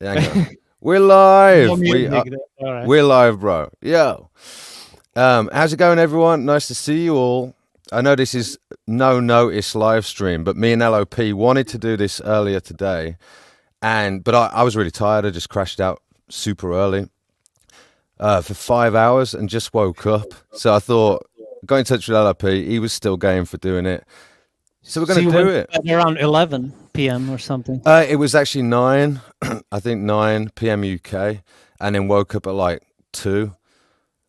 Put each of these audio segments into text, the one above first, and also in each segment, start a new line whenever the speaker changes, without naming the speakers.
Hang on. We're live.
No music there. All right.
We're live, bro. Yo. How's it going, everyone? Nice to see you all. I know this is no notice live stream, but me and LOP wanted to do this earlier today, but I was really tired. I just crashed out super early for 5 hours and just woke up. So I thought, got in touch with LOP. He was still game for doing it. So we're going to do it.
At around 11 p.m. or something.
It was actually 9, I think 9 p.m. UK, and then woke up at like 2.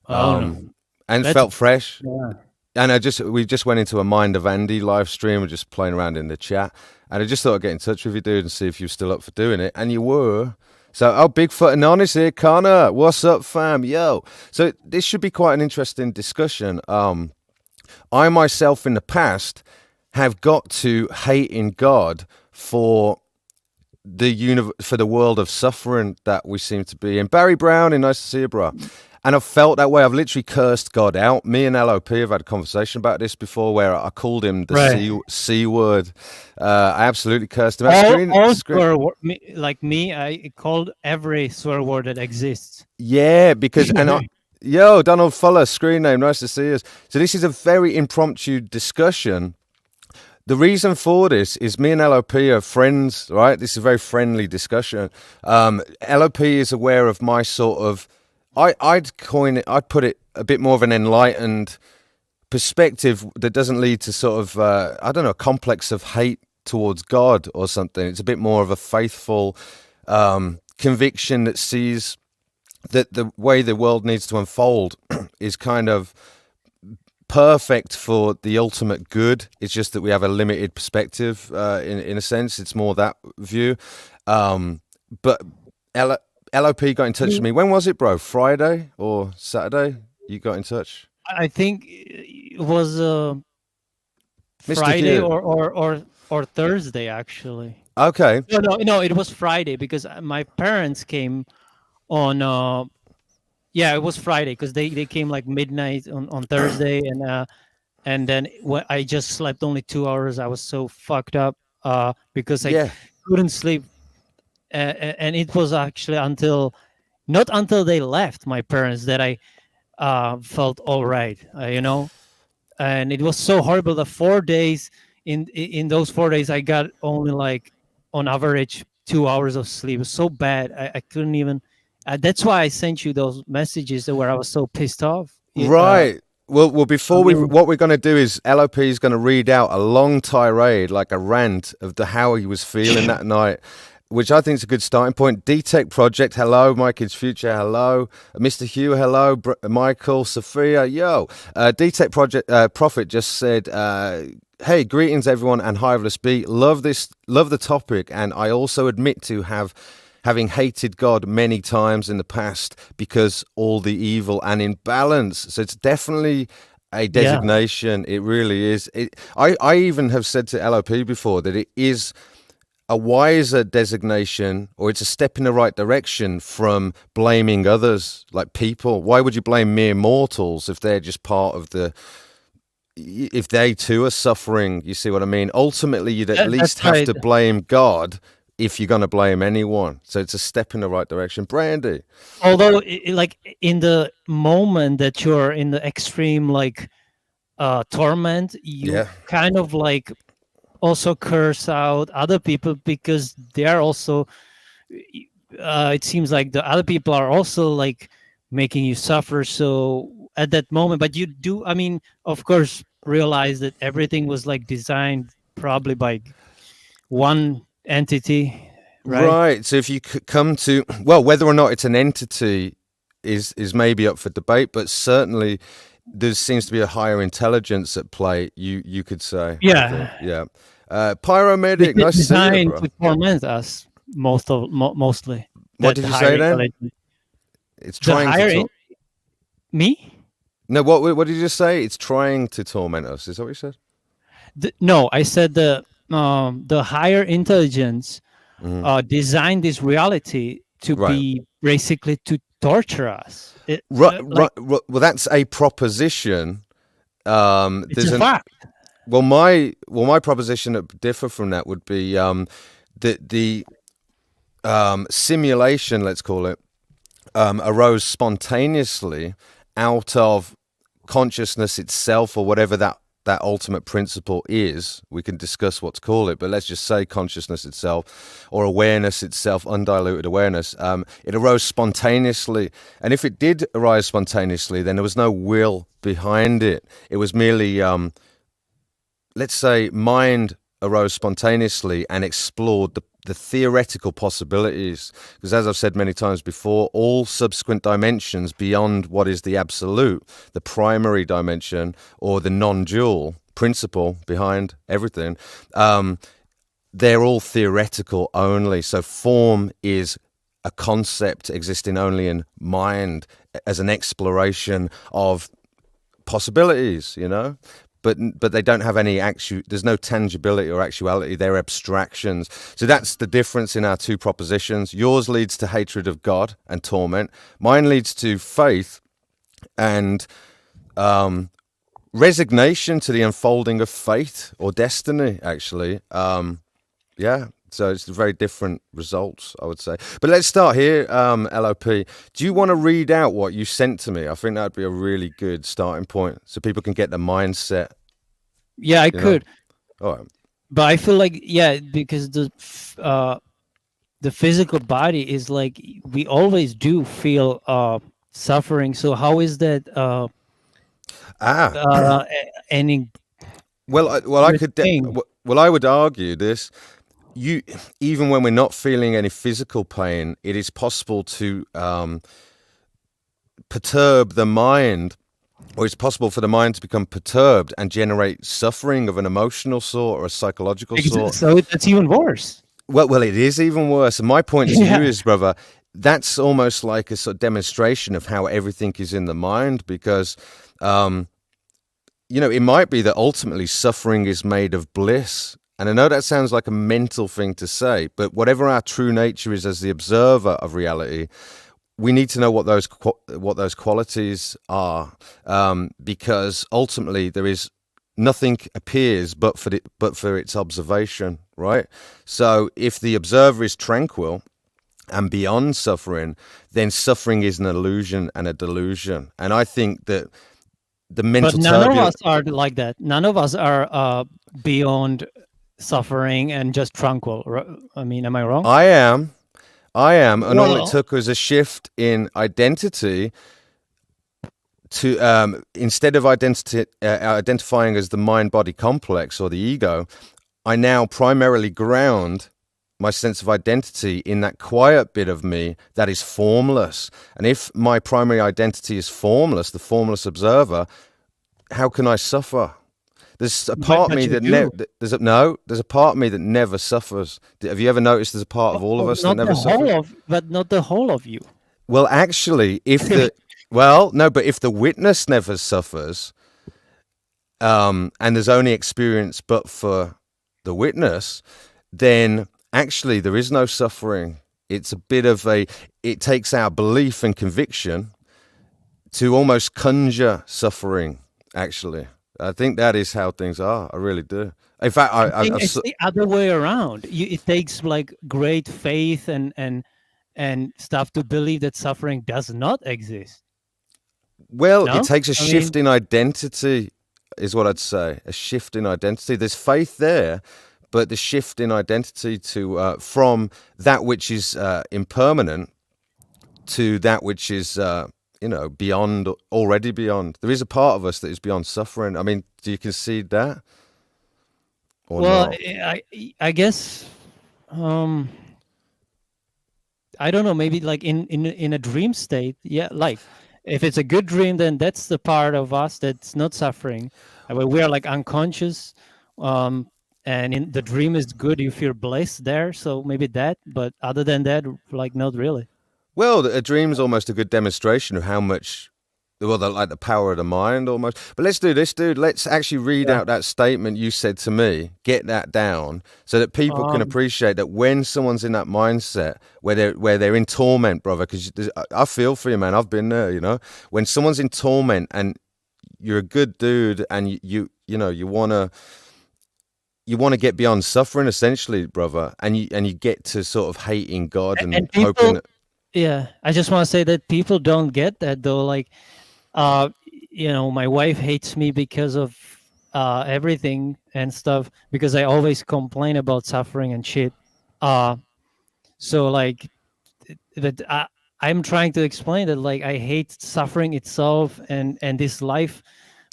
And felt fresh.
Yeah.
And we just went into a Mind of Andy live stream. We're just playing around in the chat. And I just thought I'd get in touch with you, dude, and see if you're still up for doing it. And you were. So, Bigfoot Anonymous here, Connor. What's up, fam? Yo. So this should be quite an interesting discussion. I myself in the past have got to hating God for the world of suffering that we seem to be in. Barry Brown, nice to see you, bro. And I've felt that way. I've literally cursed God out. Me and LOP have had a conversation about this before where I called him the C word. I absolutely cursed him out.
All swear word, like me, I called every swear word that exists.
Yeah, because... Yo, Donald Fuller, screen name, nice to see us. So this is a very impromptu discussion. The reason for this is me and LOP are friends, right? This is a very friendly discussion. LOP is aware of my sort of... I'd put it a bit more of an enlightened perspective that doesn't lead to sort of, a complex of hate towards God or something. It's a bit more of a faithful conviction that sees that the way the world needs to unfold is kind of perfect for the ultimate good. It's just that we have a limited perspective in a sense. It's more that view. But LOP got in touch with me. When was it, bro? Friday or Saturday? You got in touch?
I think it was Friday or Thursday, actually.
Okay.
No, it was Friday because my parents came on. It was Friday because they came like midnight on Thursday, and then I just slept only 2 hours. I was so fucked up because I couldn't sleep. And it was actually not until they left, my parents, that I felt all right, and it was so horrible. The 4 days, in those 4 days, I got only like on average 2 hours of sleep. It was so bad. I couldn't even, that's why I sent you those messages where I was so pissed off.
Right. Well, before what we're going to do is LOP is going to read out a long tirade, like a rant of how he was feeling that night, which I think is a good starting point. D-Tech Project, hello. My Kids Future, hello. Mr. Hugh, hello. Michael, Sophia, yo. D-Tech Project Prophet just said, hey, greetings everyone and Hiveless Beat. Love the topic, and I also admit to having hated God many times in the past because all the evil and imbalance. So it's definitely a designation. Yeah. It really is. I even have said to LOP before that it is a wiser designation, or it's a step in the right direction from blaming others, like people. Why would you blame mere mortals if they're just part of if they too are suffering? You see what I mean? Ultimately, you'd at least have to blame God if you're going to blame anyone. So it's a step in the right direction. Brandy.
Although, like in the moment that you're in the extreme, like torment, you kind of like also curse out other people because they are also, it seems like the other people are also like making you suffer. So at that moment, but you do, I mean, of course, realize that everything was like designed probably by one entity, right?
Right. So if you could come to, well, whether or not it's an entity is maybe up for debate, but certainly there seems to be a higher intelligence at play, you could say.
Yeah.
Pyromedic, nice to see you, bro.
To torment us mostly.
What did you say then? It's trying to
me?
No, what did you just say? It's trying to torment us. Is that what you said?
No, I said the higher intelligence designed this reality to be basically to torture us.
Well, that's a proposition.
It's a fact.
Well, my proposition that differ from that would be that simulation, let's call it, arose spontaneously out of consciousness itself, or whatever that ultimate principle is. We can discuss what to call it, but let's just say consciousness itself, or awareness itself, undiluted awareness. It arose spontaneously, and if it did arise spontaneously, then there was no will behind it. It was merely, let's say, mind arose spontaneously and explored the theoretical possibilities. Because as I've said many times before, all subsequent dimensions beyond what is the absolute, the primary dimension, or the non-dual principle behind everything, they're all theoretical only. So form is a concept existing only in mind as an exploration of possibilities, but they don't have any there's no tangibility or actuality. They're abstractions. So that's the difference in our two propositions. Yours leads to hatred of God and torment. Mine leads to faith and resignation to the unfolding of fate or destiny, actually. Yeah. So it's very different results, I would say. But let's start here, LOP. Do you want to read out what you sent to me? I think that would be a really good starting point so people can get the mindset.
Yeah, I could.
All right.
But I feel like, yeah, because the physical body is like, we always do feel suffering. So how is that any
Well, I would argue this. Even when we're not feeling any physical pain, it is possible to perturb the mind, or it's possible for the mind to become perturbed and generate suffering of an emotional sort or a psychological sort.
So that's even worse.
Well, it is even worse. And my point to you is, brother, that's almost like a sort of demonstration of how everything is in the mind, because it might be that ultimately suffering is made of bliss. And I know that sounds like a mental thing to say, but whatever our true nature is as the observer of reality, we need to know what those qualities are, because ultimately there is nothing appears but for its observation, right? So if the observer is tranquil and beyond suffering, then suffering is an illusion and a delusion. And I think that the mental.
But none of us are like that. None of us are beyond suffering and just tranquil. I mean, am I wrong?
I am, and all it took was a shift in identity to instead of identifying as the mind-body complex or the ego, I now primarily ground my sense of identity in that quiet bit of me that is formless. And if my primary identity is formless, the formless observer, how can I suffer? There's a part of me that there's a part of me that never suffers. Have you ever noticed there's a part of all of us that never suffers?
But not the whole of you.
Well, actually, if the witness never suffers, and there's only experience but for the witness, then actually there is no suffering. It's a bit of it takes our belief and conviction to almost conjure suffering, actually. I think that is how things are. I really do. In fact, I think
it's the other way around. It takes like great faith and stuff to believe that suffering does not exist.
Well, it takes a shift in identity, is what I'd say. A shift in identity. There's faith there, but the shift in identity to from that which is impermanent to that which is beyond, already beyond. There is a part of us that is beyond suffering. I mean, do you concede that?
Or not? I guess I don't know, maybe like in a dream state, yeah, like if it's a good dream, then that's the part of us that's not suffering. We are like unconscious, and in the dream is good, you feel blessed there, so maybe that, but other than that, like not really.
Well, a dream is almost a good demonstration of how much, like the power of the mind almost. But let's do this, dude. Let's actually read out that statement you said to me. Get that down so that people can appreciate that when someone's in that mindset where they're in torment, brother, because I feel for you, man. I've been there, When someone's in torment and you're a good dude and you want to you want to get beyond suffering, essentially, brother, and you get to sort of hating God
And
and hoping.
people, yeah, I just want to say that people don't get that though. Like, uh, my wife hates me because of everything and stuff because I always complain about suffering and shit. Uh, so like that I'm trying to explain that like I hate suffering itself and this life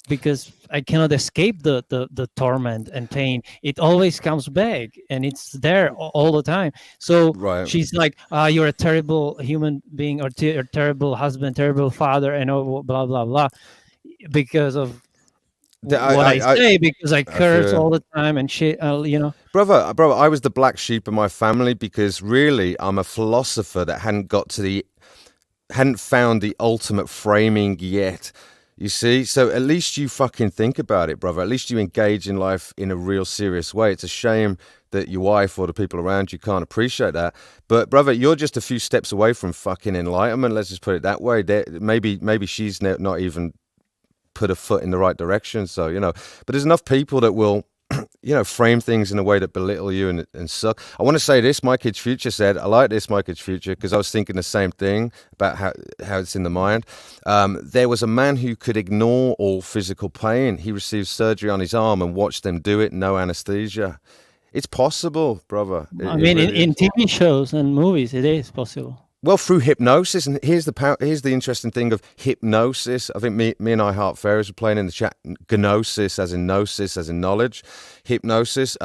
because I cannot escape the torment and pain. It always comes back and it's there all the time. So
Right.
she's like, "You're a terrible human being, or a terrible husband, terrible father, and blah blah blah," because of
The-
what I
I, I,
say, because I
I
curse
feel,
all the time and shit.
brother, I was the black sheep of my family because really I'm a philosopher that hadn't found the ultimate framing yet. You see? So at least you fucking think about it, brother. At least you engage in life in a real serious way. It's a shame that your wife or the people around you can't appreciate that. But brother, you're just a few steps away from fucking enlightenment. Let's just put it that way. Maybe she's not even put a foot in the right direction. So, but there's enough people that will, frame things in a way that belittle you and suck. I want to say this, My Kid's Future said, I like this, My Kid's Future, because I was thinking the same thing about how it's in the mind. There was a man who could ignore all physical pain. He received surgery on his arm and watched them do it, no anesthesia. It's possible, brother.
I
It
mean,
really
in
is.
TV shows and movies, it is possible.
Well, through hypnosis, and here's the interesting thing of hypnosis. I think me and I Heart Ferris were playing in the chat. Gnosis, as in gnosis, as in knowledge. Hypnosis.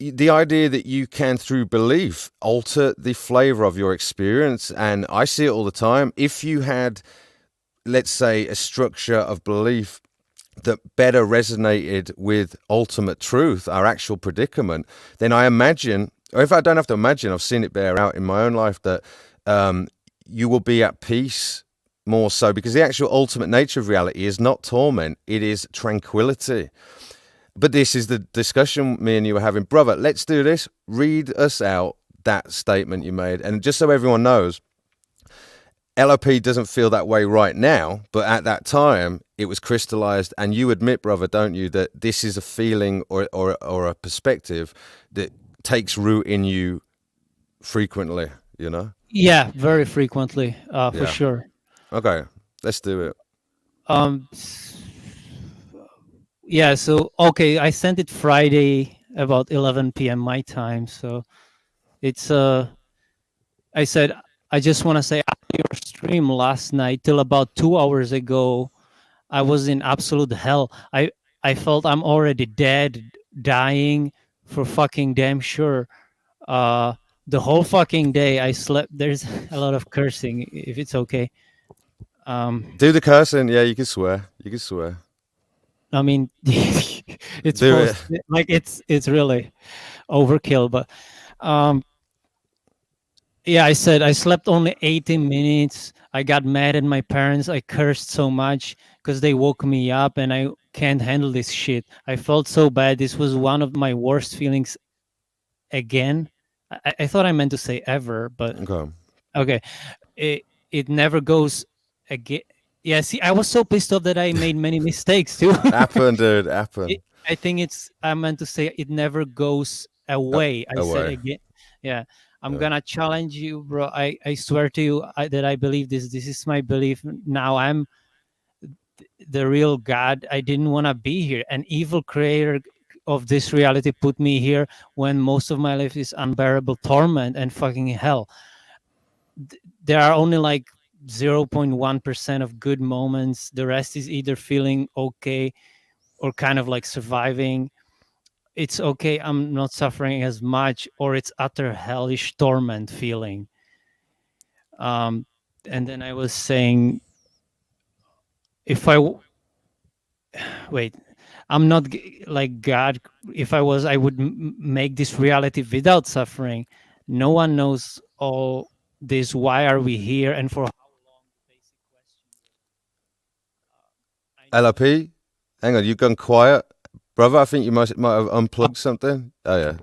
The idea that you can, through belief, alter the flavor of your experience, and I see it all the time. If you had, let's say, a structure of belief that better resonated with ultimate truth, our actual predicament, then I imagine, or if I don't have to imagine, I've seen it bear out in my own life that you will be at peace more so, because the actual ultimate nature of reality is not torment, it is tranquility. But this is the discussion me and you were having. Brother, let's do this. Read us out that statement you made. And just so everyone knows, LOP doesn't feel that way right now, but at that time it was crystallized. And you admit, brother, don't you, that this is a feeling or a perspective that takes root in you frequently, you know?
Yeah, very frequently, for
Yeah.
sure.
Okay, let's do it.
Um, yeah. So okay, I sent it Friday about 11 p.m. my time. So it's I said I just want to say after your stream last night till about 2 hours ago, I was in absolute hell. I felt I'm already dead, dying for fucking damn sure. Uh, the whole fucking day I slept. There's a lot of cursing, if it's okay.
Do the cursing. Yeah, you can swear. You can swear.
I mean, it's
Do it.
supposed like it's really overkill, but um, yeah, I said I slept only 18 minutes. I got mad at my parents. I cursed so much because they woke me up and I can't handle this shit. I felt so bad. This was one of my worst feelings again. I thought I meant to say ever, but
Okay.
okay. It never goes again. Yeah, see, I was so pissed off that I made many mistakes too.
Happen, dude. Happen.
I think I meant to say it never goes away. I said
Away.
again. Yeah. I'm
Yeah.
gonna challenge you, bro. I swear to you that I believe this. This is my belief. Now I'm the real God. I didn't want to be here. An evil creator of this reality put me here when most of my life is unbearable torment and fucking hell. There are only like 0.1% of good moments. The rest is either feeling okay or kind of like surviving. It's okay, I'm not suffering as much, or it's utter hellish torment feeling. um and then I was saying, if wait, I'm not like God. If I was, I would make this reality without suffering. No one knows all this. Why are we here and for how long? The basic questions I need to.
LOP, hang on, you've gone quiet. Brother, I think you might have unplugged something. Oh, yeah.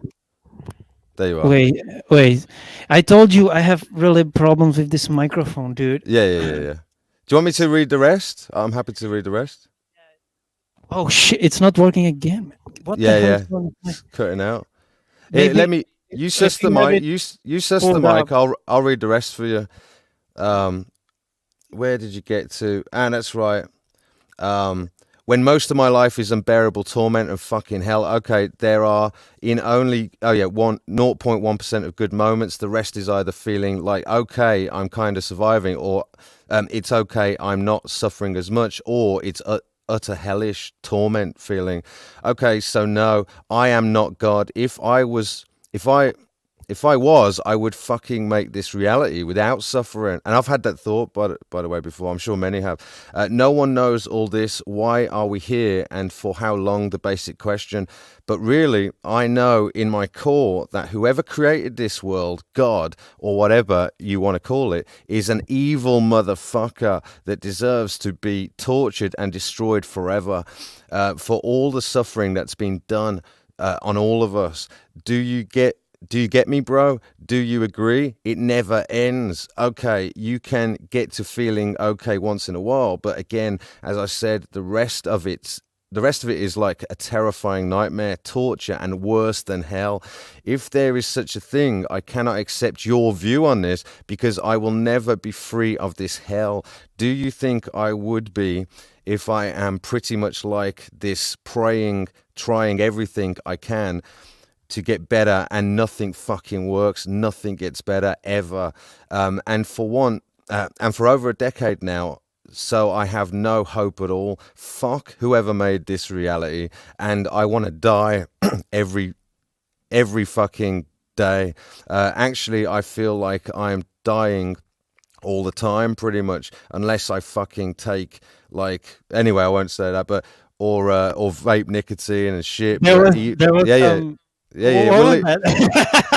There you are.
Wait, wait. I told you I have really problems with this microphone, dude.
Yeah. Do you want me to read the rest? I'm happy to read the rest.
Oh shit! It's not working again. Man. What the
Yeah,
hell is
yeah,
going on?
it's cutting out. Here, let
Maybe
me. You sus
if
the
you have
mic.
it
You sus the
pulled up.
mic. I'll read the rest for you. Um, where did you get to? And that's right. When most of my life is unbearable torment of fucking hell. Okay, there are in only 0.1% of good moments. The rest is either feeling like okay, I'm kind of surviving, or it's okay, I'm not suffering as much, or it's utter hellish torment feeling. Okay, so no, I am not God. If I if I was, I would fucking make this reality without suffering. And I've had that thought, by the way, before. I'm sure many have. No one knows all this. Why are we here? And for how long? The basic question. But really, I know in my core that whoever created this world, God, or whatever you want to call it, is an evil motherfucker that deserves to be tortured and destroyed forever for all the suffering that's been done on all of us. Do you get me, bro? Do you agree? It never ends. Okay, you can get to feeling okay once in a while, but again, as I said, the rest of it is like a terrifying nightmare, torture, and worse than hell. If there is such a thing, I cannot accept your view on this because I will never be free of this hell. Do you think I would be if I am pretty much like this, praying, trying everything I can to get better, and nothing fucking works, nothing gets better ever, and for over a decade now, so I have no hope at all. Fuck whoever made this reality, and I want to die every fucking day. Actually, I feel like I'm dying all the time, pretty much, unless I fucking take, like, anyway, I won't say that, but or vape nicotine and shit. But
There was
yeah, yeah,
some.
yeah, yeah.
What was
Well,
that?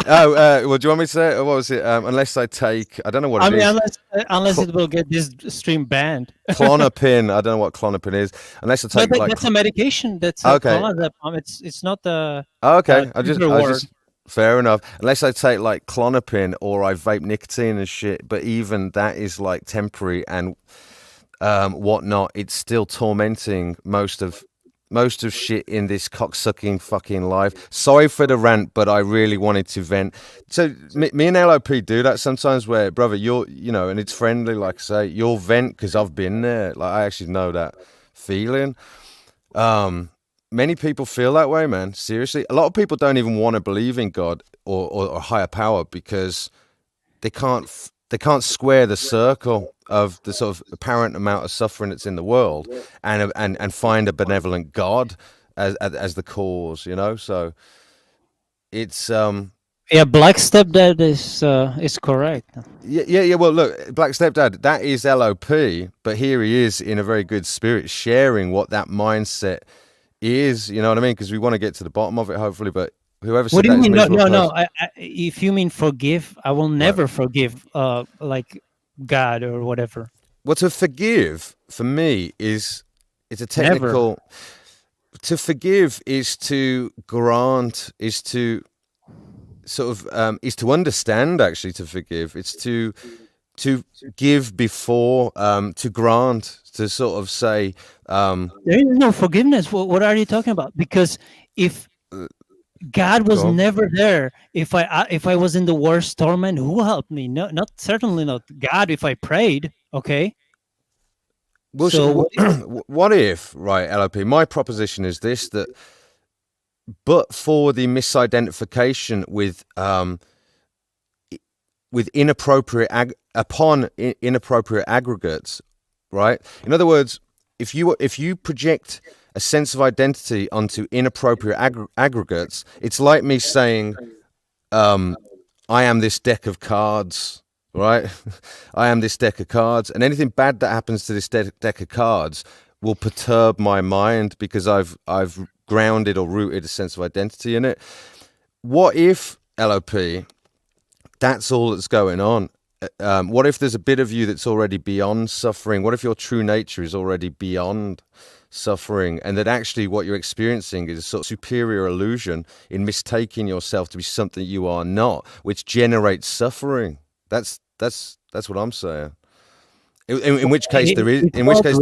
well, do you want me to say it? What was it? Unless I take, I don't know what
I
it
mean,
is.
unless
Cl-
it will get this stream banned.
Clonopin. I don't know what clonopin is. Unless I
No,
take like,
that's a medication. That's a
okay,
clonazepam. It's not a
okay.
trigger
I
word.
just fair enough. Unless I take like clonopin or I vape nicotine and shit, but even that is like temporary and whatnot. It's still tormenting most of shit in this cocksucking fucking life. Sorry for the rant, but I really wanted to vent. So me and LOP do that sometimes where, brother, and it's friendly, like I say, you'll vent because I've been there. Like, I actually know that feeling. Many people feel that way, man. Seriously. A lot of people don't even want to believe in God or a higher power because they can't square the circle of the sort of apparent amount of suffering that's in the world and find a benevolent God as the cause, so it's
Yeah, Black Stepdad is correct.
yeah, well, look, Black Stepdad, that is LOP, but here he is in a very good spirit sharing what that mindset is, you know what I mean, because we want to get to the bottom of it, hopefully, but whoever
What
said
do you
that is a
mean? No,
miserable
no, no.
person.
If you mean forgive, I will
Right.
never forgive. Like God or whatever.
Well, to forgive for me is it's a
Never.
technical. To forgive is to grant, is to sort of is to understand. Actually, to forgive, it's to give before, to grant, to sort of say,
There is no forgiveness. What are you talking about? Because if God was
go on.
never there, if I was in the worst torment, who helped me? No, not certainly not God. If I prayed, okay.
Well,
So what?
what if, right, LOP? My proposition is this: that, but for the misidentification with inappropriate inappropriate aggregates, right? In other words, if you project a sense of identity onto inappropriate aggregates, it's like me saying, I am this deck of cards, right? I am this deck of cards, and anything bad that happens to this deck of cards will perturb my mind because I've grounded or rooted a sense of identity in it. What if, LOP, that's all that's going on? What if there's a bit of you that's already beyond suffering? What if your true nature is already beyond suffering, and that actually what you're experiencing is a sort of superior illusion in mistaking yourself to be something you are not, which generates suffering? That's what I'm saying. In which case
It felt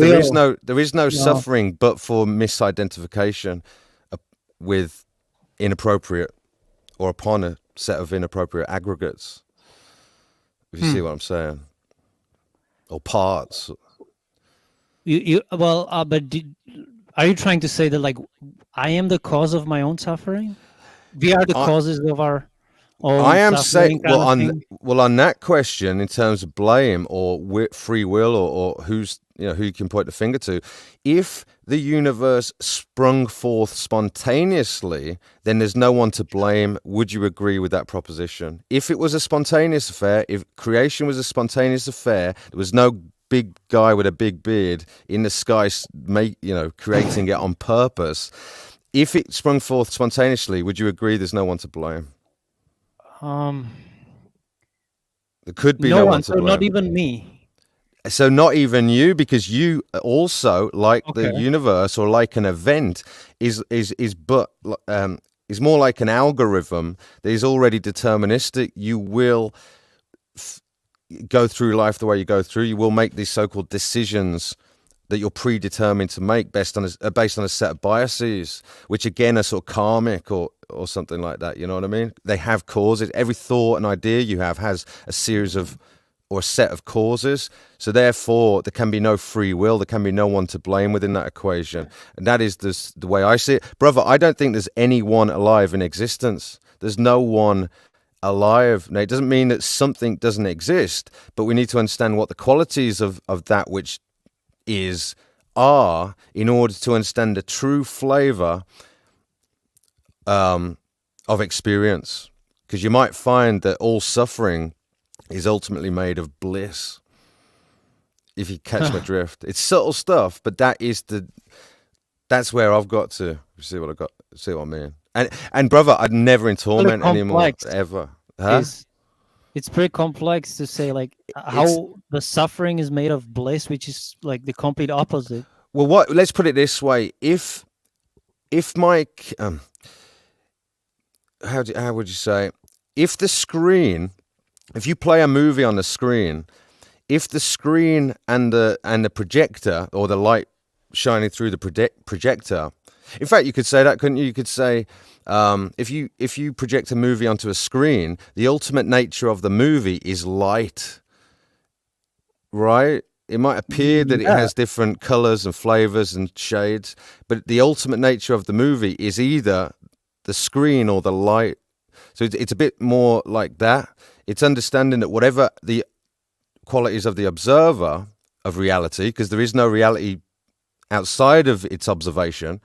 real.
there is no
No.
suffering, but for misidentification with inappropriate or upon a set of inappropriate aggregates. If you see
Hmm.
what I'm saying, or parts.
Well, but are you trying to say that like I am the cause of my own suffering? We are the
I
causes of our
I
own
am saying
suffering, kind of thing.
on that question in terms of blame or free will or who's who you can point the finger to, if the universe sprung forth spontaneously, then there's no one to blame. Would you agree with that proposition? If it was a spontaneous affair, if creation was a spontaneous affair, there was no big guy with a big beard in the sky, creating it on purpose. If it sprung forth spontaneously, would you agree there's no one to blame?
Um,
There could be
no
no one
one,
to
so not
blame.
even me.
So not even you, because you also, like the
Okay.
universe or like an event, is more like an algorithm that is already deterministic. You will go through life the way you go through. You will make these so-called decisions that you're predetermined to make based on a set of biases, which again are sort of karmic or something like that. You know what I mean? They have causes. Every thought and idea you have has a series of or a set of causes. So therefore, there can be no free will. There can be no one to blame within that equation. And that is the way I see it. Brother, I don't think there's anyone alive in existence. There's no one alive. Now, it doesn't mean that something doesn't exist, but we need to understand what the qualities of that which are in order to understand the true flavor of experience. Because you might find that all suffering is ultimately made of bliss. If you catch my drift, it's subtle stuff, but that's where I've got to. See what I got? See what I mean? And brother, I'd never in
Really
torment anymore,
complex.
ever. Huh?
Is It's pretty complex to say like
It's
how the suffering is made of bliss, which is like the complete opposite.
well, what? Let's put it this way: if Mike, how would you say? If the screen, if you play a movie on the screen, if the screen and the projector or the light shining through the projector, in fact, you could say that, couldn't you? You could say, if you project a movie onto a screen, the ultimate nature of the movie is light, right? It might appear that it
Yeah.
has different colors and flavors and shades, but the ultimate nature of the movie is either the screen or the light. So it's a bit more like that. It's understanding that whatever the qualities of the observer of reality, because there is no reality outside of its observation.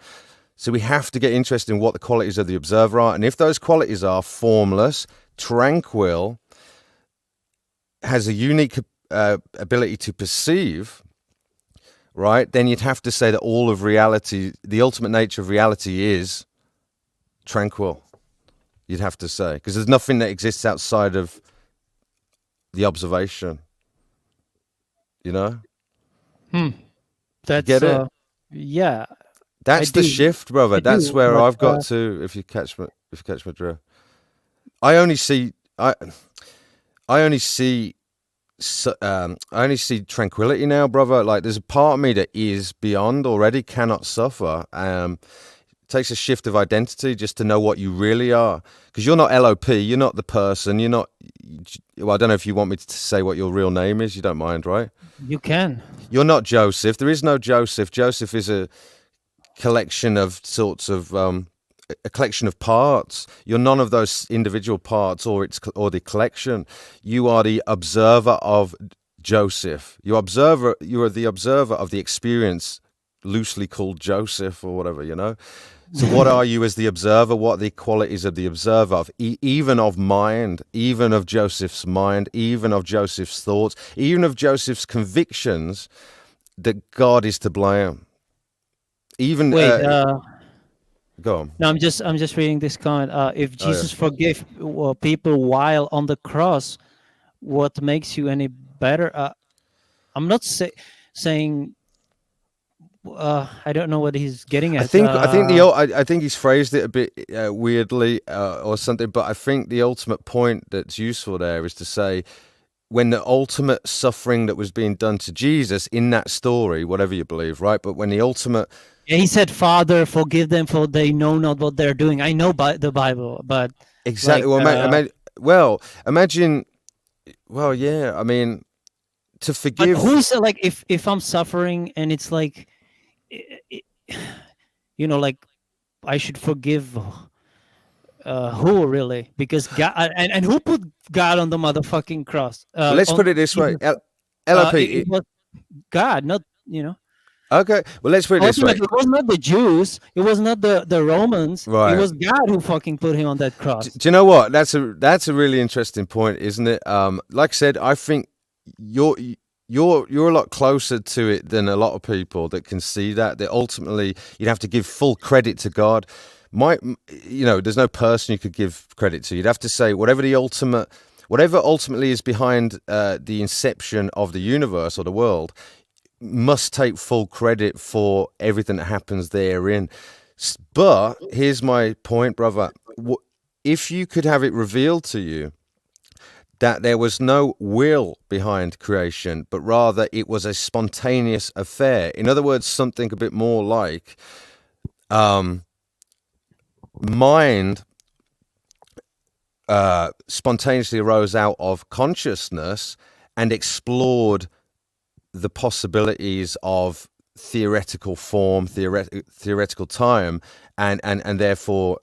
So we have to get interested in what the qualities of the observer are. And if those qualities are formless, tranquil, has a unique ability to perceive, right, then you'd have to say that all of reality, the ultimate nature of reality is tranquil. You'd have to say, because there's nothing that exists outside of the observation. You know?
Hmm.
You
That's
get it?
yeah, I
That's the
do.
shift, brother.
I
That's
do.
where
But
I've got to. If you catch my drift, I only see, I, I only see, I only see tranquility now, brother. Like there's a part of me that is beyond already, cannot suffer. It takes a shift of identity just to know what you really are, because you're not LOP. You're not the person. You're not. Well, I don't know if you want me to say what your real name is. You don't mind, right?
you can.
You're not Joseph. There is no Joseph. Joseph is a collection of sorts of a collection of parts. You're none of those individual parts or the collection. You are the observer of Joseph. You are the observer of the experience, loosely called Joseph or whatever. So what are you as the observer? What are the qualities of the observer of even of mind, even of Joseph's mind, even of Joseph's thoughts, even of Joseph's convictions that God is to blame? Even
Wait,
go on.
no, I'm just reading this comment. If
Oh yeah.
Jesus forgave people while on the cross, what makes you any better? I'm not saying. I don't know what he's getting at.
I think he's phrased it a bit weirdly or something, but I think the ultimate point that's useful there is to say when the ultimate suffering that was being done to Jesus in that story, whatever you believe, right? But when the ultimate,
Yeah, he said, "Father, forgive them, for they know not what they're doing." I know the Bible, but
exactly,
like,
imagine, well, yeah, I mean, to
but
forgive,
who's like, if I'm suffering and it's like, i- i- like I should forgive who really? Because God, and who put God on the motherfucking cross?
well, let's put
On
it this way,
Jesus.
LOP,
It was God, not
okay, well, let's put it this way,
ultimately. It was not the Jews. It was not the Romans. It
right?
was God who fucking put him on that cross.
Do you know what? That's a really interesting point, isn't it? Like I said, I think you're you're a lot closer to it than a lot of people that can see that. That ultimately you'd have to give full credit to God. There's no person you could give credit to. You'd have to say whatever ultimately is behind the inception of the universe or the world must take full credit for everything that happens therein. But here's my point, brother. If you could have it revealed to you that there was no will behind creation, but rather it was a spontaneous affair. In other words, something a bit more like mind spontaneously arose out of consciousness and explored the possibilities of theoretical form, theoretical time, and therefore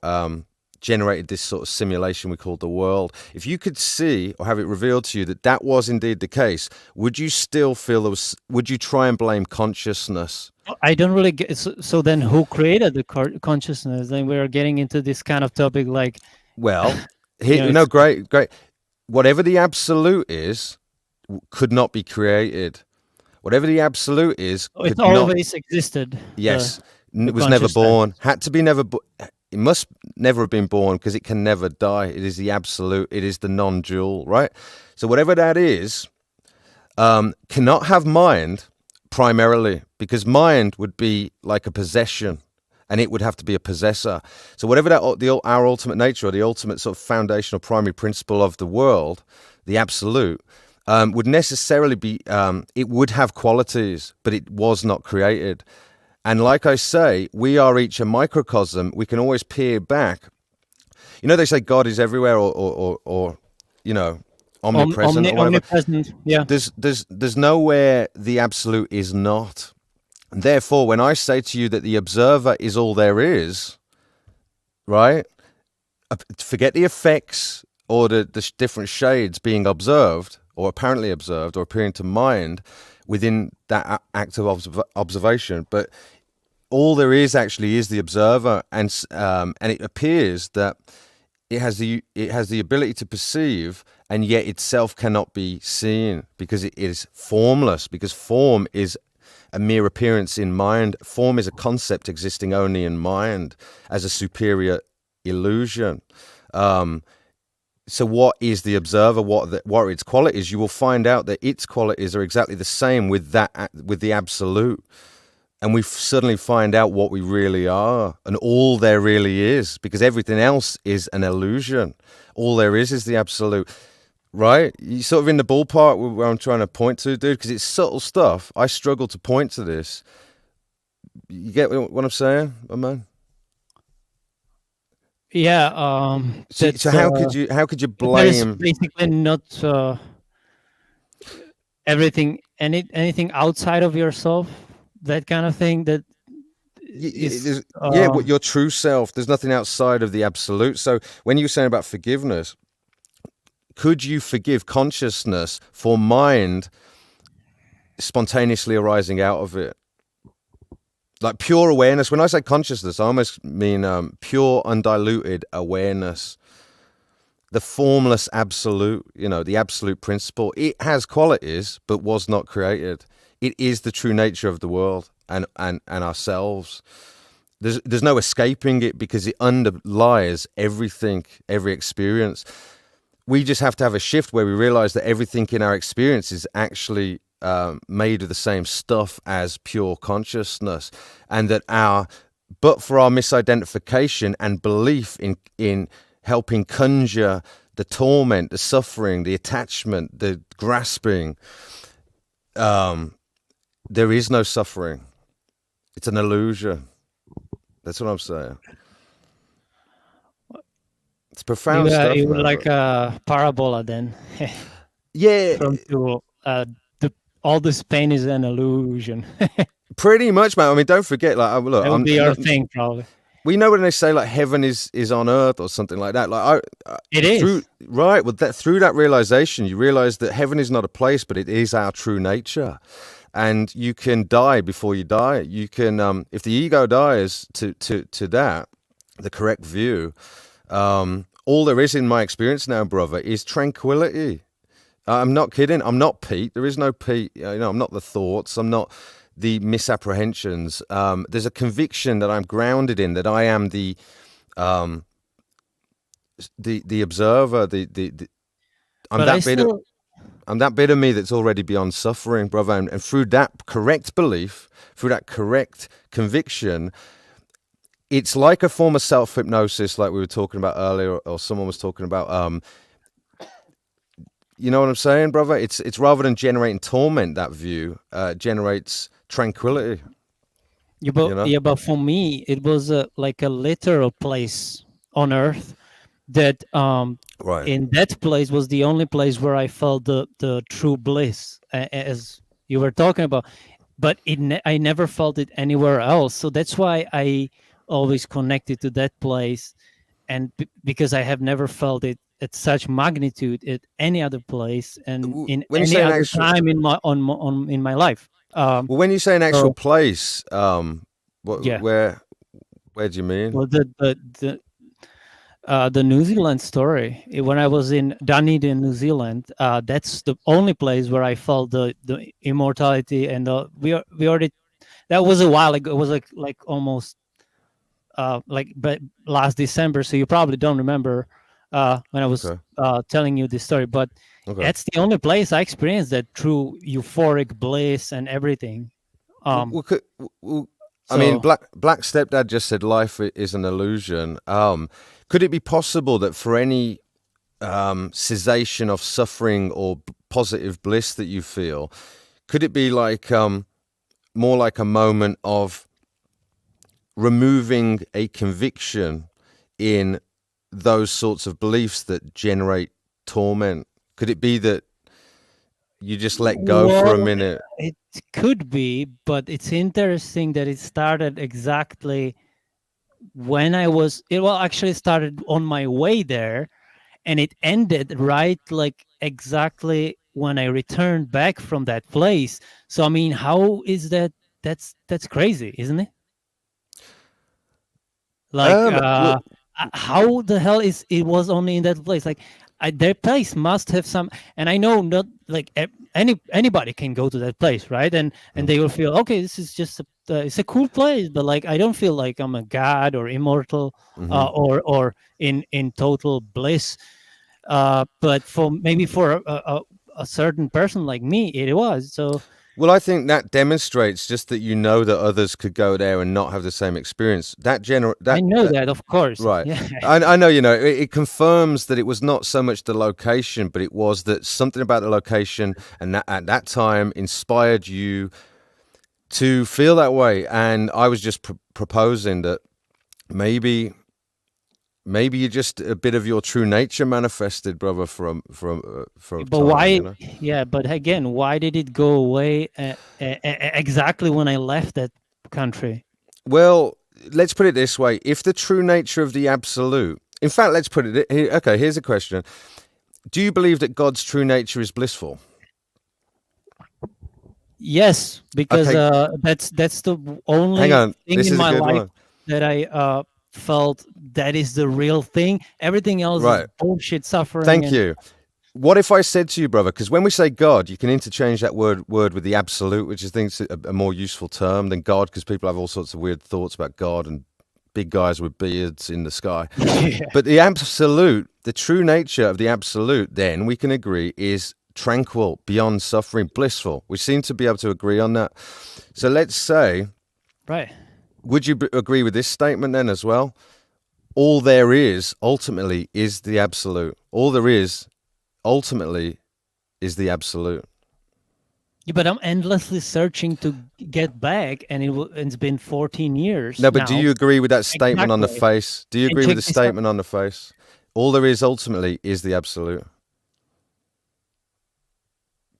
generated this sort of simulation we call the world. If you could see or have it revealed to you that that was indeed the case, would you still feel would you try and blame consciousness?
I don't really get. So then, who created the consciousness? Then we're getting into this kind of topic, like,
Well,
it's
great. Whatever the absolute is, could not be created. Whatever the absolute is,
it's
could not.
always existed.
Yes,
The
was never
consciousness.
born. Had to be never. It must never have been born because it can never die. It is the absolute. It is the non-dual, right? So whatever that is, cannot have mind primarily because mind would be like a possession, and it would have to be a possessor. So whatever our ultimate nature or the ultimate sort of foundational primary principle of the world, the absolute, would necessarily be. It would have qualities, but it was not created. And like I say, we are each a microcosm. We can always peer back. They say God is everywhere, or omnipresent or whatever.
Omnipresent. Yeah.
There's nowhere the absolute is not. And therefore, when I say to you that the observer is all there is, right? Forget the effects or the different shades being observed or apparently observed or appearing to mind within that act of observation, but all there is actually is the observer, and it appears that it has the ability to perceive, and yet itself cannot be seen because it is formless. Because form is a mere appearance in mind. Form is a concept existing only in mind as a superior illusion. So what is the observer? What are its qualities? You will find out that its qualities are exactly the same with the absolute. And we suddenly find out what we really are and all there really is, because everything else is an illusion. All there is the absolute, right? You sort of in the ballpark where I'm trying to point to, dude, because it's subtle stuff. I struggle to point to this. You get what I'm saying, my man?
Yeah.
So
That's
how could you
there is
blame?
basically not anything outside of yourself, that kind of thing, that is
What your true self? There's nothing outside of the absolute. So when you're saying about forgiveness, could you forgive consciousness for mind spontaneously arising out of it? Like pure awareness. When I say consciousness, I almost mean pure, undiluted awareness. The formless absolute, the absolute principle. It has qualities, but was not created. It is the true nature of the world and ourselves. There's no escaping it because it underlies everything, every experience. We just have to have a shift where we realize that everything in our experience is actually made of the same stuff as pure consciousness, and that but for our misidentification and belief in helping conjure the torment, the suffering, the attachment, the grasping. There is no suffering. It's an illusion. That's what I'm saying. It's profound stuff,
You would
man.
like a parabola then,
Yeah,
from to the all this pain is an illusion.
pretty much, man. I mean, don't forget, like, look,
That would
I'm
be your
not,
thing, probably.
we know when they say like heaven is on earth or something like that. Like
It
through
is.
right with that through that realization, you realize that heaven is not a place, but it is our true nature. And you can die before you die. You can, if the ego dies to that, the correct view. All there is in my experience now, brother, is tranquility. I'm not kidding. I'm not Pete. There is no Pete. You know, I'm not the thoughts. I'm not the misapprehensions. There's a conviction that I'm grounded in, that I am the observer. I'm
But I
that bit.
still,
I'm that bit of me that's already beyond suffering, brother. And through that correct belief, through that correct conviction, it's like a form of self-hypnosis, like we were talking about earlier, or someone was talking about. You know what I'm saying, brother? It's rather than generating torment, that view generates tranquility. You know?
yeah, but for me, it was like a literal place on earth that
Right.
in that place was the only place where I felt the true bliss, as you were talking about. But I never felt it anywhere else. So that's why I always connected to that place, and because I have never felt it at such magnitude at any other place and in
When you
any
say an
other
actual,
time in my life.
well, when you say an actual
So
place,
yeah,
where do you mean?
well, the New Zealand story. When I was in Dunedin, New Zealand, that's the only place where I felt the immortality, and we already, that was a while ago. It was like almost but last December, so you probably don't remember when I was
Okay.
telling you this story. But
Okay.
that's the only place I experienced that true euphoric bliss and everything.
Well, I mean,
So
Black Stepdad just said life is an illusion. Could it be possible that for any cessation of suffering or positive bliss that you feel, could it be like more like a moment of removing a conviction in those sorts of beliefs that generate torment? Could it be that you just let go for a
well,
minute?
it could be, but it's interesting that it started exactly when it well actually started on my way there, and it ended right like exactly when I returned back from that place. So I mean, how is that? That's crazy, isn't it? Like
Well,
how the hell is it was only in that place? Like their place must have some, and I know not like anybody can go to that place, right? And they will feel, okay, this is just it's a cool place, but like I don't feel like I'm a god or immortal,
mm-hmm.
or in total bliss. But for maybe for a certain person like me, it was. So
Well, I think that demonstrates just that you know that others could go there and not have the same experience.
I know that, of course.
Right.
Yeah.
I know, you know, it confirms that it was not so much the location, but it was that something about the location and that at that time inspired you to feel that way. And I was just proposing that maybe you're just a bit of your true nature manifested, brother, from
But
time,
why?
you know.
Yeah, but again, why did it go away exactly when I left that country?
Well, let's put it this way: if the true nature of the absolute, in fact, let's put it here. Okay, here's a question: do you believe that God's true nature is blissful?
Yes, because
Okay,
that's the
hang
only
on.
thing
This
in
is a
my
good
life
one.
that I felt that is the real thing. Everything else is
Right.
bullshit, suffering,
Thank
and
you. What if I said to you, brother? Because when we say God, you can interchange that word with the absolute, which I think is a more useful term than God, because people have all sorts of weird thoughts about God and big guys with beards in the sky.
yeah.
But the absolute, the true nature of the absolute, then we can agree is tranquil, beyond suffering, blissful. We seem to be able to agree on that. So let's say,
Right.
would you agree with this statement then as well? all there is ultimately is the absolute. All there is ultimately is the absolute.
Yeah, but I'm endlessly searching to get back, and it's been 14 years
No, but do
now.
you agree with that statement on the
Exactly.
face? Do you
And
agree with
check
the
this out.
statement on the face? All there is ultimately is the absolute.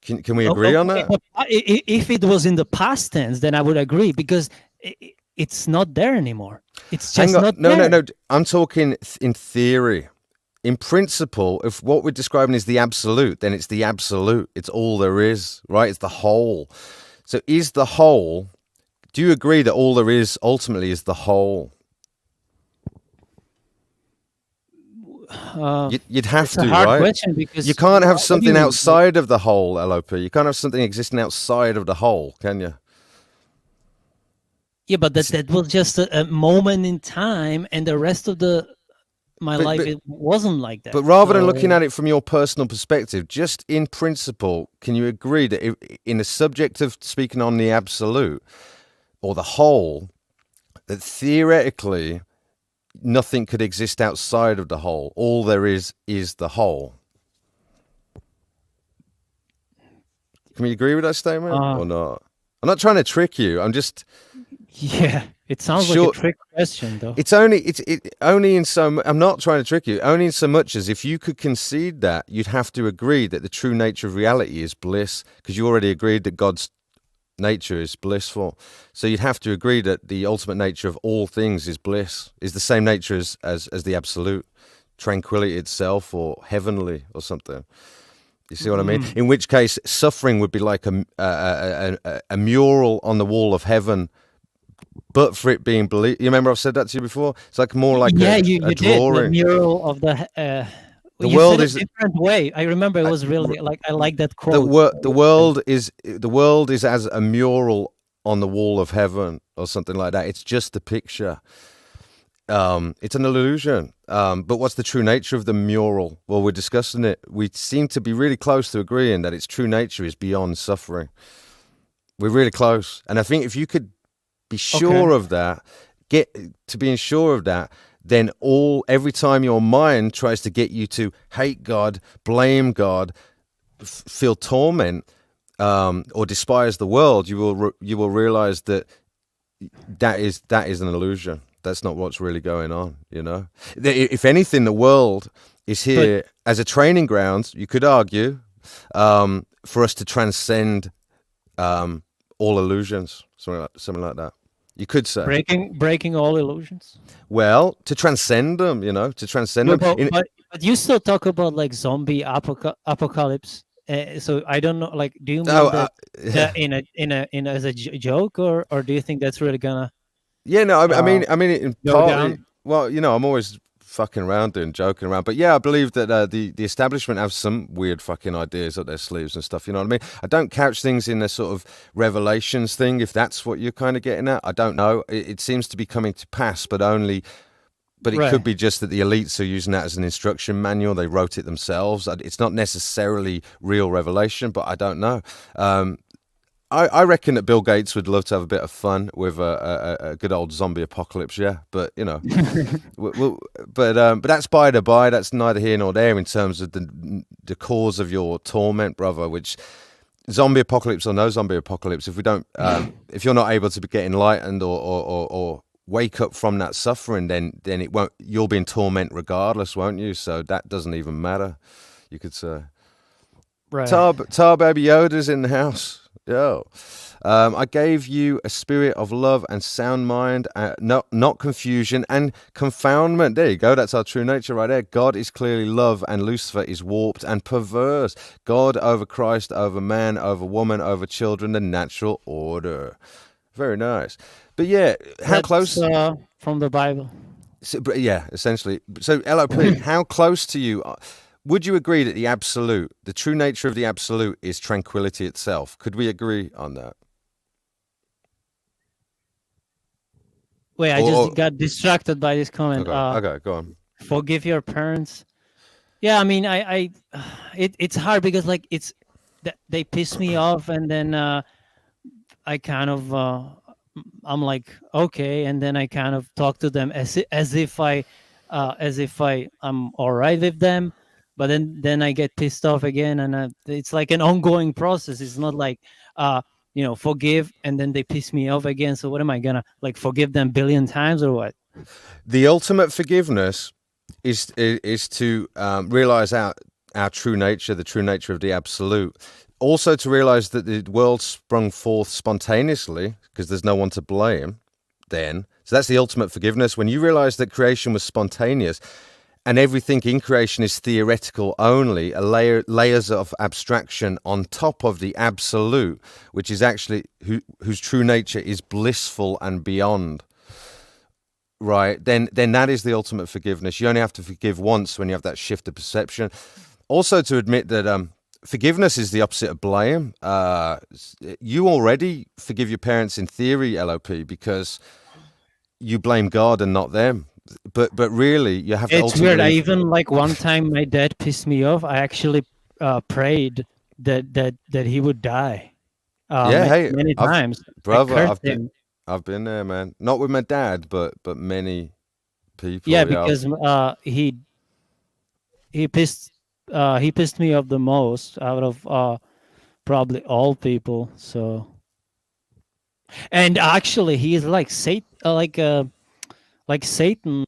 Can we agree on that?
If it was in the past tense, then I would agree because it's not there anymore. It's
Hang
just
on.
not
No, no,
there.
no. I'm talking in theory. In principle, if what we're describing is the absolute, then it's the absolute. It's all there is, right? It's the whole. So is the whole, do you agree that all there is ultimately is the whole?
Uh,
You'd have
it's a
to,
hard
right?
question
You
because
can't have
what do you
something
mean? Like,
outside of the whole, LOP. You can't have something existing outside of the whole, can you?
yeah, but
It's,
that was just a moment in time, and the rest of the my
but,
life
but
it wasn't like
But
that.
rather than looking
So
at it from your personal perspective, just in principle, can you agree that if, in the subject of speaking on the absolute or the whole, that theoretically nothing could exist outside of the whole? All there is the whole. Can we agree with that statement
uh,
or not? I'm not trying to trick you. I'm just
yeah, it sounds like a
sure.
trick question, though.
It's only in so. I'm not trying to trick you. Only in so much as if you could concede that, you'd have to agree that the true nature of reality is bliss, because you already agreed that God's nature is blissful. So you'd have to agree that the ultimate nature of all things is bliss, is the same nature as the absolute, tranquility itself, or heavenly, or something. You see what I mean?
Mm.
In which case, suffering would be like a mural on the wall of heaven, but for it being believed. You remember I've said that to you before? It's like more like
Yeah,
a
you did the
drawing.
mural of the.
The
You said
world
it
is
different way. I remember it
uh,
was really like I like that
the
quote.
the world is as a mural on the wall of heaven, or something like that. It's just a picture. It's an illusion. But what's the true nature of the mural? Well, we're discussing it. We seem to be really close to agreeing that its true nature is beyond suffering. We're really close, and I think if you could be
Okay.
sure of that, get to being sure of that, then every time your mind tries to get you to hate God, blame God, feel torment, or despise the world, you will realize that that is an illusion. That's not what's really going on. You know, if anything, the world is
But
here as a training ground. You could argue, for us to transcend all illusions, something like that. You could say,
breaking all illusions.
well, to transcend them, to transcend
But
them.
but but, but you still talk about like zombie apocalypse. So I don't know. Like, do you
Oh,
mean that
yeah.
in as a joke, or do you think that's really gonna
Yeah, no,
uh,
I mean, in
go
partly.
down?
Well, I'm always fucking around, doing joking around, but yeah, I believe that the establishment have some weird fucking ideas up their sleeves and stuff. You know what I mean? I don't couch things in a sort of revelations thing, if that's what you're kind of getting at. I don't know. It seems to be coming to pass, but only. But it could
Right.
be just that the elites are using that as an instruction manual. They wrote it themselves. It's not necessarily real revelation, but I don't know. I reckon that Bill Gates would love to have a bit of fun with a good old zombie apocalypse, yeah. But but that's by the by. That's neither here nor there in terms of the cause of your torment, brother. Which zombie apocalypse or no zombie apocalypse, if we don't, if you're not able to get enlightened or wake up from that suffering, then it won't. You'll be in torment regardless, won't you? So that doesn't even matter. You could say.
Right.
Tar Baby Yoda's in the house. Yo. I gave you a spirit of love and sound mind, not confusion and confoundment. There you go. That's our true nature right there. God is clearly love, and Lucifer is warped and perverse. God over Christ, over man, over woman, over children, the natural order. Very nice. But yeah, how
That's
close?
from the Bible.
So, but yeah, essentially. So, LOP, how close to you? Would you agree that the absolute, the true nature of the absolute, is tranquility itself? Could we agree on that?
Wait, I just
Or
got distracted by this comment.
okay, go on.
Forgive your parents. Yeah, I mean, it's hard because like they piss me off, and then I kind of I'm like okay, and then I kind of talk to them as if I as if I'm all right with them, but then I get pissed off again, and it's like an ongoing process. It's not like forgive and then they piss me off again. So what am I gonna like forgive them billion times or what?
The ultimate forgiveness is to realize our true nature, the true nature of the absolute. Also to realize that the world sprung forth spontaneously because there's no one to blame. Then, so that's the ultimate forgiveness. When you realize that creation was spontaneous, and everything in creation is theoretical only, layers of abstraction on top of the absolute, which is actually whose true nature is blissful and beyond. Right, then that is the ultimate forgiveness. You only have to forgive once when you have that shift of perception. Also, to admit that forgiveness is the opposite of blame. You already forgive your parents in theory, LOP, because you blame God and not them. But really, you have to
It's weird. I
ultimately.
even like one time my dad pissed me off. I actually prayed that he would die.
Yeah, hey,
Many
I've
times I
brother,
cursed him.
I've been there, man. Not with my dad, but many
Yeah,
people. Yeah,
because he pissed he pissed me off the most out of probably all people. So, and actually, he is like like Satan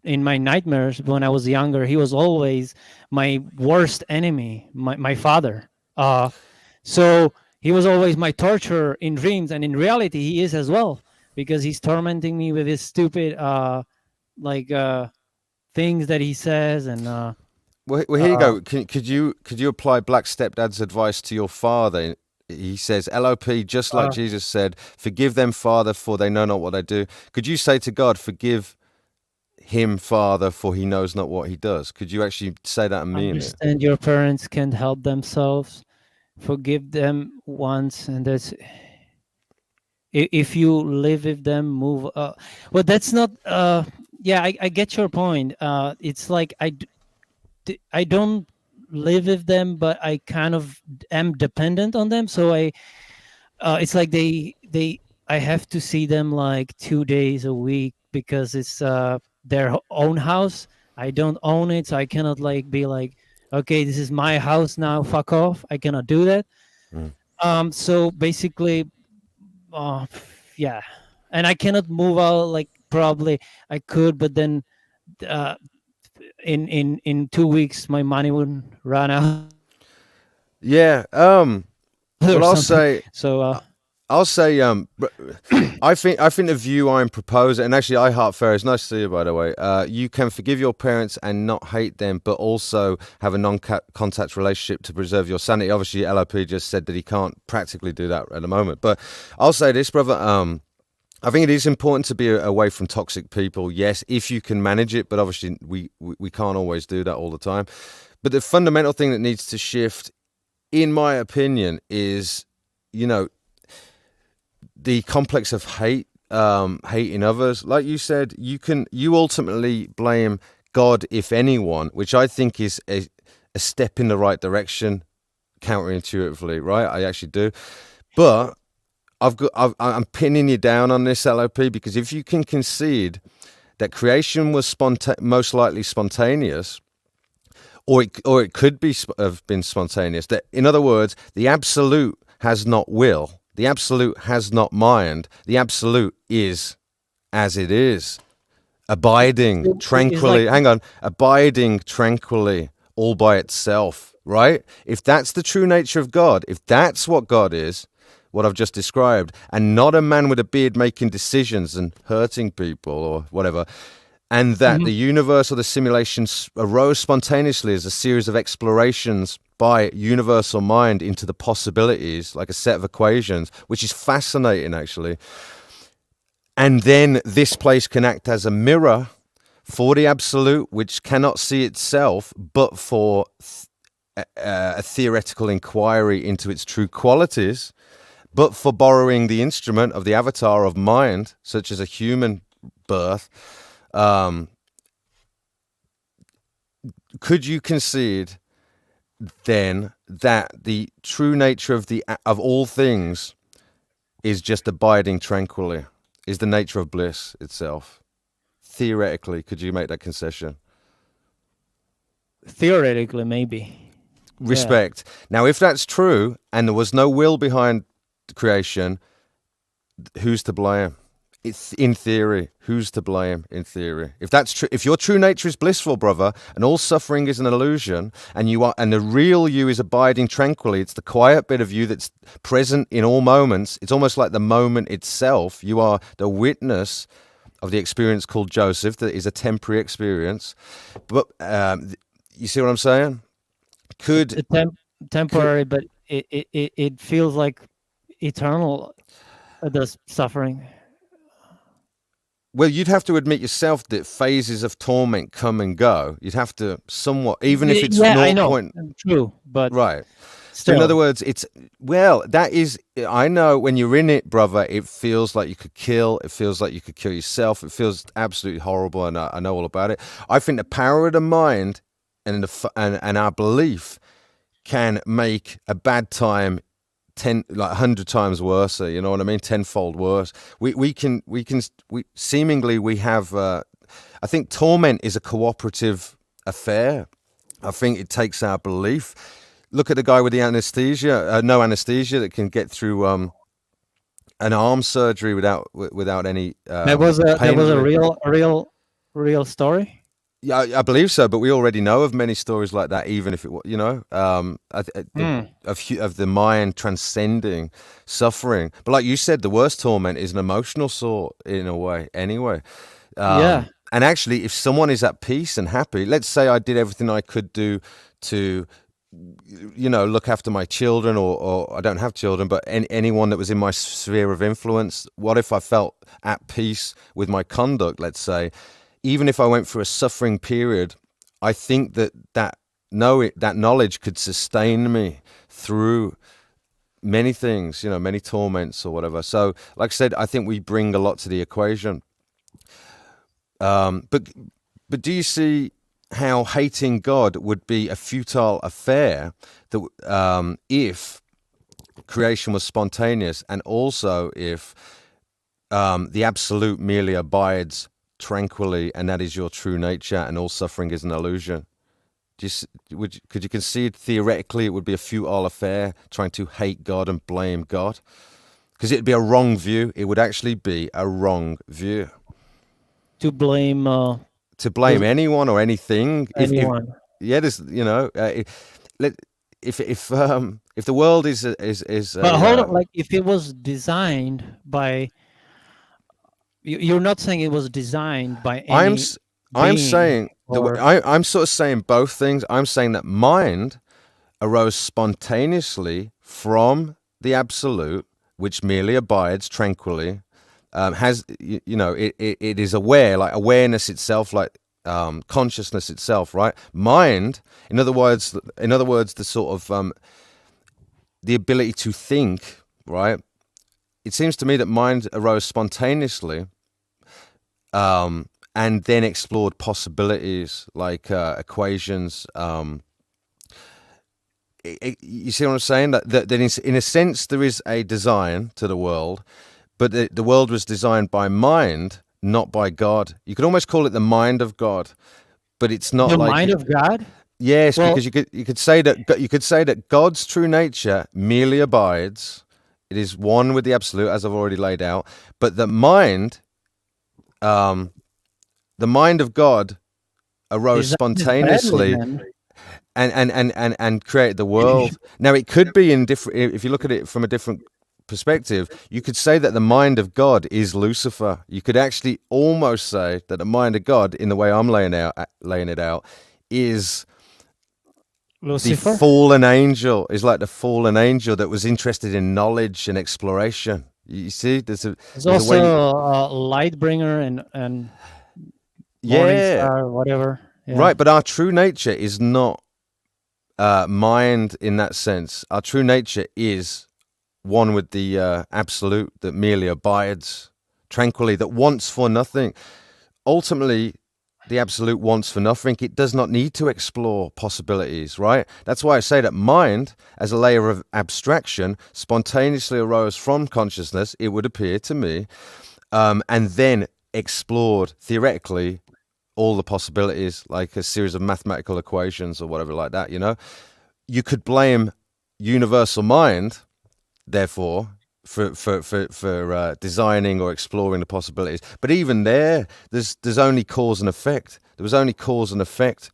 in my nightmares when I was younger. He was always my worst enemy, my father. So he was always my torturer in dreams, and in reality, he is as well because he's tormenting me with his stupid like things that he says and.
Well, here you
Uh,
go. Could you apply Black Stepdad's advice to your father? He says, LOP, just like
uh,
Jesus said, forgive them, Father, for they know not what they do. Could you say to God, forgive him, Father, for he knows not what he does? Could you actually say that and mean it?
understand your parents can't help themselves. Forgive them once, and that's if you live with them, move. Well, that's not. Yeah, I get your point. It's like I don't live with them, but I kind of am dependent on them. So it's like they I have to see them like 2 days a week because it's their own house. I don't own it, so I cannot like be like, okay, this is my house now, fuck off. I cannot do that.
Mm.
So basically, uh yeah, and I cannot move out. Like probably I could, but then uh in 2 weeks my money would run out
Yeah.
or
Well, I'll
something.
say,
So
I'll say, I think the view I'm proposing, and actually, I Heart Fair, it's nice to see you, by the way. You can forgive your parents and not hate them, but also have a non-contact relationship to preserve your sanity. Obviously, LOP just said that he can't practically do that at the moment. But I'll say this, brother. I think it is important to be away from toxic people. Yes, if you can manage it, but obviously we can't always do that all the time. But the fundamental thing that needs to shift, in my opinion, is, you know, the complex of hating others. Like you said, you ultimately blame God, if anyone, which I think is a step in the right direction, counterintuitively, right? I actually do. But I'm pinning you down on this, LOP, because if you can concede that creation was most likely spontaneous, or it could have been spontaneous. That, in other words, the absolute has not will, the absolute has not mind, the absolute is as it is, abiding
it's like
tranquilly. Hang on, abiding tranquilly, all by itself. Right? If that's the true nature of God, if that's what God is, what I've just described, and not a man with a beard making decisions and hurting people or whatever, and that
mhm.
the universe or the simulation arose spontaneously as a series of explorations by universal mind into the possibilities, like a set of equations, which is fascinating, actually. And then this place can act as a mirror for the absolute, which cannot see itself, but for a theoretical inquiry into its true qualities, but for borrowing the instrument of the avatar of mind, such as a human birth. Um, could you concede then that the true nature of all things is just abiding tranquilly, is the nature of bliss itself, theoretically, could you make that concession?
Theoretically, maybe. Yeah.
Respect. Now, if that's true and there was no will behind creation, who's to blame? It's in theory. Who's to blame in theory? If that's true, if your true nature is blissful, brother, and all suffering is an illusion, and the real you is abiding tranquilly, it's the quiet bit of you that's present in all moments. It's almost like the moment itself. You are the witness of the experience called Joseph, that is a temporary experience. But you see what I'm saying?
It's temporary, but it feels like eternal. The suffering.
Well, you'd have to admit yourself that phases of torment come and go. You'd have to somewhat, even if it's
I know.
point.
True, but
Right. So
still.
in other words, that is, I know when you're in it, brother, it feels like you could kill. It feels like you could kill yourself. It feels absolutely horrible, and I know all about it. I think the power of the mind and our belief can make a bad time 100 times worse. You know what I mean? Tenfold worse. We seemingly we have. I think torment is a cooperative affair. I think it takes our belief. Look at the guy with the anesthesia, no anesthesia, that can get through an arm surgery without any.
That was a real story.
Yeah, I believe so, but we already know of many stories like that, even if it, of the mind transcending suffering. But like you said, the worst torment is an emotional sort in a way, anyway.
Yeah.
And actually, if someone is at peace and happy, let's say I did everything I could do to, look after my children, or I don't have children, but anyone that was in my sphere of influence. What if I felt at peace with my conduct, let's say? Even if I went through a suffering period, I think that knowledge could sustain me through many things, many torments or whatever. So, like I said, I think we bring a lot to the equation. But do you see how hating God would be a futile affair that if creation was spontaneous, and also if the absolute merely abides tranquilly, and that is your true nature, and all suffering is an illusion? Could you concede theoretically it would be a futile affair trying to hate God and blame God? Because it'd be a wrong view. It would actually be a wrong view.
To blame
anyone or anything.
Anyone.
There's if the world is
But hold on, like if it was designed by. You're not saying it was designed by any.
I'm saying I'm sort of saying both things. I'm saying that mind arose spontaneously from the absolute, which merely abides tranquilly. It is aware, like awareness itself, like consciousness itself, right? Mind, in other words, the sort of the ability to think, right? It seems to me that mind arose spontaneously. And then explored possibilities like equations. You see what I'm saying? That in a sense there is a design to the world, but the world was designed by mind, not by God. You could almost call it the mind of God, but it's not
the
like
mind of God.
Yes, because you could say that God's true nature merely abides. It is one with the absolute, as I've already laid out. But the mind of God arose spontaneously and created the world. Now, it could be in different. If you look at it from a different perspective, you could say that the mind of God is Lucifer. You could actually almost say that the mind of God, in the way I'm laying it out, is
Lucifer?
The fallen angel. Is like the fallen angel that was interested in knowledge and exploration. You see, there's
also a light bringer and morning star, whatever. Yeah.
Right, but our true nature is not mind in that sense. Our true nature is one with the absolute that merely abides tranquilly, that wants for nothing. Ultimately, the absolute wants for nothing. It does not need to explore possibilities, right? That's why I say that mind, as a layer of abstraction, spontaneously arose from consciousness, it would appear to me, and then explored theoretically all the possibilities, like a series of mathematical equations or whatever like that, you could blame universal mind, therefore, for designing or exploring the possibilities. But even there's only cause and effect. There was only cause and effect.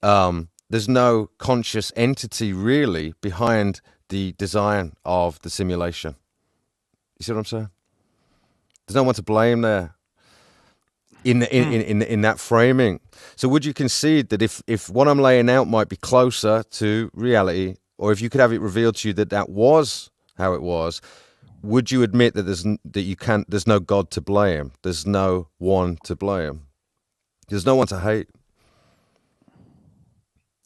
There's no conscious entity really behind the design of the simulation. You see what I'm saying? There's no one to blame there in that framing. So would you concede that if what I'm laying out might be closer to reality, or if you could have it revealed to you that that was how it was, would you admit that there's no God to blame? There's no one to blame. There's no one to hate.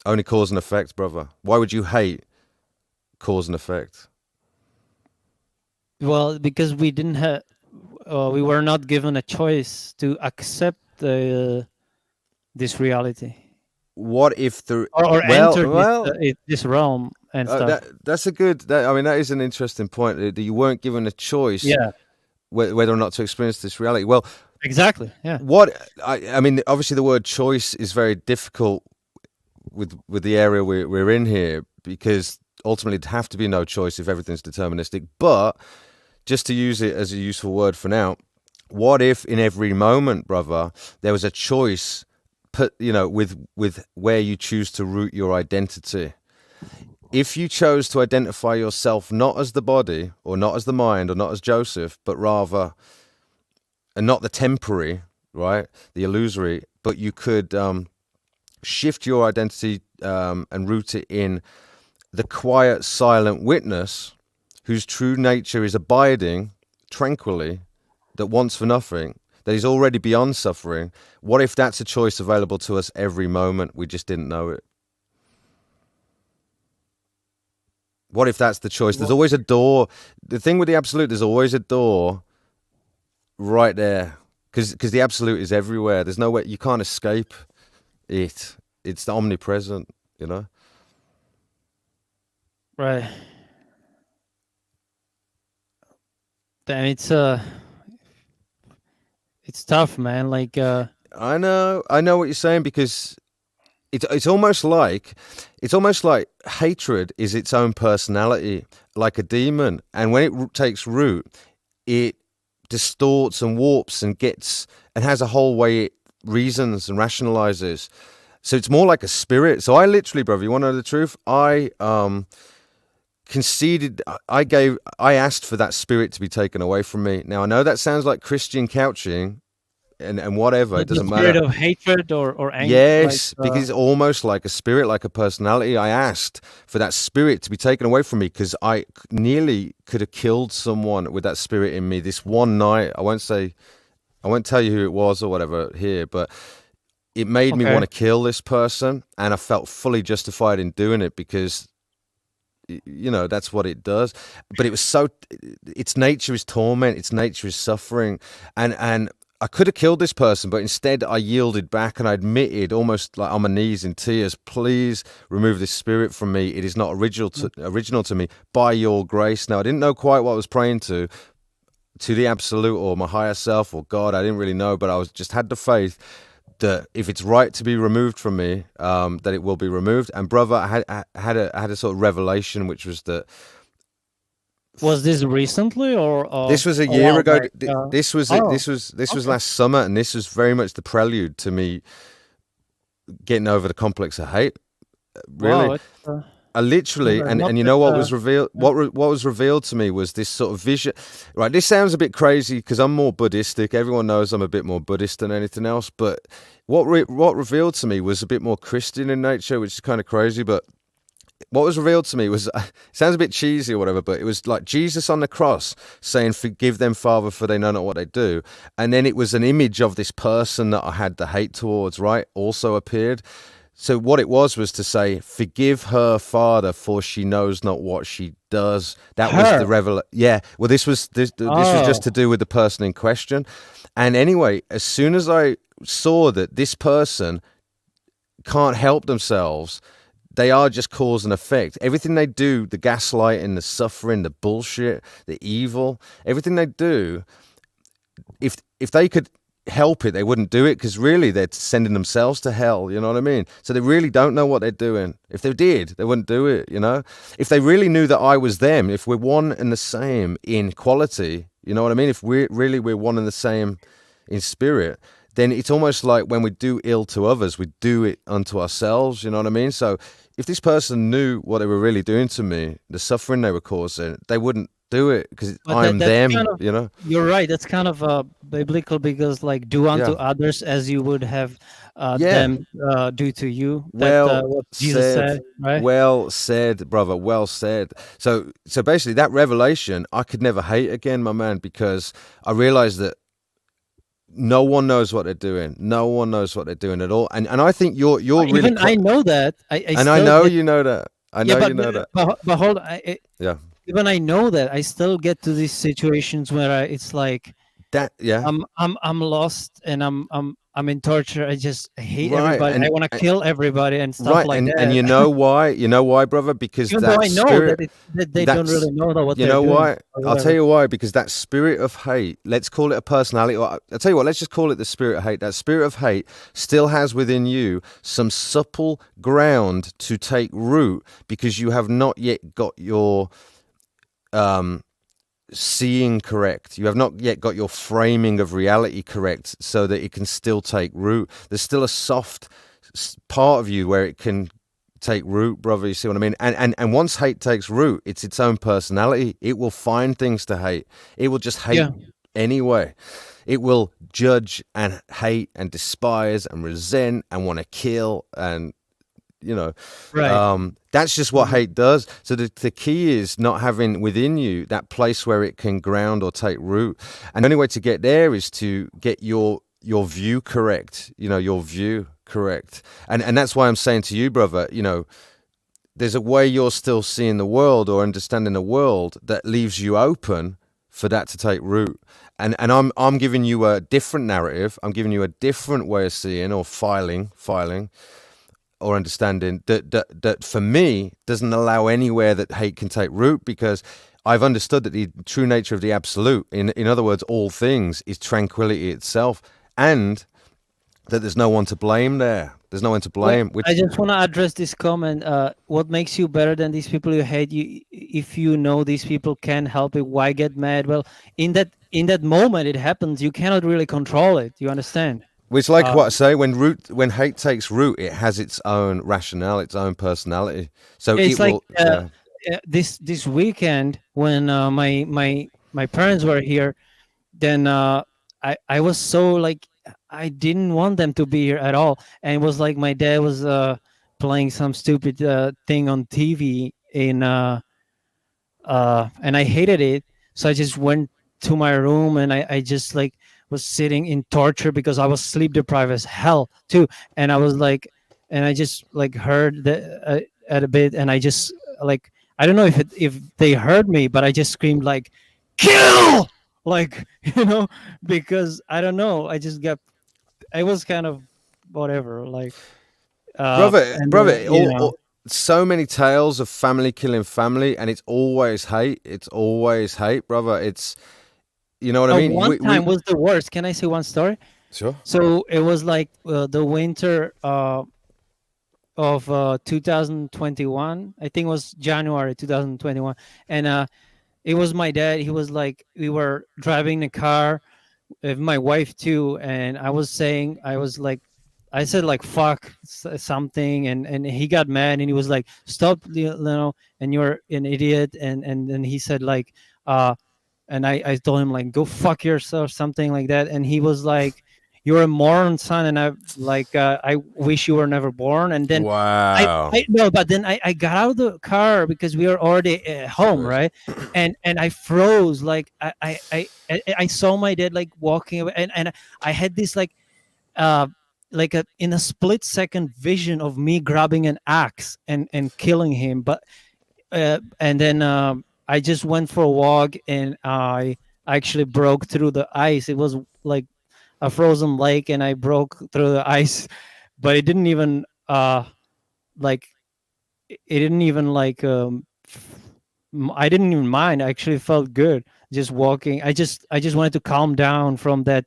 Only cause and effect, brother. Why would you hate cause and effect?
Well, because we didn't have, we were not given a choice to accept this reality,
What if the
or enter this realm and stuff.
that's a good. That is an interesting point. That you weren't given a choice,
Yeah,
whether or not to experience this reality. Well,
exactly. Yeah.
I mean, obviously, the word choice is very difficult with the area we're in here, because ultimately it'd have to be no choice if everything's deterministic. But just to use it as a useful word for now, what if in every moment, brother, there was a choice with where you choose to root your identity? If you chose to identify yourself not as the body, or not as the mind, or not as Joseph, but rather, and not the temporary, right, the illusory, but you could shift your identity and root it in the quiet, silent witness whose true nature is abiding tranquilly, that wants for nothing, that is already beyond suffering. What if that's a choice available to us every moment? We just didn't know it. What if that's the choice? There's always a door. The thing with the absolute, there's always a door right there, because the absolute is everywhere. There's no way, you can't escape it. It's omnipresent,
Right. Then it's tough, man. Like
I know what you're saying, because it's almost like hatred is its own personality, like a demon, and when it takes root, it distorts and warps and has a whole way it reasons and rationalizes. So it's more like a spirit. So I literally, brother, you want to know the truth? I conceded, I asked for that spirit to be taken away from me. Now I know that sounds like Christian couching and whatever, it doesn't matter.
The spirit of hatred or anger.
Yes, because it's almost like a spirit, like a personality. I asked for that spirit to be taken away from me, because I nearly could have killed someone with that spirit in me this one night. I won't tell you who it was or whatever here, but it made me want to kill this person, and I felt fully justified in doing it, because that's what it does. But it was its nature is torment, its nature is suffering, and I could have killed this person, but instead I yielded back and I admitted, almost like on my knees in tears, please remove this spirit from me. It is not original to me, by your grace. Now, I didn't know quite what I was praying to the absolute or my higher self or God. I didn't really know, but I just had the faith that if it's right to be removed from me, that it will be removed. And brother, I had a sort of revelation, which was that.
Was this recently or
this was a year ago? This was last summer, and this was very much the prelude to me getting over the complex of hate. Really, I literally, and you know what was revealed? What was revealed to me was this sort of vision. Right, this sounds a bit crazy because I'm more Buddhistic. Everyone knows I'm a bit more Buddhist than anything else. But what revealed to me was a bit more Christian in nature, which is kind of crazy. But what was revealed to me was, it sounds a bit cheesy or whatever, but it was like Jesus on the cross saying, "Forgive them, Father, for they know not what they do." And then it was an image of this person that I had the hate towards, right, also appeared. So what it was to say, "Forgive her, Father, for she knows not what she does." That was the revelation. Yeah. Well, this was just to do with the person in question. And anyway, as soon as I saw that this person can't help themselves, they are just cause and effect. Everything they do, the gaslighting, the suffering, the bullshit, the evil, everything they do, if if they could help it, they wouldn't do it, because really they're sending themselves to hell. You know what I mean? So they really don't know what they're doing. If they did, they wouldn't do it. You know, if they really knew that I was them, if we're one and the same in quality, you know what I mean? If we're one and the same in spirit, then it's almost like when we do ill to others, we do it unto ourselves. You know what I mean? So if this person knew what they were really doing to me, the suffering they were causing, they wouldn't do it, because
But
I'm
that's
them.
kind of,
You know?
you're right. That's kind of biblical, because like do unto
Yeah.
others as you would have
Yeah.
them do to you. That
Well
what Jesus
said.
said, right?
Well said, brother. Well said. So basically, that revelation, I could never hate again, my man, because I realized that no one knows what they're doing. No one knows what they're doing at all. And I think you're really
Even I know that. I
and I
still
know
get,
you know that. I
yeah,
know you know that.
but hold on.
Yeah.
Even I know that I still get to these situations where it's like
That yeah.
I'm lost, and I'm in torture. I just hate
Right.
everybody. I want to kill everybody and stuff
Right,
like
and
that.
you know why? You know why, brother? Because
Even though
that
I know that
spirit,
that they don't
that's
really know that what
you
they're
know
doing
why?
or
I'll tell
whatever.
you why. Because that spirit of hate, let's call it a personality. Or I'll tell you what, let's just call it the spirit of hate. That spirit of hate still has within you some supple ground to take root, because you have not yet got your um seeing correct. You have not yet got your framing of reality correct, so that it can still take root. There's still a soft part of you where it can take root, brother. You see what I mean? And once hate takes root, it's its own personality. It will find things to hate. It will just hate
Yeah,
anyway. It will judge and hate and despise and resent and want to kill, and you know,
right.
that's just what
Mhm.
hate does. So the key is not having within you that place where it can ground or take root. And the only way to get there is to get your view correct. You know, your view correct. And that's why I'm saying to you, brother, you know, there's a way you're still seeing the world or understanding the world that leaves you open for that to take root. And I'm giving you a different narrative. I'm giving you a different way of seeing or filing or understanding that for me doesn't allow anywhere that hate can take root, because I've understood that the true nature of the absolute, in other words, all things, is tranquility itself, and that there's no one to blame there. There's no one to
Well,
blame.
I
Which
just want to address this comment. What makes you better than these people you hate? You, if you know these people can't help it, why get mad? Well, in that moment it happens. You cannot really control it. You understand?
which, like
Uh,
what I say, when hate takes root, it has its own rationale, its own personality. So
it's
it
like
will, yeah.
this weekend when my parents were here. Then I was so like I didn't want them to be here at all, and it was like my dad was playing some stupid thing on TV and I hated it. So I just went to my room and I just like was sitting in torture because I was sleep deprived as hell too. And I was like, and I just like heard the at a bit, and I just like I don't know if they heard me, but I just screamed like, "Kill!" Like because I don't know. I just got. I was kind of whatever, like, and
Brother,
you know.
so many tales of family killing family, and it's always hate. It's always hate, brother. It's, you know what I mean.
One
We
time was the worst. Can I say one story?
sure.
So it was like the winter of 2021. I think it was January 2021, and it was my dad. He was like, we were driving the car with my wife too, and I was like, I said like fuck something, and he got mad and he was like, stop, and you're an idiot, and then he said like, uh, and I told him like go fuck yourself, something like that, and he was like, you're a moron, son, and I wish you were never born. And then
Wow.
I no, but then I got out of the car because we were already at home,
Good.
right? And I froze, like I saw my dad like walking away, and I had this uh like a in a split second vision of me grabbing an axe and killing him. But and then I just went for a walk and I actually broke through the ice. It was like a frozen lake, and I broke through the ice, but it didn't even like it didn't even like I didn't even mind. I actually felt good just walking. I just wanted to calm down from that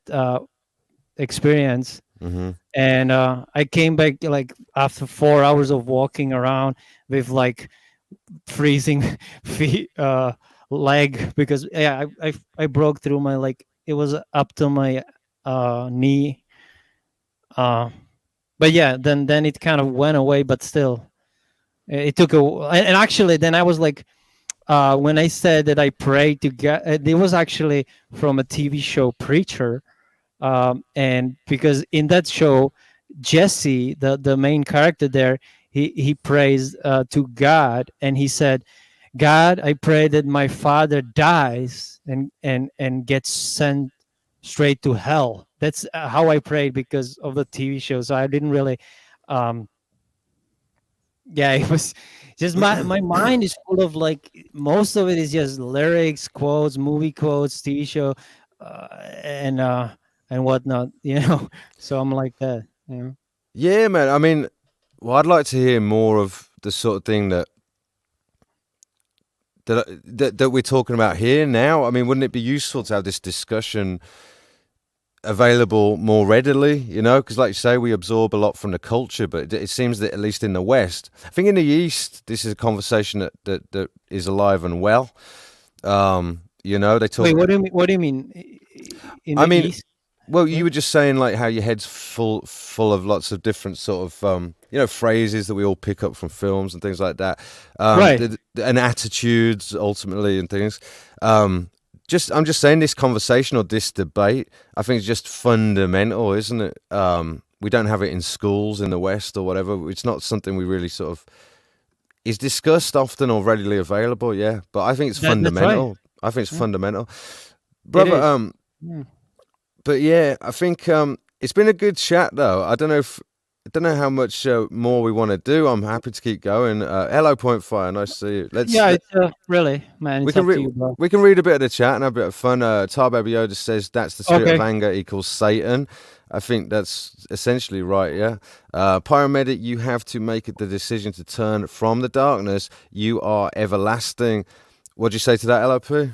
experience.
Hmm.
And I came back like after 4 hours of walking around with like freezing feet leg, because yeah, I broke through my, like, it was up to my knee. uh but yeah, then it kind of went away, but still it took a and actually then I was like, when I said that I prayed to God, it was actually from a TV show Preacher. And because in that show, Jesse, the main character there, he prays to God, and he said, God, I pray that my father dies and gets sent straight to hell. That's how I prayed because of the TV show. So I didn't really, um, yeah, it was just my mind is full of like most of it is just lyrics, quotes, movie quotes, TV show, uh, and uh, and whatnot. So I'm like that.
Yeah, man. I mean, well, I'd like to hear more of the sort of thing that we're talking about here now. I mean, wouldn't it be useful to have this discussion available more readily? Because like you say, we absorb a lot from the culture, but it seems that at least in the West, I think in the East, this is a conversation that is alive and well. They
Wait,
talk.
what do you mean? What do you mean in
I
the
mean,
East?
well,
Yeah.
you were just saying like how your head's full of lots of different sort of phrases that we all pick up from films and things like that,
Right.
and attitudes ultimately and things. Um, I'm just saying this conversation or this debate, I think it's just fundamental, isn't it? We don't have it in schools in the West or whatever. It's not something we really sort of is discussed often or readily available. Yeah, but I think it's
That's right.
fundamental. I think it's
Yeah,
fundamental,
it
brother.
is. Yeah.
But yeah, I think it's been a good chat though. I don't know how much more we want to do. I'm happy to keep going. Hello, Point Fire. Nice to see you.
Yeah, it's really, man.
We
It's
can
up to you, bro.
we can read a bit of the chat and have a bit of fun. Tar Baby Yoda says that's the spirit of
Okay.
anger equals Satan. I think that's essentially right. Yeah. Pyromedic, you have to make the decision to turn from the darkness. You are everlasting. What'd you say to that, LOP?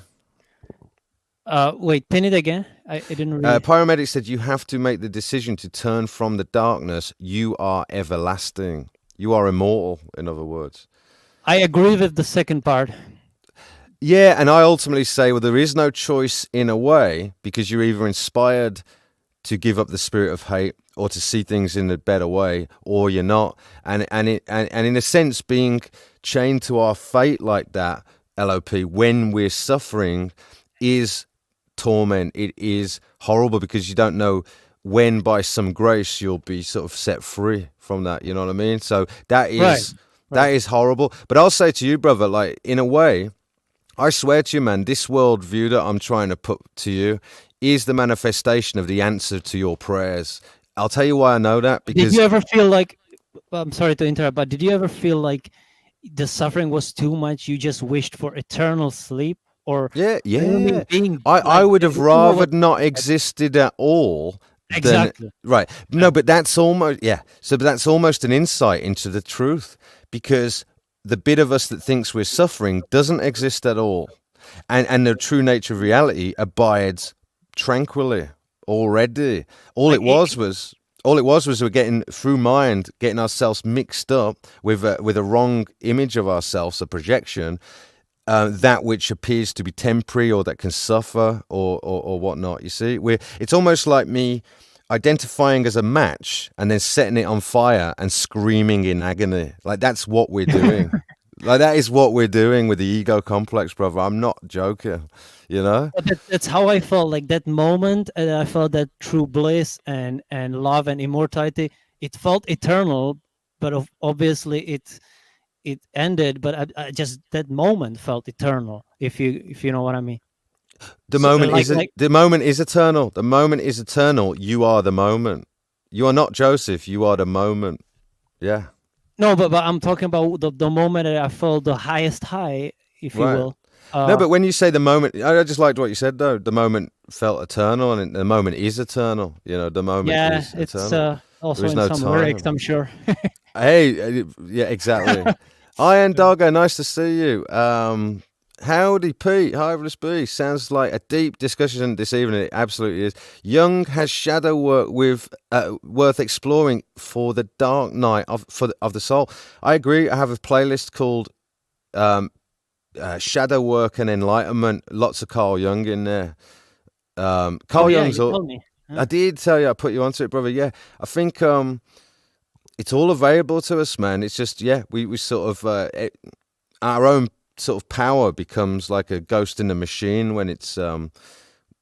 Wait, pin it again. I didn't really.
Pyromedic said you have to make the decision to turn from the darkness. You are everlasting. You are immortal, in other words.
I agree with the second part.
Yeah, and I ultimately say, well, there is no choice in a way because you're either inspired to give up the spirit of hate or to see things in a better way, or you're not. And in a sense, being chained to our fate like that, LOP, when we're suffering, is torment. It is horrible because you don't know when by some grace you'll be sort of set free from that. You know what I mean? So
Right.
that
Right.
is horrible. But I'll say to you, brother, like in a way, I swear to you, man, this worldview that I'm trying to put to you is the manifestation of the answer to your prayers. I'll tell you why I know that
Did you
because
ever feel like? I'm sorry to interrupt, but did you ever feel like the suffering was too much? You just wished for eternal sleep, or
yeah,
you know what I
yeah.
mean? Being
I
like,
would have
you know
rather
what?
not existed at all than
Exactly.
right.
Yeah.
No, but that's almost yeah. So but that's almost an insight into the truth because the bit of us that thinks we're suffering doesn't exist at all. And the true nature of reality abides tranquilly already. All
Like
it was was we're getting through mind, getting ourselves mixed up with a wrong image of ourselves, a projection, that which appears to be temporary or that can suffer or whatnot. You see, it's almost like me identifying as a match and then setting it on fire and screaming in agony. Like that's what we're doing. Like that is what we're doing with the ego complex, brother. I'm not joking. You know?
But that's how I felt. Like that moment, and I felt that true bliss and love and immortality. It felt eternal, but obviously it ended. But I just that moment felt eternal. If you know what I mean. So
The moment is eternal. The moment is eternal. You are the moment. You are not Joseph. You are the moment. Yeah.
no, but I'm talking about the moment that I felt the highest high, if you
Right.
will.
No,
Uh,
but when you say the moment, I just liked what you said though. The moment felt eternal, and the moment is eternal. The moment
yeah,
is
it's
eternal. There
also
is
in
no
some lyrics,
time.
I'm sure.
Hey, yeah, exactly. Iron Doggo, nice to see you. Howdy, Pete. Hyveless B. Sounds like a deep discussion this evening. It absolutely is. Jung has shadow work with worth exploring for the dark night of the soul. I agree. I have a playlist called um, Shadow Work and Enlightenment. Lots of Carl Jung in there.
Oh
Carl
yeah,
Jung's
you
all.
told me.
I
Huh?
did tell you I put you onto it, brother. Yeah, I think it's all available to us, man. It's just yeah, we sort of our own sort of power becomes like a ghost in the machine when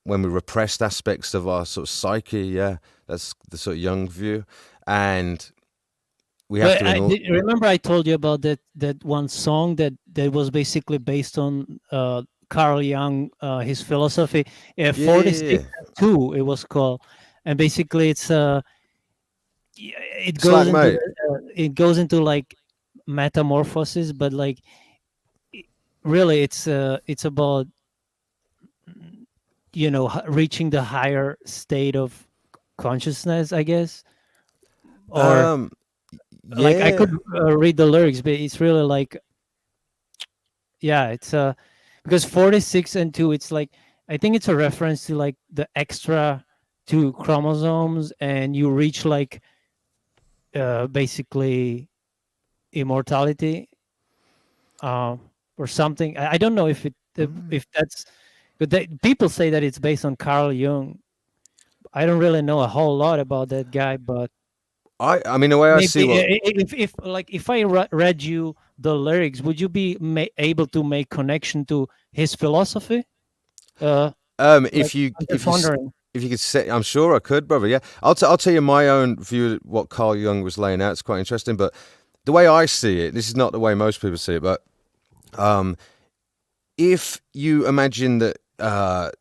we repressed aspects of our sort of psyche. Yeah, that's the sort of young view, and we have
But
to
remember I told you about that one song that was basically based on Carl Jung, his philosophy.
yeah, yeah,
46
yeah.
and 2 it was called, and basically it goes
Slack
into
mate.
like metamorphosis, but like i- really it's about reaching the higher state of consciousness, I guess. Or
Um,
like I could
yeah.
read the lyrics, but it's really like, yeah, it's because 46 and 2, it's like, I think it's a reference to like the extra two chromosomes, and you reach like basically immortality, uh, or something. I don't know if that's, but people say that it's based on Carl Jung. I don't really know a whole lot about that guy, but
I mean the way I see
maybe
what
if like if I read you the lyrics, would you be able to make connection to his philosophy? Like, I'm just
if you
wondering.
if you could say, I'm sure I could, brother. Yeah, I'll tell you my own view of what Carl Jung was laying out. It's quite interesting, but the way I see it, this is not the way most people see it, but um, if you imagine that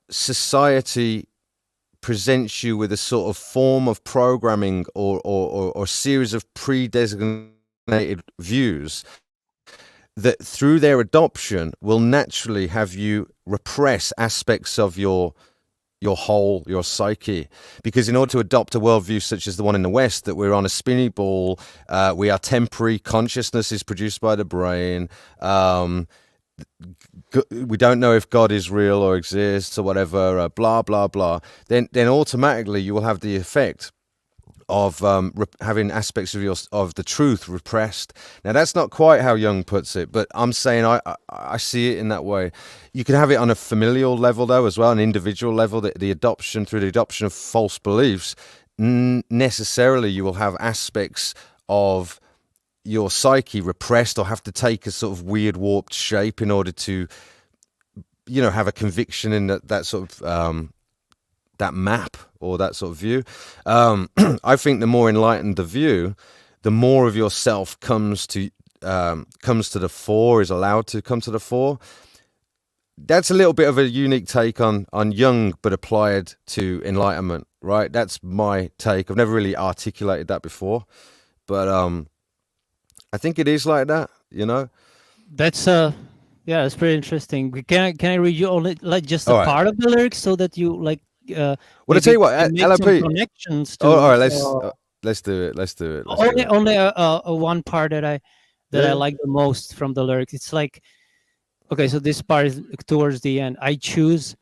society presents you with a sort of form of programming or series of pre-designated views that through their adoption will naturally have you repress aspects of your psyche, because in order to adopt a worldview such as the one in the West, that we're on a spinny ball, we are temporary, consciousness is produced by the brain, we don't know if God is real or exists or whatever, blah blah blah, then automatically you will have the effect of having aspects of the truth repressed. Now that's not quite how Jung puts it, but I'm saying I see it in that way. You can have it on a familial level though as well, an individual level. The adoption through the adoption of false beliefs, necessarily you will have aspects of your psyche repressed or have to take a sort of weird warped shape in order to have a conviction in that sort of that map or that sort of view. I think the more enlightened the view, the more of yourself comes to the fore, is allowed to come to the fore. That's a little bit of a unique take on Jung, but applied to enlightenment, right? That's my take. I've never really articulated that before, but I think it is like that, you know.
That's yeah, it's pretty interesting. Can I read you only like just a
All right.
part of the lyrics so that you like
Well, I tell
maybe
you what,
can make some
LOP.
connections
Oh, all
to
right. Let's do it. Let's do it. Let's do
only
it.
a one part that I
Yeah.
like the most from the lyrics. It's like, okay, so this part is towards the end. I choose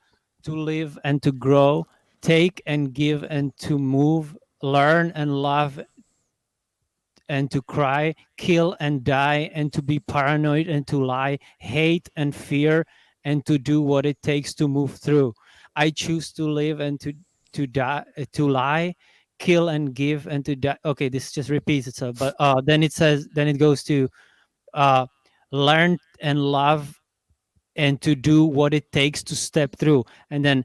to live and to grow, take and give and to move, learn and love and to cry, kill and die, and to be paranoid and to lie, hate and fear, and to do what it takes to move through. I choose to live and to die, to lie, kill and give, and to die. Okay, this just repeats itself, but then it says, then it goes to uh, learn and love and to do what it takes to step through, and then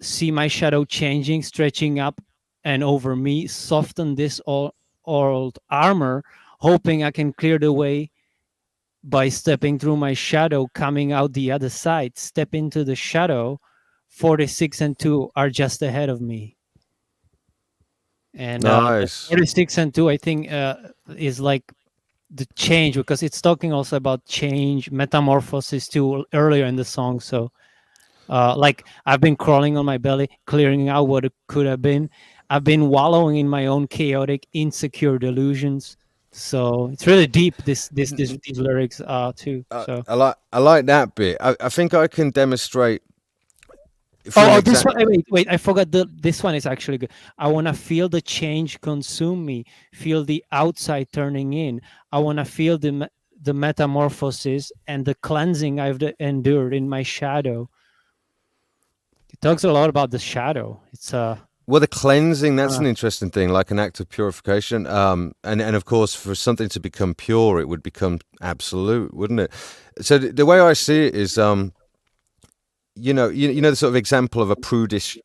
see my shadow changing, stretching up and over me, soften this old armor, hoping I can clear the way by stepping through my shadow, coming out the other side, step into the shadow. 46 and 2 are just ahead of me. And the
Nice.
46 and 2, I think, is like the change, because it's talking also about change, metamorphosis too, earlier in the song. So like, I've been crawling on my belly, clearing out what it could have been. I've been wallowing in my own chaotic, insecure delusions. So it's really deep. These lyrics too. So
I like that bit. I think I can demonstrate through an
oh, this
example.
one. Wait, I forgot. This one is actually good. I want to feel the change consume me. Feel the outside turning in. I want to feel the metamorphosis and the cleansing I've endured in my shadow. It talks a lot about the shadow. It's
Well, the cleansing, that's
uh
an interesting thing, like an act of purification. And of course, for something to become pure, it would become absolute, wouldn't it? So the way I see it is, you know the sort of example of a prudish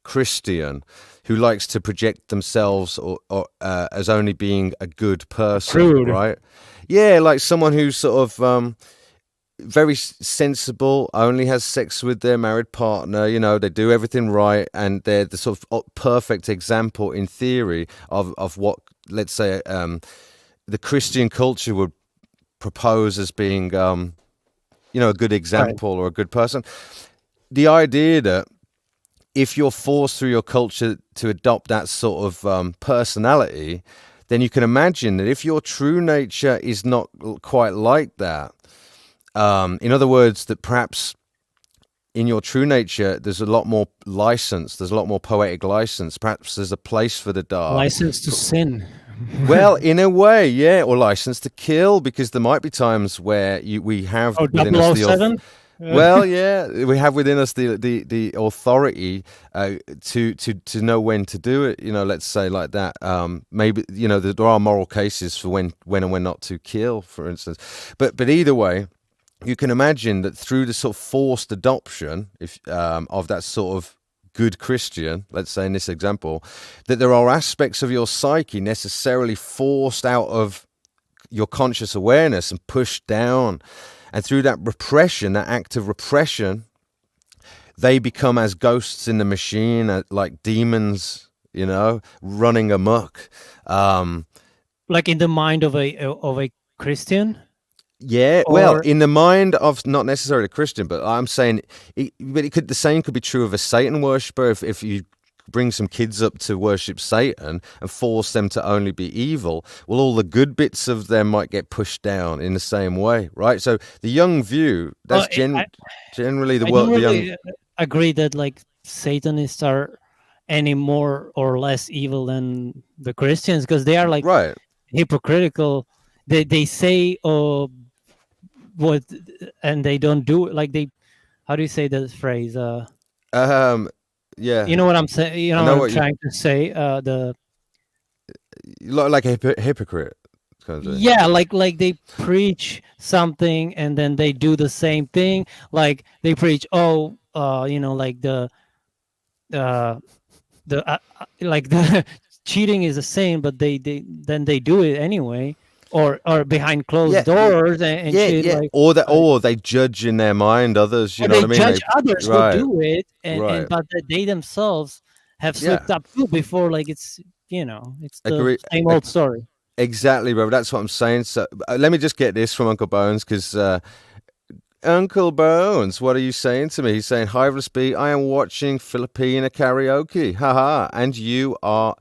Christian who likes to project themselves or as only being a good person,
prude.
right? Yeah, like someone who's sort of very sensible, only has sex with their married partner, they do everything right, and they're the sort of perfect example in theory of what, let's say, the Christian culture would propose as being, a good
Right.
example or a good person. The idea that if you're forced through your culture to adopt that sort of personality, then you can imagine that if your true nature is not quite like that, in other words, that perhaps in your true nature there's a lot more license, there's a lot more poetic license. Perhaps there's a place for the dark.
License to sin.
Well, in a way, yeah, or license to kill, because there might be times where we have
Oh,
within us the
007?
well, yeah, we have within us the authority to know when to do it. Let's say like that. Maybe there are moral cases for when and when not to kill, for instance. But either way, you can imagine that through the sort of forced adoption, if of that sort of good Christian, let's say in this example, that there are aspects of your psyche necessarily forced out of your conscious awareness and pushed down. And through that repression, that act of repression, they become as ghosts in the machine, like demons, running amok.
Like in the mind of a Christian,
Yeah, well,
or
in the mind of not necessarily a Christian, but I'm saying, but the same could be true of a Satan worshipper. If you bring some kids up to worship Satan and force them to only be evil, well, all the good bits of them might get pushed down in the same way, right? So the young view,
well,
that's generally the
I don't
world. The young,
really agree that like Satanists are any more or less evil than the Christians, because they are like
right?
hypocritical. They say what, and they don't do it. Like they, how do you say that phrase?
Um, yeah,
You know what I'm saying? You
I
know what
know
I'm
what you
trying to say? The
like a hypocrite kind of thing.
Yeah, like they preach something and then they do the same thing. Like they preach, oh, like uh like the cheating is a sin, but they then they do it anyway, or behind closed
Yeah,
doors and
yeah,
shit.
yeah.
Like,
Or they judge in their mind others. You
or
know what
they
I mean?
judge others who
Right,
do it, and
right.
but that they themselves have
Yeah,
slipped up too before. Like it's the
agree.
same old story.
Exactly, bro. That's what I'm saying. So let me just get this from Uncle Bones, because Uncle Bones, what are you saying to me? He's saying, "Hi, B. I am watching Filipina karaoke. Haha, and you are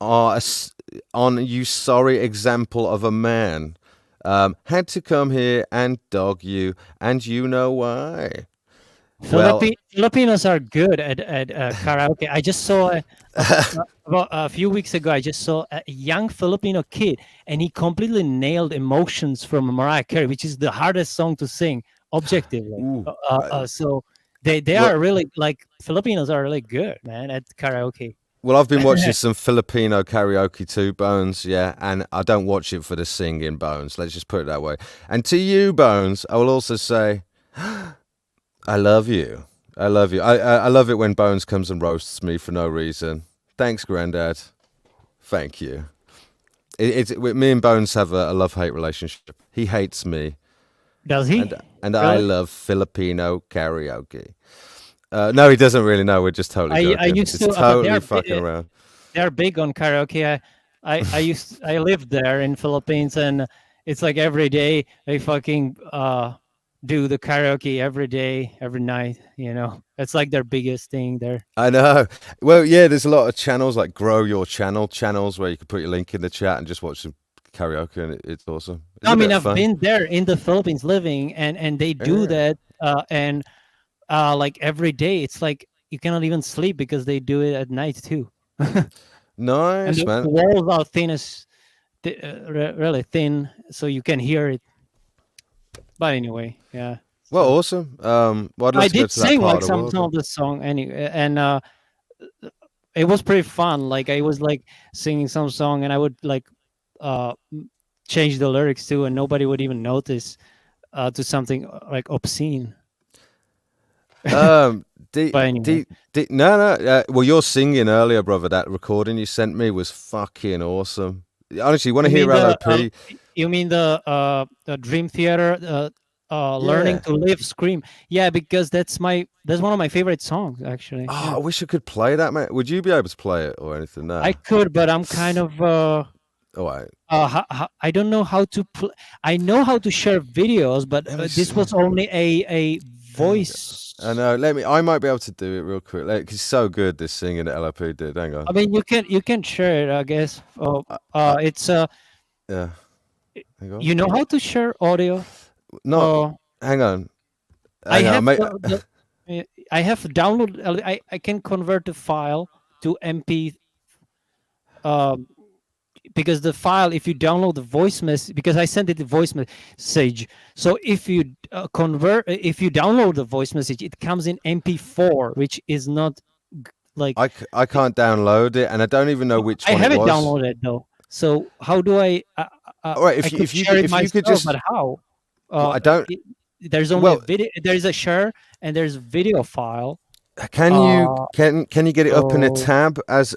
on you sorry example of a man. Had to come here and dog you, and you know why. Well,
Filipinos are good at karaoke. I just saw about a few weeks ago. I just saw a young Filipino kid, and he completely nailed "Emotions" from Mariah Carey, which is the hardest song to sing objectively.
ooh,
So they
well,
are really like Filipinos are really good, man, at karaoke.
well, I've been watching some Filipino karaoke too, Bones. Yeah, and I don't watch it for the singing, Bones. Let's just put it that way. And to you, Bones, I will also say, I love you. I love you. I love it when Bones comes and roasts me for no reason. Thanks, Grandad. Thank you. Me and Bones have a love hate relationship. He hates me,
Does he
and I
really?
love Filipino karaoke. No, he doesn't really know. We're just totally
I
joking.
used
It's
to, but
totally fucking around.
they're big on karaoke. I lived there in Philippines, and it's like every day they fucking do the karaoke every day, every night. It's like their biggest thing there.
I know. Well, yeah, there's a lot of channels like Grow Your Channel channels where you can put your link in the chat and just watch some karaoke, and it's awesome. It's
I
a bit
mean,
of
I've
fun.
been there in the Philippines living, and they do
Yeah.
that, and like every day. It's like you cannot even sleep because they do it at night too. And
Nice,
the
man.
walls are thin as really thin, so you can hear it. But anyway, yeah.
Well,
So
awesome. Well, I'd love
I
to go
did
to that
sing
part
like
of the world.
some of the song anyway, and it was pretty fun. Like I was like singing some song, and I would like change the lyrics too, and nobody would even notice to something like obscene.
Um, D,
But anyway,
no, no. Well, your singing earlier, brother. That recording you sent me was fucking awesome. Honestly, you want to
you
hear
mean the
LOP?
Dream Theater, Learning
Yeah.
to Live Scream. Yeah, because that's one of my favorite songs actually.
Oh,
Yeah.
I wish I could play that, mate. Would you be able to play it or anything?
I
No.
could, but I'm kind of
All right.
I don't know how to I know how to share videos, but
Let me
this
see.
was only a
Hang I
voice.
know. Let me. I might be able to do it real quick. Like, it's so good. This singing that LOP did. Hang
I
on.
mean, you can share it, I guess.
I, I,
It's
yeah. Hang on.
you know how to share audio.
Not.
Uh,
Hang on.
I
Hang on,
have
mate.
I have download. I can convert the file to MP. Um, because the file, if you download the voice message, because I sent it the voice message. So if you if you download the voice message, it comes in MP4, which is not like
I can't download it, and I don't even know which
I
one it
have it
was.
downloaded though. So how do I?
All right.
I could
If you
share it
if you could
myself,
just.
but how?
Well, I don't.
There's only a
Well,
video. There's a share and there's a video file.
can you
Uh,
can you get it up in a
so
tab as?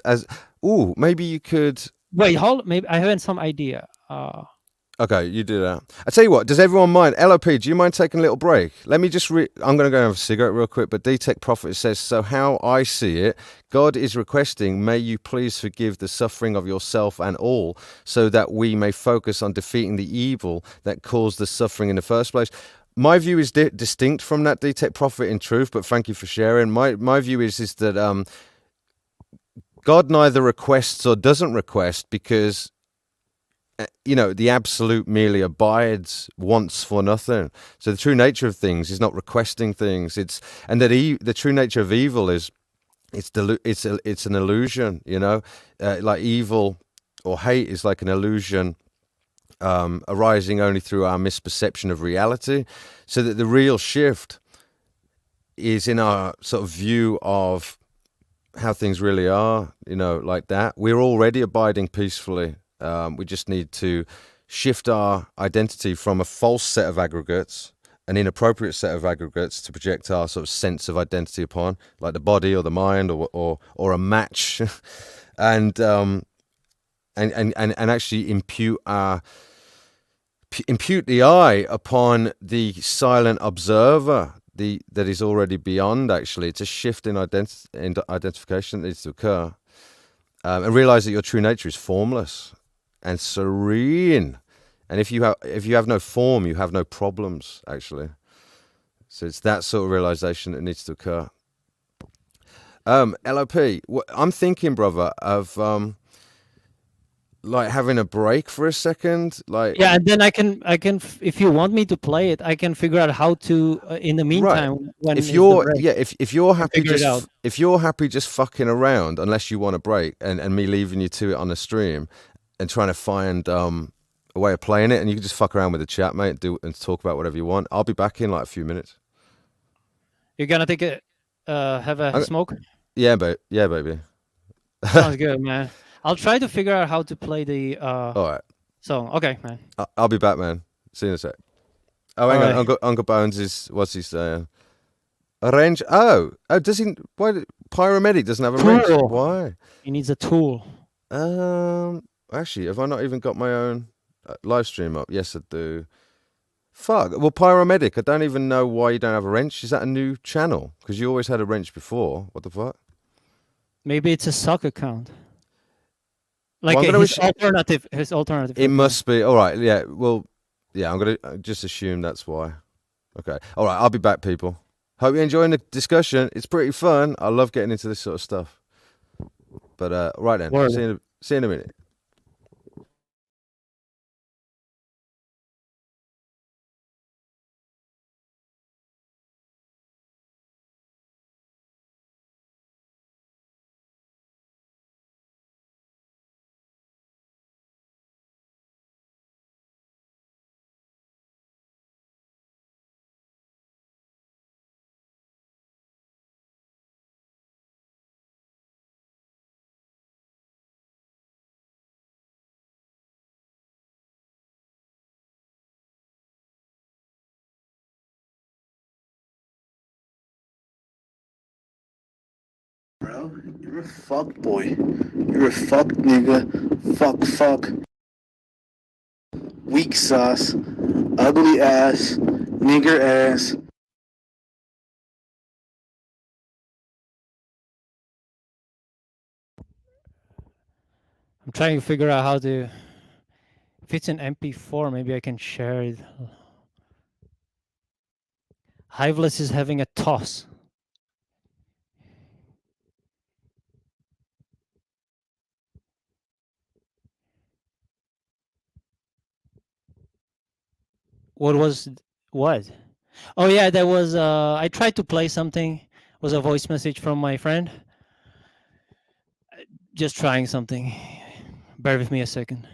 Ooh, maybe you could.
wait, hold. Maybe I have some idea.
Okay, you do that. I tell you what, does everyone mind? LOP, do you mind taking a little break? Let me just I'm going to go and have a cigarette real quick, but D-Tech Prophet says, so how I see it, God is requesting, may you please forgive the suffering of yourself and all, so that we may focus on defeating the evil that caused the suffering in the first place. My view is distinct from that, D-Tech Prophet, in truth, but thank you for sharing. My view is that God neither requests or doesn't request because the absolute merely abides, wants for nothing. So the true nature of things is not requesting things. And that the true nature of evil is it's an illusion. Like evil or hate is like an illusion arising only through our misperception of reality. So that the real shift is in our sort of view of how things really are. Like that. We're already abiding peacefully. We just need to shift our identity from a false set of aggregates, an inappropriate set of aggregates to project our sort of sense of identity upon, like the body or the mind or a match, and actually impute the I upon the silent observer. That is already beyond. Actually, it's a shift in identification that needs to occur, and realize that your true nature is formless and serene. And if you have no form, you have no problems, actually. So it's that sort of realization that needs to occur. LOP, I'm thinking, brother, of like having a break for a second. Like,
Yeah, and then if you want me to play it, I can figure out how to. In the
right.
meantime, when
If
is the
you're
break?
yeah, if you're
I can
happy
figure it out.
if you're happy just fucking around, unless you want a break, and me leaving you to it on the stream, and trying to find a way of playing it, and you can just fuck around with the chat, mate, and talk about whatever you want. I'll be back in like a few minutes.
You're gonna take a have a
I'm,
smoke.
yeah, baby.
Sounds good, man. I'll try to figure out how to play the
All right,
song. Okay, man.
I'll be back, man. See you in a sec. Oh,
All
hang on,
right.
Uncle Bones is what's he saying? A wrench? Oh, does he? Why? Pyromedic doesn't have a wrench.
Cool.
Why?
He needs a tool.
Actually, have I not even got my own live stream up? Yes, I do. Fuck. Well, Pyromedic, I don't even know why you don't have a wrench. Is that a new channel? Because you always had a wrench before. What the fuck?
Maybe it's a sock account.
Well,
Like
I'm gonna.
his alternative.
It
account.
must be. All right. Yeah. Well. Yeah. I'm gonna just assume that's why. Okay. All right. I'll be back, people. Hope you're enjoying the discussion. It's pretty fun. I love getting into this sort of stuff. But right then.
Word.
See you in a minute.
Bro, you're a fuck boy. You're a fuck nigga. Fuck fuck. Weak sauce. Ugly ass. Nigger ass.
I'm trying to figure out how to. If it's an MP4, maybe I can share it. Hiveless is having a toss. What was what? Oh yeah, there was. I tried to play something. It was a voice message from my friend. Just trying something. Bear with me a second.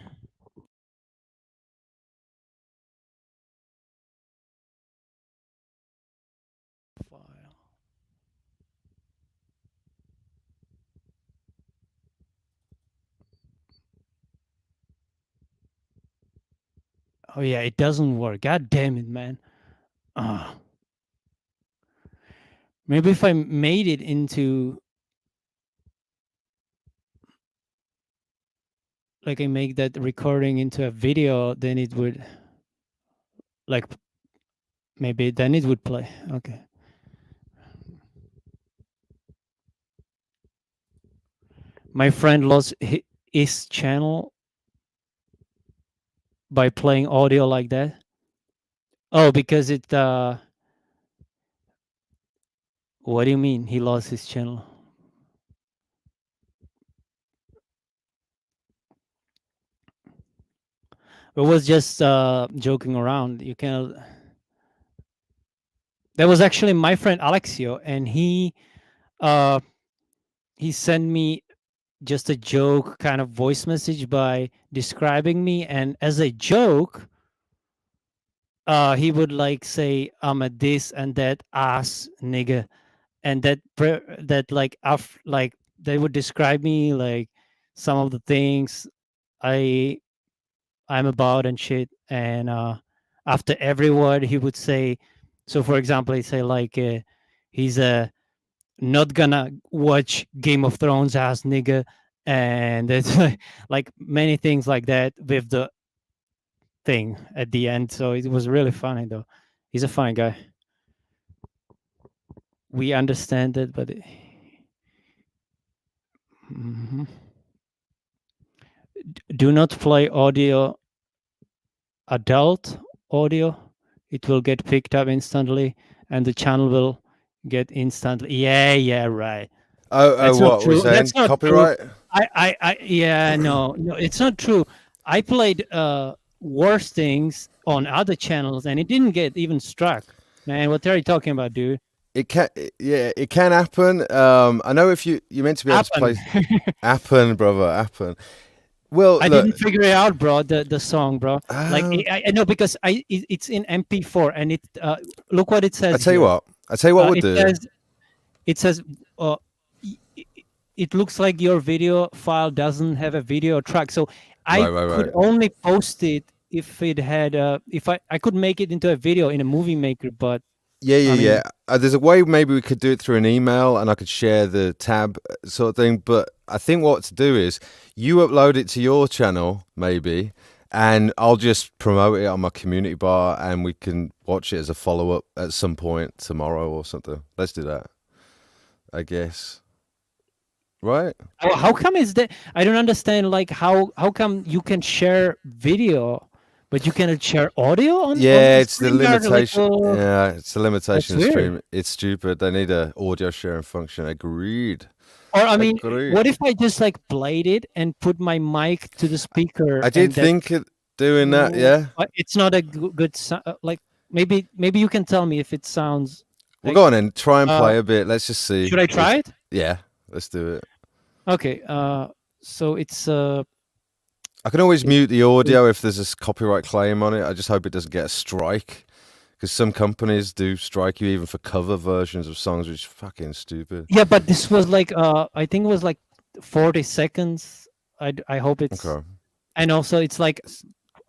File. Oh yeah, it doesn't work. God damn it, man. Ah. Maybe if I made it into like I make that recording into a video, then it would like maybe then it would play. Okay. My friend lost his channel by playing audio like that. Oh, because it what do you mean he lost his channel? It was just joking around. You can. That was actually my friend Alexio, and uh he sent me just a joke kind of voice message by describing me, and as a joke, he would like say I'm a this and that ass nigga, and that like like they would describe me like some of the things I I'm about and shit. And after every word, he would say, so for example, he'd say like, he's not gonna watch Game of Thrones ass nigga, and it's like many things like that with the thing at the end. So it was really funny though. He's a fine guy. We understand it, but Mhm. Do not play audio, adult audio. It will get picked up instantly, and the channel will get instantly. Yeah, yeah, right.
Oh,
That's not
what we're
true. That's
saying?
not true.
Copyright?
Yeah, no, it's not true. I played worse things on other channels, and it didn't get even struck. Man, what are you talking about, dude?
It can, yeah, it can happen. I know if you're meant to be able to
Happen.
play. Happen, brother, happen. Well,
I
look.
didn't figure it out, bro. The song, bro. Like
Um,
I know because it's in MP4, and it look what it
I
says
tell you
here.
what. I tell you what we'll
It
do.
says it says uh, y- y- it looks like your video file doesn't have a video track. So I
Right, right,
could
right.
only post it if it had if I could make it into a video in a movie maker, but
Yeah, yeah,
I
yeah.
mean
There's a way maybe we could do it through an email, and I could share the tab sort of thing. But I think what to do is you upload it to your channel, maybe, and I'll just promote it on my community bar, and we can watch it as a follow up at some point tomorrow or something. Let's do that. I guess. Right?
how come is that? I don't understand. Like how come you can share video, but you cannot share audio on
Yeah, it's the
StreamYard? Like
limitation. Yeah, it's the
that's
limitation of
weird.
stream. It's stupid. They need a audio sharing function. Agreed.
Or I mean,
Agreed.
what if I just like played it and put my mic to the speaker
I did
and that
think of doing that.
mm,
Yeah.
it's not a good like maybe you can tell me if it sounds
Well,
like
go on and try and
uh
play a bit. Let's just see
should I
if.
try it?
Yeah, let's do it.
Okay. So it's
I can always
it,
mute the
it-
audio if there's a copyright claim on it. I just hope it doesn't get a strike because some companies do strike you even for cover versions of songs, which is fucking stupid.
yeah, but this was like I think it was like 40 seconds. I hope it's
Okay.
and also it's like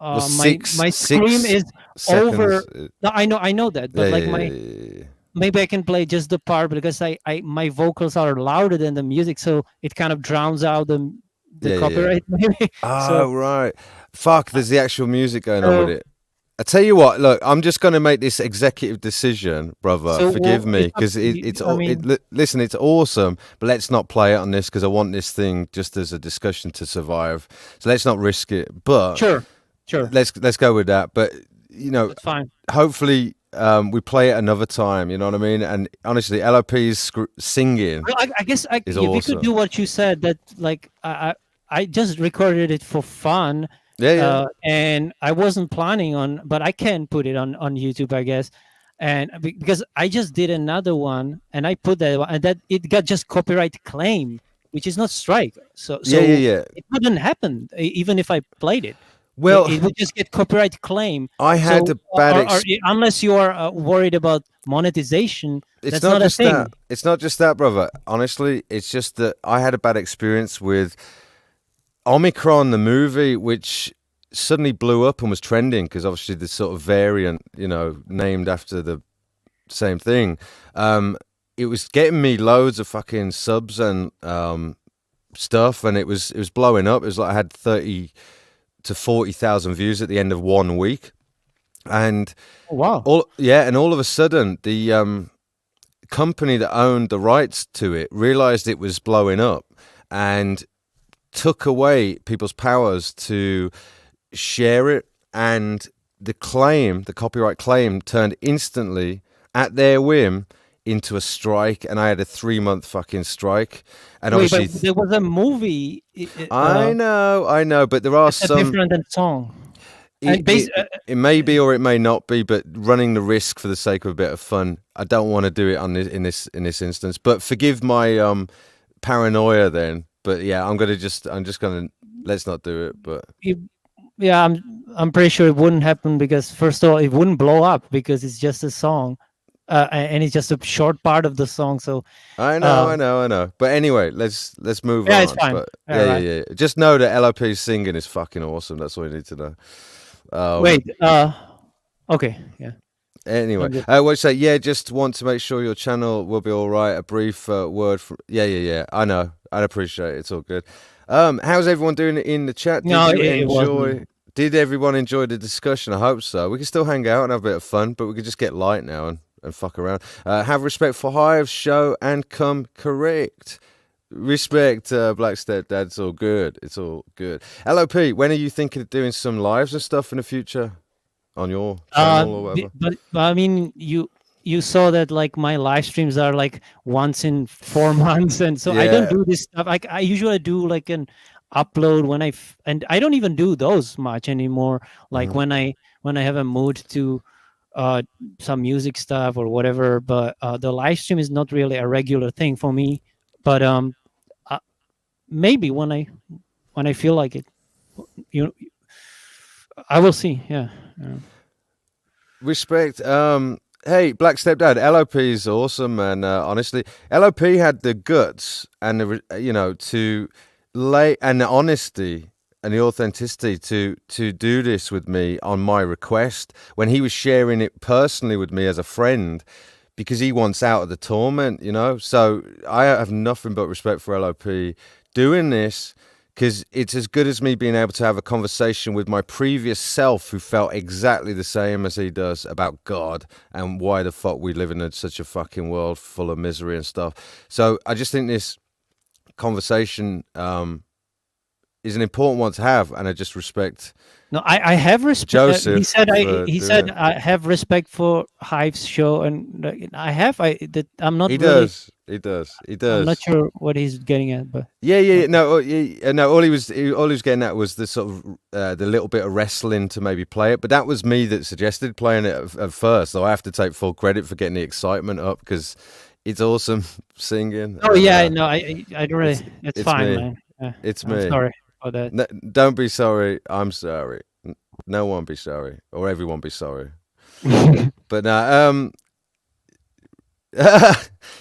Well,
my screen
six
is over.
seconds.
No, I know that,
Yeah,
but like
yeah, yeah,
my
yeah, yeah.
maybe I can play just the part because my vocals are louder than the music, so it kind of drowns out the
Yeah.
copyright. Maybe so.
Oh, right. Fuck,
uh,
there's the actual music going on with
So,
it. I tell you what, look, I'm just going to make this executive decision, brother. Forgive
well,
me,
it's up
because
to
it's
you. I mean,
listen, it's awesome, but let's not play it on this because I want this thing just as a discussion to survive. So let's not risk it. But
sure, sure,
let's go with that. But you know,
that's fine.
hopefully we play it another time. You know what I mean? And honestly, LOP's singing
Well, I guess
is
if we could do
awesome.
what you said, that like I just recorded it for fun,
Yeah, yeah.
and I wasn't planning on, but I can put it on YouTube, I guess, and because I just did another one, and I put that one, and that it got just copyright claim, which is not strike, so
Yeah, yeah, yeah.
it wouldn't happen even if I played it.
Well,
It would just get copyright claim.
I had
So,
a bad
unless you are worried about monetization,
it's
that's
not
not a
just that.
thing.
It's not just that, brother. Honestly, it's just that I had a bad experience with Omicron, the movie, which suddenly blew up and was trending because obviously this sort of variant, you know, named after the same thing. It was getting me loads of fucking subs and stuff, and it was blowing up. It was like I had 30 to 40,000 views at the end of 1 week, and
Oh, wow.
all of a sudden the company that owned the rights to it realized it was blowing up and took away people's powers to share it, and the copyright claim turned instantly at their whim into a strike, and I had a 3 month fucking strike. And
Wait, but
obviously
there was a movie.
I know, but there are
It's a
some
different than song.
it,
And base,
it may be or it may not be, but running the risk for the sake of a bit of fun, I don't want to do it on this in this instance. But forgive my paranoia then. But yeah, I'm just gonna let's not do it. But
yeah, I'm pretty sure it wouldn't happen because first of all, it wouldn't blow up because it's just a song, and it's just a short part of the song. So
I know,
uh,
I know. But anyway, let's move
yeah, it's
on.
fine.
But
All right.
yeah. Just know that LOP's singing is fucking awesome. That's all you need to know.
Wait. Okay. Yeah.
Anyway,
I'm good.
what you say? Yeah, just want to make sure your channel will be all right. A brief word from yeah. I know. I'd appreciate it. It's all good. How's everyone doing in the chat? Did
No,
you
it
enjoy?
wasn't.
Did everyone enjoy the discussion? I hope so. We can still hang out and have a bit of fun, but we could just get light now and fuck around. Have respect for Hive, show, and come correct. Respect, Black Stepdad. It's all good. It's all good. LOP, when are you thinking of doing some lives and stuff in the future on your channel or whatever?
But I mean, you saw that like my live streams are like once in 4 months, and so I don't
Yeah.
do this stuff. I usually do like an upload and I don't even do those much anymore. Like
Mhm.
when I have a mood to uh some music stuff or whatever. But the live stream is not really a regular thing for me. But uh, maybe when I feel like it, you I will see. Yeah. Yeah.
Respect. Hey, Black Stepdad, LOP is awesome, man. Honestly, LOP had the guts and to lay and the honesty and the authenticity to do this with me on my request when he was sharing it personally with me as a friend because he wants out of the torment, you know. So I have nothing but respect for LOP doing this because it's as good as me being able to have a conversation with my previous self who felt exactly the same as he does about God and why the fuck we live in such a fucking world full of misery and stuff. So I just think this conversation is an important one to have, and I just respect
No, I have respect.
Joseph for
He
doing
said
it.
I have respect for Hive's show, and I have. I'm not
He
really.
does. He does. He
I'm not
does.
sure what he's getting at, but
Yeah. No. All he was getting at was the sort of the little bit of wrestling to maybe play it. But that was me that suggested playing it at first. So I have to take full credit for getting the excitement up because it's awesome singing.
oh
And,
yeah, no, I don't really. It's
it's
fine,
me.
man.
It's
I'm
me.
sorry for that.
No, don't be sorry. I'm sorry. No one be sorry, or everyone be sorry. But no,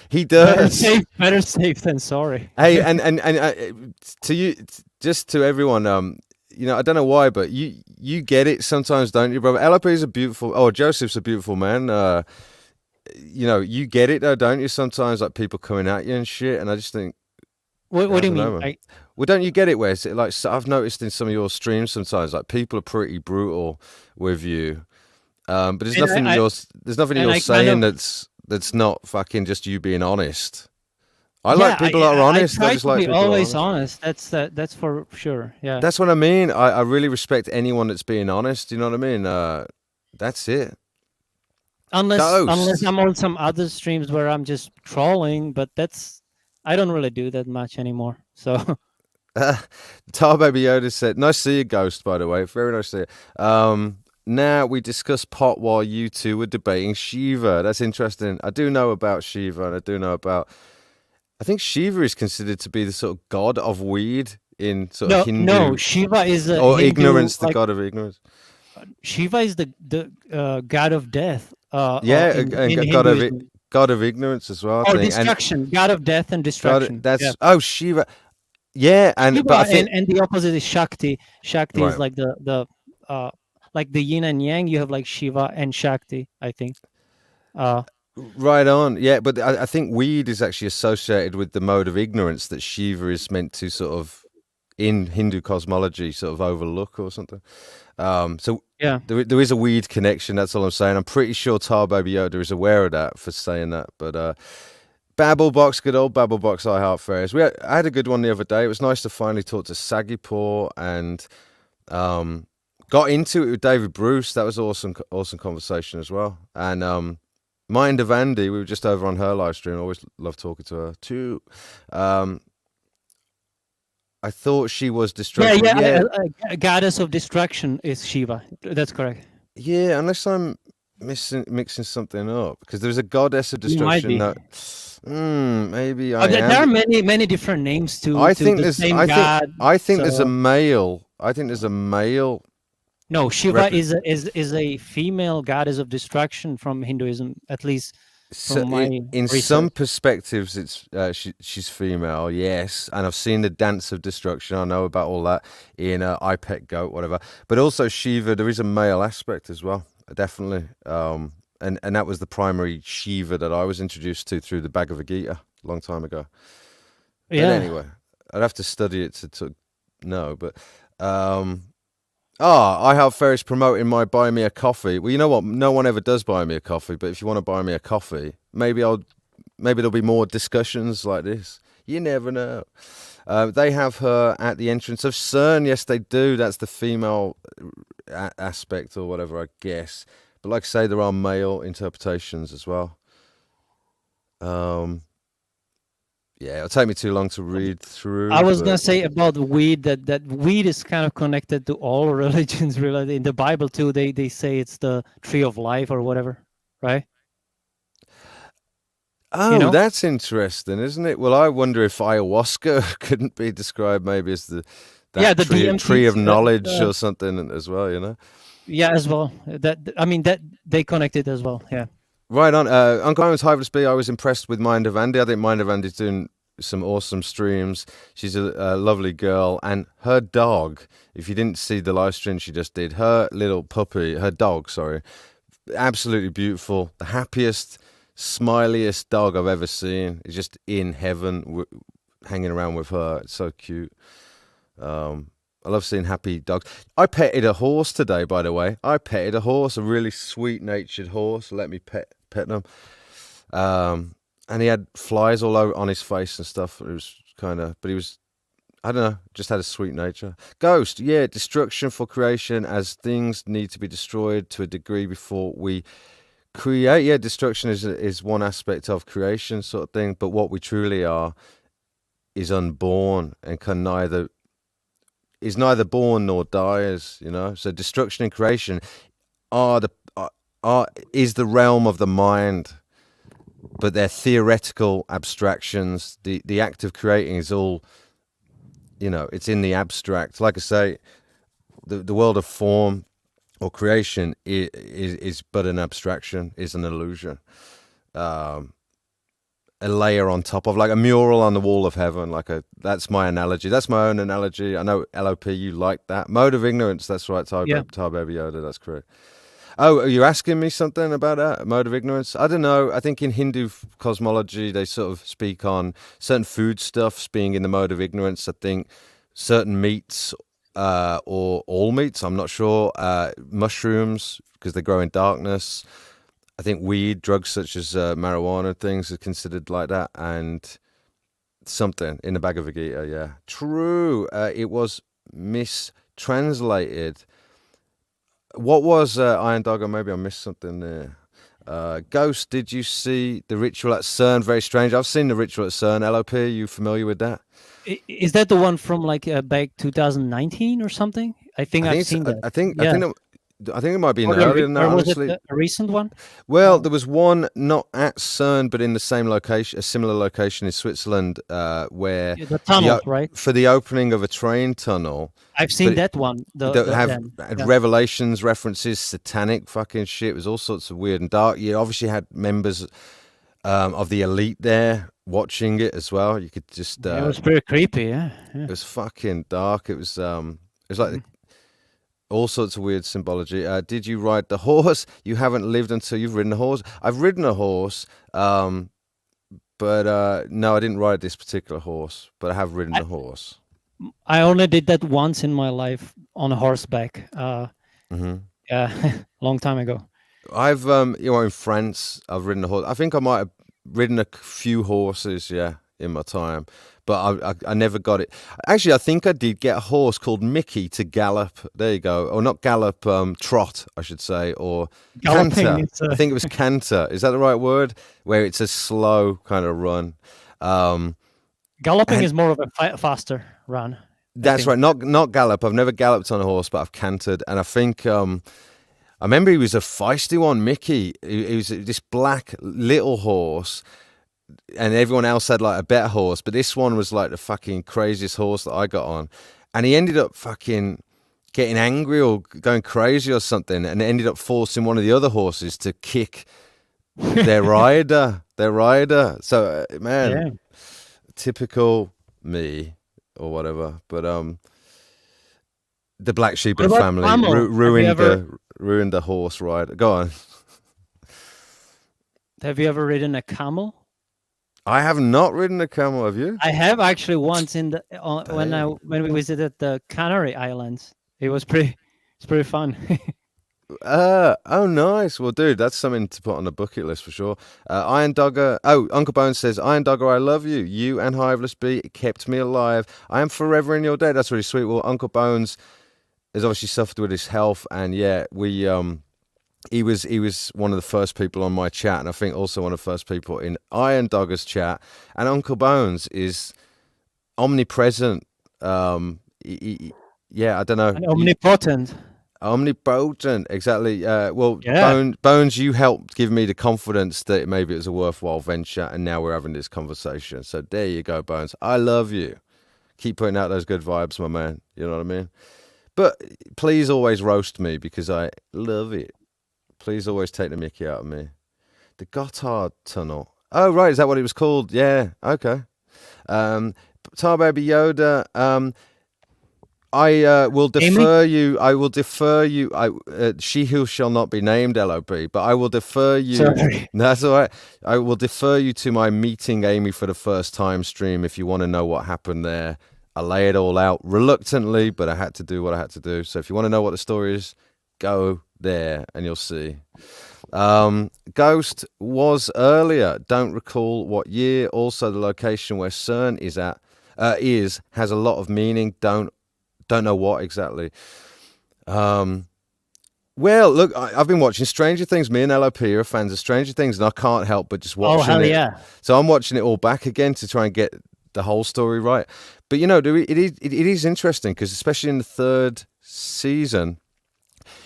he does.
Better safe than sorry.
Hey, and to you, just to everyone, I don't know why, but you get it sometimes, don't you, brother? LOP is a beautiful. Oh, Joseph's a beautiful man. you get it though, don't you? Sometimes like people coming at you and shit, and I just think,
What
I
do you
don't know,
mean?
man. Well, don't you get it? Where it's like I've noticed in some of your streams sometimes, like people are pretty brutal with you, but there's
And
nothing
and
you're
I kind
saying
of
that's not fucking just you being honest. I
yeah,
like people that are
I
honest. I
try
just
to
like
be
people that are
always
honest.
honest. That's for sure. Yeah.
That's what I mean. I really respect anyone that's being honest. You know what I mean? That's it.
Unless
Ghost.
I'm on some other streams where I'm just trolling, but I don't really do that much anymore. So
Tar Baby Yoda said, "Nice to see you, Ghost." By the way, very nice to see you. Now we discussed pot while you two were debating Shiva. That's interesting. I do know about Shiva, and I do know about. I think Shiva is considered to be the sort of god of weed in sort of
no,
Hindu
Shiva is a
or
Hindu,
ignorance, the
like
god of ignorance.
Shiva is the god of death
Yeah, and
in
a
Hinduism,
god of ignorance as well. I
or
think, and
destruction, god of death and
god
destruction. Yeah.
that's Shiva. Yeah, but I
Shiva,
think
and the opposite is Shakti. Shakti is
right.
like like the yin and yang. You have like Shiva and Shakti, I think. Uh,
Right on, yeah, but I think weed is actually associated with the mode of ignorance that Shiva is meant to sort of, in Hindu cosmology, sort of overlook or something. So
yeah.
there is a weed connection. That's all I'm saying. I'm pretty sure Tar Baby Yoda is aware of that for saying that. But Babblebox, good old Babblebox, I Heart Fairies. I had a good one the other day. It was nice to finally talk to Sagipur and got into it with David Bruce. That was awesome conversation as well. And Mind of Andy, we were just over on her live stream. I always love talking to her too. I thought she was destruction.
Yeah. A goddess of destruction is Shiva. That's correct.
Yeah, unless I'm mixing something up, because there's a goddess of
You might
destruction
be.
that maybe I
There
am.
are many different names to
I think
the
there's
same god.
I think there's a
So
male. I think there's a male.
no, Shiva
Rep-
is a female goddess of destruction from Hinduism, at least
So
from my
in
research.
some perspectives, it's she's female, yes, and I've seen the Dance of Destruction. I know about all that in I Pet Goat, whatever. But also Shiva, there is a male aspect as well, definitely. And that was the primary Shiva that I was introduced to through the Bhagavad Gita a long time ago. But
Yeah.
anyway, I'd have to study it to know. But I have Ferris promoting my buy me a coffee. Well, you know what? No one ever does buy me a coffee, but if you want to buy me a coffee, maybe there'll be more discussions like this. You never know. They have her at the entrance of CERN. Yes, they do. That's the female aspect or whatever, I guess. But like I say, there are male interpretations as well. Yeah, it'll take me too long to read through.
I was
but-
gonna say about weed that weed is kind of connected to all religions. Really, in the Bible too, they say it's the tree of life or whatever, right?
Oh,
know?
that's interesting, isn't it? Well, I wonder if ayahuasca couldn't be described maybe as the
DMT,
tree of knowledge or something as well, you know?
Yeah, as well. That they connected as well. Yeah.
Right on. Uncle Aaron's Hyver's B, I was impressed with Mind of Andy. I think Mind of Andy's doing some awesome streams. She's a lovely girl. And her dog, if you didn't see the live stream she just did, her little puppy, her dog, sorry, absolutely beautiful. The happiest, smiliest dog I've ever seen. He's just in heaven, hanging around with her. It's so cute. I love seeing happy dogs. I petted a horse today, by the way. I petted a horse, a really sweet-natured horse. Let me pet them. And he had flies all over on his face and stuff. It was but he was, I don't know, just had a sweet nature. Ghost, yeah, destruction for creation, as things need to be destroyed to a degree before we create. Yeah, destruction is one aspect of creation, sort of thing. But what we truly are is unborn and is neither born nor dies, you know. So destruction and creation is the realm of the mind, but they're theoretical abstractions. The act of creating is all, you know, it's in the abstract. Like I say, the world of form or creation is but an abstraction, is an illusion. A layer on top of, like a mural on the wall of heaven, that's my analogy. That's my own analogy. I know LOP, you like that. Mode of ignorance, that's right, Tar Baby Yoda, that's correct. Oh, are you asking me something about that mode of ignorance? I don't know. I think in Hindu cosmology, they sort of speak on certain foodstuffs being in the mode of ignorance. I think certain meats, or all meats, I'm not sure. Mushrooms, because they grow in darkness. I think weed, drugs such as marijuana, things are considered like that. And something in the Bhagavad Gita, yeah. True. It was mistranslated. What was Iron Dogger? Maybe I missed something there. Ghost, did you see the ritual at CERN? Very strange. I've seen the ritual at CERN. LOP, are you familiar with that?
Is that the one from like back 2019 or something? I think I've seen that.
I think
Yeah.
I think it might be
Or
earlier than that,
was it
honestly.
a recent one?
Well,
Oh.
there was one not at CERN, but in the same location, a similar location in Switzerland, where
Yeah, the tunnel, right?
for the opening of a train tunnel.
I've seen
But
that one.
that
Then.
had
Yeah.
revelations, references, satanic fucking shit. It was all sorts of weird and dark. You obviously had members of the elite there watching it as well. You could just
It was pretty creepy. Yeah.
it was fucking dark. It was like all sorts of weird symbology. Did you ride the horse? You haven't lived until you've ridden a horse. I've ridden a horse, but no, I didn't ride this particular horse, but I have ridden a horse.
I only did that once in my life on a horseback. Yeah, long time ago.
I've in France, I've ridden a horse. I think I might have ridden a few horses, yeah, in my time, but I never got it. Actually, I think I did get a horse called Mickey to gallop. There you go, or not gallop, trot, I should say, or
Galloping,
canter.
it's
I think it was canter. Is that the right word? Where it's a slow kind of run.
Galloping is more of a faster run.
That's right. Not gallop. I've never galloped on a horse, but I've cantered, and I think I remember he was a feisty one, Mickey. He was this black little horse, and everyone else had like a better horse, but this one was like the fucking craziest horse that I got on, and he ended up fucking getting angry or going crazy or something, and ended up forcing one of the other horses to kick their rider. So man,
Yeah.
typical me. Or whatever, but the black sheep
What
of the
about
family
camel? Have you
ruined the horse ride. Go on.
Have you ever ridden a camel?
I have not ridden a camel. Have you?
I have actually once in the when we visited the Canary Islands. It's pretty fun.
Oh, nice. Well, dude, that's something to put on the bucket list for sure. Iron Dogger. Oh, Uncle Bones says, Iron Dogger, I love you. You and Hiveless Bee kept me alive. I am forever in your debt. That's really sweet. Well, Uncle Bones has obviously suffered with his health, and yeah, he was one of the first people on my chat, and I think also one of the first people in Iron Dogger's chat. And Uncle Bones is omnipresent. Yeah, I don't know.
And omnipotent.
Omnipotent, exactly. Well,
Yeah.
Bones, you helped give me the confidence that maybe it was a worthwhile venture, and now we're having this conversation. So there you go, Bones. I love you. Keep putting out those good vibes, my man. You know what I mean? But please always roast me because I love it. Please always take the mickey out of me. The Gotthard Tunnel. Oh, right. Is that what it was called? Yeah. Okay. Tar Baby Yoda. I will defer you. I will defer you. She who shall not be named, LOP. But I will defer you.
Sorry.
That's all right. I will defer you to my meeting Amy for the first time stream if you want to know what happened there. I lay it all out reluctantly, but I had to do what I had to do. So if you want to know what the story is, go there and you'll see. Ghost was earlier. Don't recall what year. Also, the location where CERN is at has a lot of meaning. Don't know what exactly. Well, look, I've been watching Stranger Things. Me and LOP are fans of Stranger Things, and I can't help but just watching
hell
it.
yeah.
So I'm watching it all back again to try and get the whole story right. But you know, it is interesting because especially in the third season,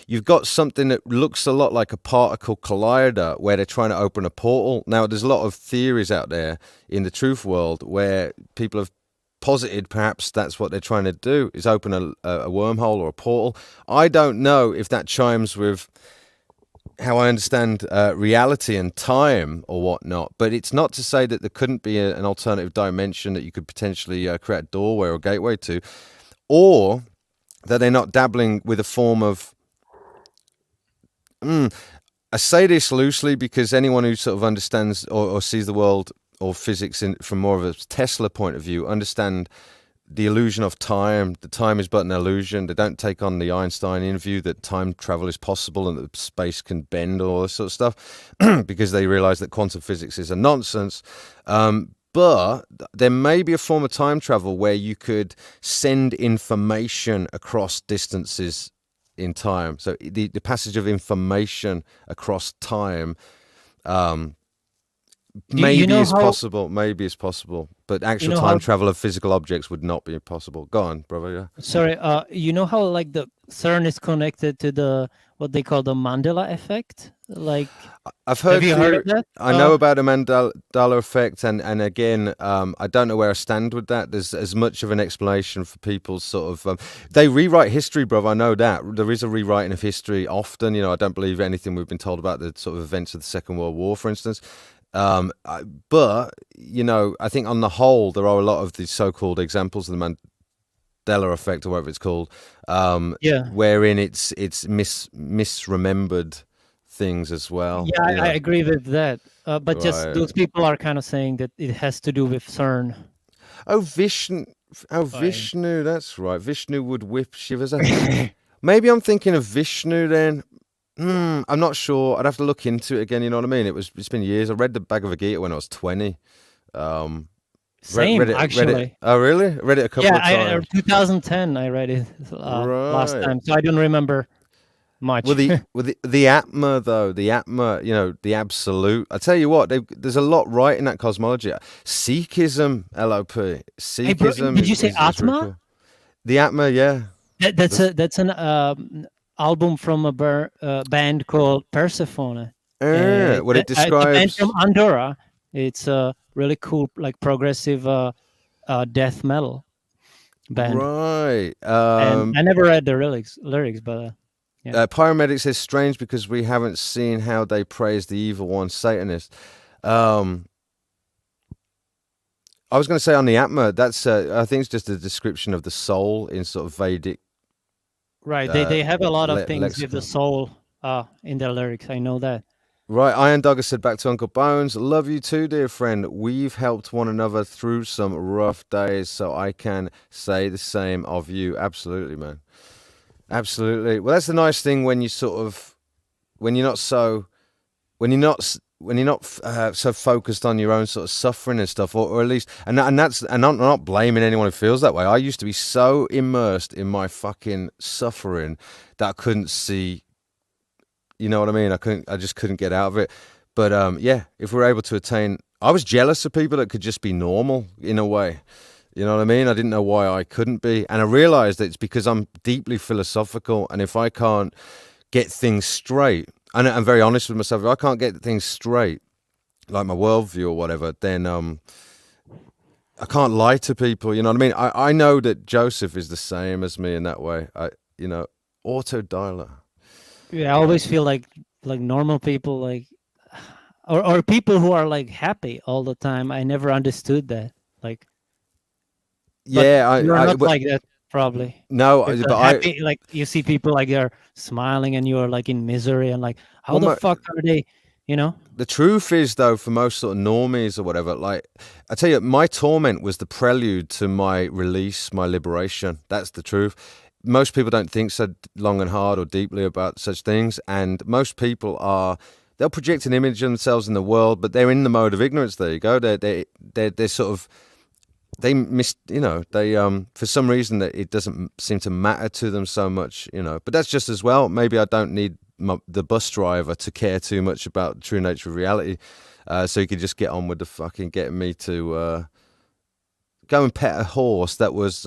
you've got something that looks a lot like a particle collider where they're trying to open a portal. Now, there's a lot of theories out there in the truth world where people have posited perhaps that's what they're trying to do, is open a wormhole or a portal. I don't know if that chimes with how I understand reality and time or whatnot, but it's not to say that there couldn't be an alternative dimension that you could potentially create a doorway or gateway to, or that they're not dabbling with a form of I say this loosely because anyone who sort of understands or sees the world or physics from more of a Tesla point of view understand the illusion of time. The time is but an illusion. They don't take on the Einsteinian view that time travel is possible and that space can bend, all this sort of stuff, because they realize that quantum physics is a nonsense. But there may be a form of time travel where you could send information across distances in time. So the passage of information across time maybe is possible. Maybe it's possible. But actual time travel of physical objects would not be possible. Go on, brother. Yeah.
Sorry, you know how like the CERN is connected to the what they call the Mandela effect? Like,
I've heard.
Have you heard of that?
I know about the Mandela effect, and again, I don't know where I stand with that. There's as much of an explanation for people's sort of. They rewrite history, brother. I know that there is a rewriting of history often. You know, I don't believe anything we've been told about the sort of events of the Second World War, for instance. But you know, I think on the whole, there are a lot of these so-called examples of the Mandela effect, or whatever it's called, wherein it's misremembered things as well.
Yeah, I agree with that. But just those people are kind of saying that it has to do with CERN.
Oh, Vishnu. That's right. Vishnu would whip shivers. Maybe I'm thinking of Vishnu then. I'm not sure. I'd have to look into it again. You know what I mean? It's been years. I read the Bhagavad Gita when I was 20.
Same, actually.
Read it. Oh, really? I read it a couple of times.
2010. I read it last time, so I don't remember much.
Well, the Atma though, the Atma, you know, the absolute. I tell you what, there's a lot right in that cosmology. Sikhism, LOP. Sikhism.
Did you say Atma?
Really cool. The Atma, yeah.
That's an album from a band called Persephone.
What it describes.
A band from Andorra. It's a really cool, like progressive death metal band.
Right.
And I never read the lyrics, but. Yeah.
Pyromedic says strange because we haven't seen how they praise the evil one, Satanist. I was going to say on the Atma, that's I think it's just a description of the soul in sort of Vedic.
Right, they have a lot of things with the soul in their lyrics. I know that.
Right, Iron Dogger said back to Uncle Bones, love you too, dear friend. We've helped one another through some rough days, so I can say the same of you. Absolutely, man. Absolutely. Well, that's the nice thing when you sort of, when you're not so focused on your own sort of suffering and stuff, or at least, and I'm not blaming anyone who feels that way. I used to be so immersed in my fucking suffering that I couldn't see. You know what I mean? I just couldn't get out of it. But yeah, if we're able to attain, I was jealous of people that could just be normal in a way. You know what I mean? I didn't know why I couldn't be. And I realized that it's because I'm deeply philosophical. And if I can't get things straight, and I'm very honest with myself, if I can't get things straight, like my worldview or whatever, then I can't lie to people. You know what I mean? I know that Joseph is the same as me in that way. Autodialer.
Yeah, I always feel like normal people, like, or people who are like happy all the time. I never understood that. Like,
yeah,
you're not like that, probably.
No,
but happy, like you see people like they're smiling and you're like in misery and like, how the fuck are they? You know.
The truth is, though, for most sort of normies or whatever, like I tell you, my torment was the prelude to my release, my liberation. That's the truth. Most people don't think so long and hard or deeply about such things, and most people they'll project an image of themselves in the world, but they're in the mode of ignorance. There you go. They're sort of, they miss, you know, they for some reason that it doesn't seem to matter to them so much, you know. But that's just as well. Maybe I don't need the bus driver to care too much about the true nature of reality, so he could just get on with the fucking getting me to go and pet a horse that was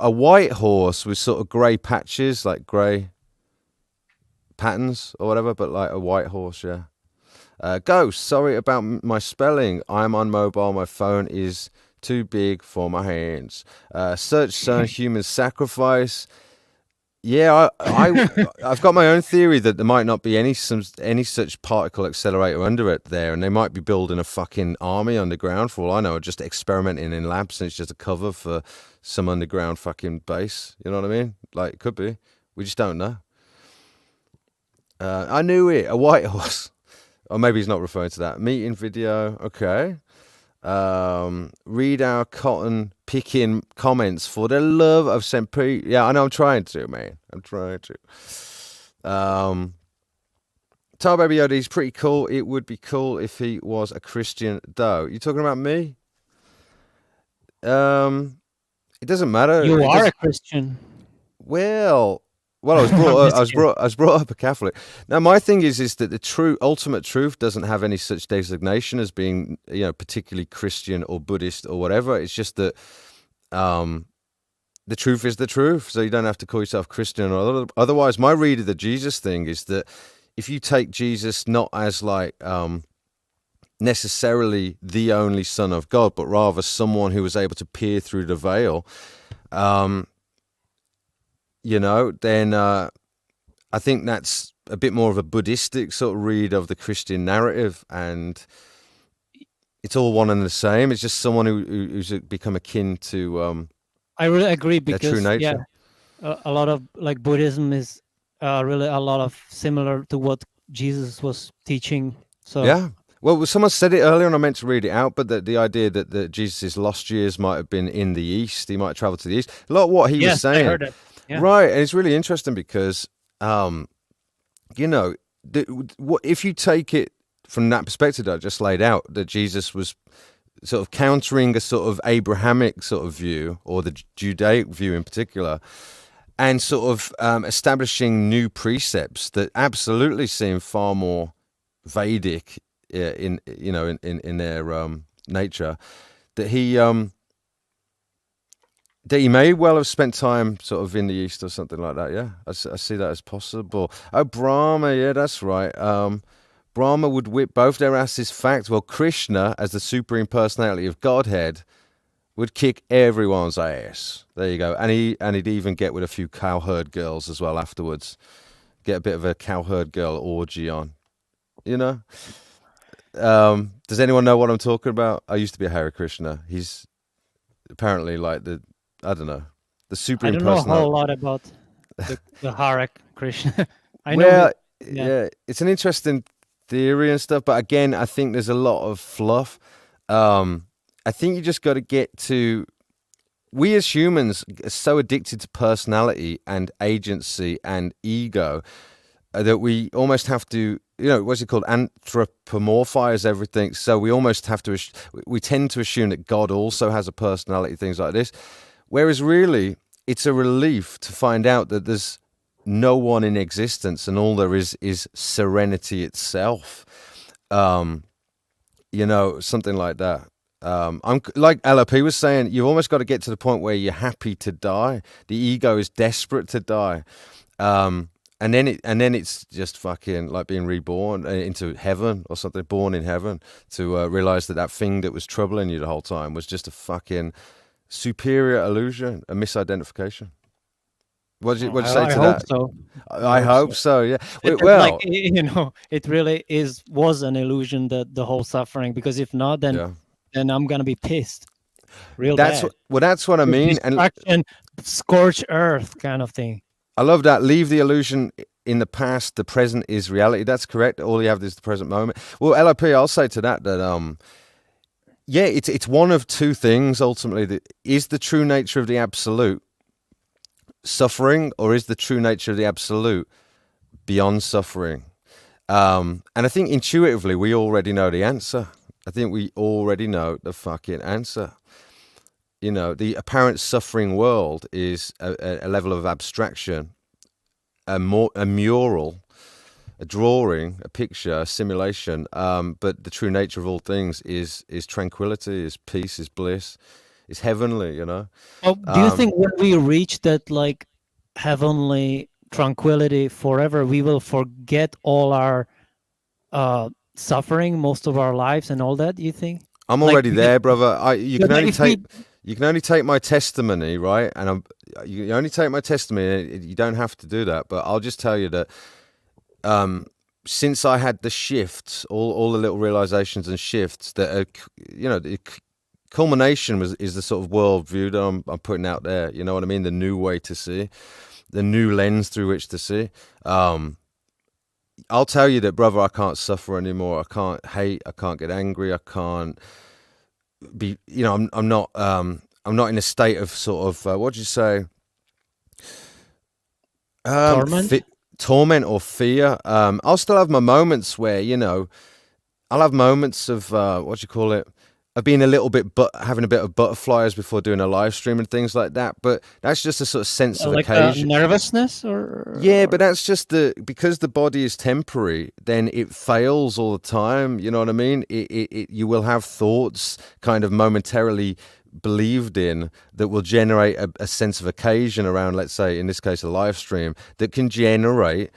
a white horse with sort of grey patches, like grey patterns or whatever, but like a white horse, yeah. Ghost, sorry about my spelling. I'm on mobile. My phone is too big for my hands. Search CERN human sacrifice. Yeah, I've got my own theory that there might not be any such particle accelerator under it there, and they might be building a fucking army underground for all I know, or just experimenting in labs, and it's just a cover for some underground fucking base. You know what I mean? Like, it could be. We just don't know. I knew it. A white horse. Or maybe he's not referring to that. Meeting video. Okay. Read our cotton picking comments for the love of St. Pete. Yeah, I know. I'm trying to, man. I'm trying to. Tar Baby Yoda, he's pretty cool. It would be cool if he was a Christian, though. You talking about me? It doesn't matter.
You
It
are
does-
a Christian.
Well, I was brought up, I was brought up a Catholic. Now, my thing is that the true ultimate truth doesn't have any such designation as being, particularly Christian or Buddhist or whatever. It's just that the truth is the truth. So you don't have to call yourself Christian or otherwise. My read of the Jesus thing is that if you take Jesus not as like necessarily the only Son of God, but rather someone who was able to peer through the veil, then I think that's a bit more of a Buddhistic sort of read of the Christian narrative, and it's all one and the same. It's just someone who's become akin to
I really agree
their
because
true nature.
a lot of like Buddhism is really a lot of similar to what Jesus was teaching. So
Yeah. Well, someone said it earlier, and I meant to read it out, but the idea that Jesus' lost years might have been in the East. He might have traveled to the East. A lot of what he was
yes, I
saying.
heard it. Yeah.
Right, and it's really interesting because, if you take it from that perspective that I just laid out, that Jesus was sort of countering a sort of Abrahamic sort of view, or the Judaic view in particular, and sort of establishing new precepts that absolutely seem far more Vedic in their nature, that he may well have spent time sort of in the East or something like that. Yeah, I see that as possible. Oh, Brahma, yeah, that's right. Brahma would whip both their asses. Fact. Well, Krishna, as the supreme personality of Godhead, would kick everyone's ass. There you go. And he'd even get with a few cowherd girls as well afterwards. Get a bit of a cowherd girl orgy on. Does anyone know what I'm talking about? I used to be a Hare Krishna. He's apparently like the supreme
I don't know a
personality.
whole lot about the Hare Krishna. I know.
Well,
yeah.
it's an interesting theory and stuff, but again, I think there's a lot of fluff. I think you just got to get to. We as humans are so addicted to personality and agency and ego that we almost have to, what's it called? Anthropomorphize everything. So we almost have to, we tend to assume that God also has a personality, things like this. Whereas really, it's a relief to find out that there's no one in existence and all there is serenity itself. Something like that. I'm like LOP was saying, you've almost got to get to the point where you're happy to die. The ego is desperate to die. And then it's just fucking like being reborn into heaven or something, born in heaven, to realize that thing that was troubling you the whole time was just a fucking superior illusion, a misidentification. What did you say to
I
that?
hope so.
I hope so. Yeah.
It's
Well,
like, it really was an illusion, that the whole suffering, because if not, then I'm gonna be pissed. Real
that's
bad.
that's what I mean.
And scorch earth kind of thing.
I love that. Leave the illusion in the past. The present is reality. That's correct. All you have is the present moment. Well, LOP, I'll say to that it's one of two things ultimately. That is the true nature of the absolute suffering, or is the true nature of the absolute beyond suffering? And I think intuitively we already know the answer. I think we already know the fucking answer. The apparent suffering world is a level of abstraction, a mural, a drawing, a picture, a simulation. But the true nature of all things is tranquility, is peace, is bliss, is heavenly.
Oh, do you think when we reach that like heavenly tranquility forever, we will forget all our suffering most of our lives and all that? Do you think?
I'm already there, brother. You can only take my testimony, right? And you only take my testimony. You don't have to do that, but I'll just tell you that since I had the shifts, all the little realizations and shifts that are, the culmination is the sort of worldview that I'm putting out there. You know what I mean? The new way to see, the new lens through which to see. I'll tell you that, brother, I can't suffer anymore. I can't hate. I can't get angry. I can't be. I'm not in a state of sort of what do you say?
Torment.
Torment or fear. I'll still have my moments where I'll have moments of what do you call it? Of being a little bit, but having a bit of butterflies before doing a live stream and things like that. But that's just a sort of sense of
Like
occasion.
nervousness, or
Yeah, but that's just because the body is temporary, then it fails all the time. You know what I mean? You will have thoughts kind of momentarily believed in that will generate a sense of occasion around, let's say, in this case, a live stream that can generate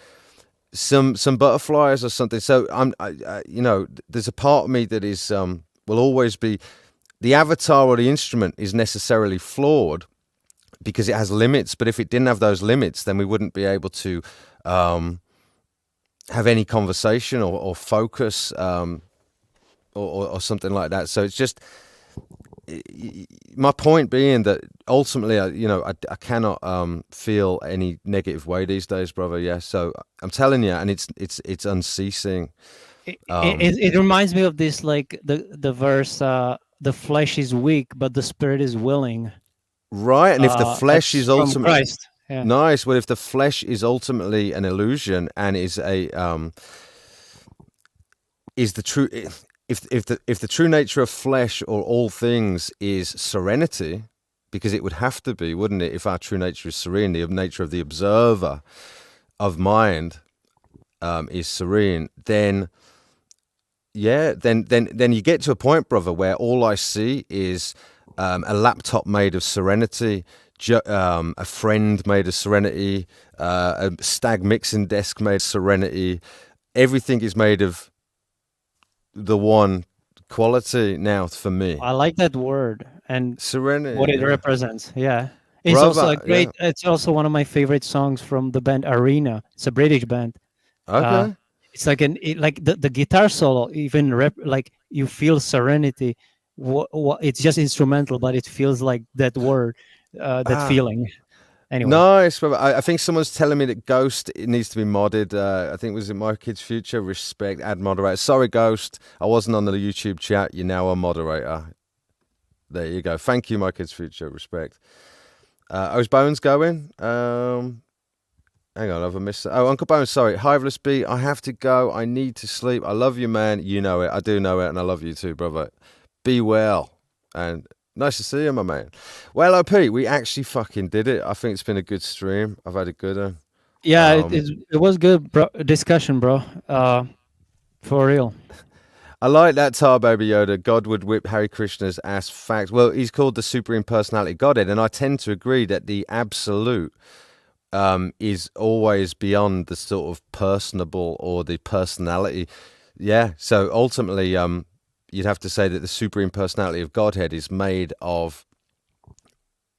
some butterflies or something. So there's a part of me that is will always be the avatar or the instrument is necessarily flawed because it has limits. But if it didn't have those limits, then we wouldn't be able to have any conversation or focus or something like that. So it's just my point being that ultimately, I cannot feel any negative way these days, brother. Yeah. So I'm telling you, and it's unceasing.
It reminds me of this, like the verse, the flesh is weak but the spirit is willing.
Right. And if the flesh
That's
is
from
ultimately
Christ. Yeah.
nice, well, if the flesh is ultimately an illusion and is the true, if the true nature of flesh or all things is serenity, because it would have to be, wouldn't it? If our true nature is serene, the nature of the observer of mind is serene, then yeah, then you get to a point, brother, where all I see is a laptop made of serenity, a friend made of serenity, a stag mixing desk made of serenity. Everything is made of the one quality now for me.
I like that word and
Serenity.
what it
Yeah.
represents. Yeah. It's also a
Brother,
great,
yeah.
it's also one of my favorite songs from the band Arena. It's a British band.
Okay.
It's like like the guitar solo, even like you feel serenity. It's just instrumental, but it feels like that word, that
Ah,
feeling. Anyway,
nice, brother. I think someone's telling me that Ghost it needs to be modded. I think it was in My Kid's Future. Respect, add moderator. Sorry, Ghost. I wasn't on the YouTube chat. You're now a moderator. There you go. Thank you, My Kid's Future. Respect. How's Bones going? Hang on, I've missed. Oh, Uncle Bones, sorry. Hiveless B, I have to go. I need to sleep. I love you, man. You know it. I do know it, and I love you too, brother. Be well. And nice to see you, my man. Well, OP, we actually fucking did it. I think it's been a good stream. I've had a good one.
yeah, it was good discussion, bro. For real.
I like that Tar Baby Yoda. God would whip Hare Krishna's ass. Facts. Well, he's called the Supreme Personality Godhead, and I tend to agree that the absolute is always beyond the sort of personable or the personality. Yeah. So ultimately, you'd have to say that the Supreme Personality of Godhead is made of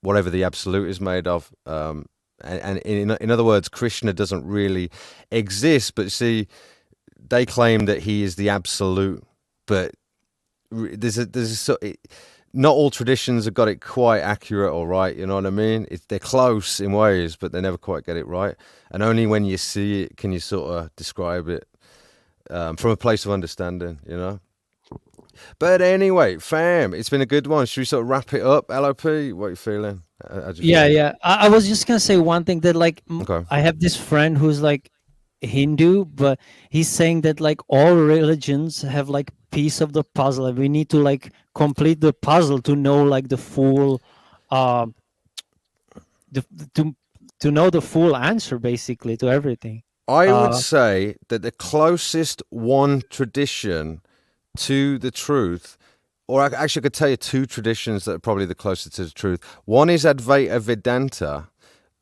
whatever the absolute is made of. And in other words, Krishna doesn't really exist. But see, they claim that he is the absolute, but not all traditions have got it quite accurate or right. You know what I mean? They're close in ways, but they never quite get it right. And only when you see it can you sort of describe it from a place of understanding, you know? But anyway, fam, it's been a good one. Should we sort of wrap it up? LOP, what are you feeling?
Yeah. I was just gonna say one thing that, like,
Okay.
I have this friend who's like Hindu, but he's saying that like all religions have like piece of the puzzle, and we need to like complete the puzzle to know like the full, the, to know the full answer basically to everything.
I would
Uh,
say that the closest one tradition to the truth, or actually I could tell you two traditions that are probably the closest to the truth. One is Advaita Vedanta,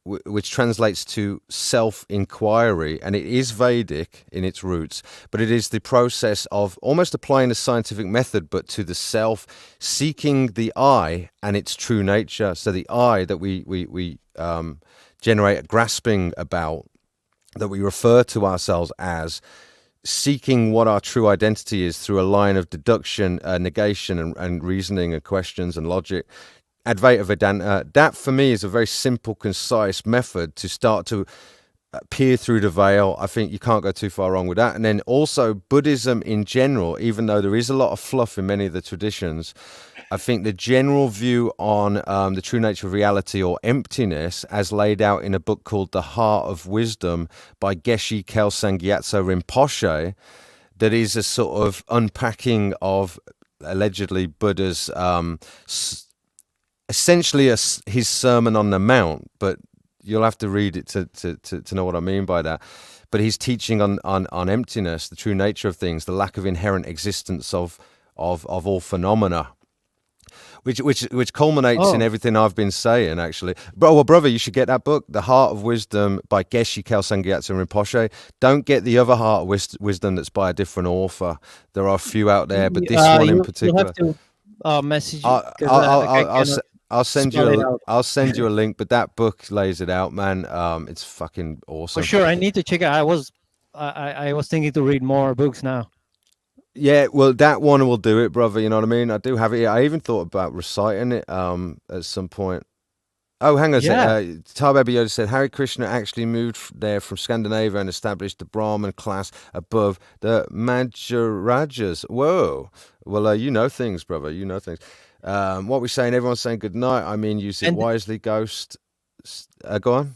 which translates to self-inquiry, and it is Vedic in its roots, but it is the process of almost applying a scientific method, but to the self, seeking the I and its true nature. So the I that we generate a grasping about, that we refer to ourselves as, seeking what our true identity is through a line of deduction, negation, and reasoning and questions and logic. Advaita Vedanta, that for me is a very simple, concise method to start to peer through the veil. I think you can't go too far wrong with that. And then also Buddhism in general, even though there is a lot of fluff in many of the traditions, I think the general view on the true nature of reality or emptiness, as laid out in a book called The Heart of Wisdom by Geshe Kelsang Gyatso Rinpoche, that is a sort of unpacking of allegedly Buddha's essentially his Sermon on the Mount, but you'll have to read it to know what I mean by that. But he's teaching on emptiness, the true nature of things, the lack of inherent existence of all phenomena, which culminates in everything I've been saying, actually. Well, brother, you should get that book, The Heart of Wisdom by Geshe Kelsang Gyatso Rinpoche. Don't get the other Heart of Wisdom that's by a different author. There are a few out there, but this one in particular.
You'll have to message. I'll
send you a link, but that book lays it out, man. It's fucking awesome.
For sure, I need to check it. I was thinking to read more books now.
Yeah, well, that one will do it, brother. You know what I mean? I do have it. I even thought about reciting it at some point. Oh, hang on a second. Tarbaba Yoda said Hare Krishna actually moved there from Scandinavia and established the Brahmin class above the Madhurajas. Whoa. Well, you know things, brother. You know things. What we're saying, everyone's saying good night. I mean, use it wisely, Ghost. Go on.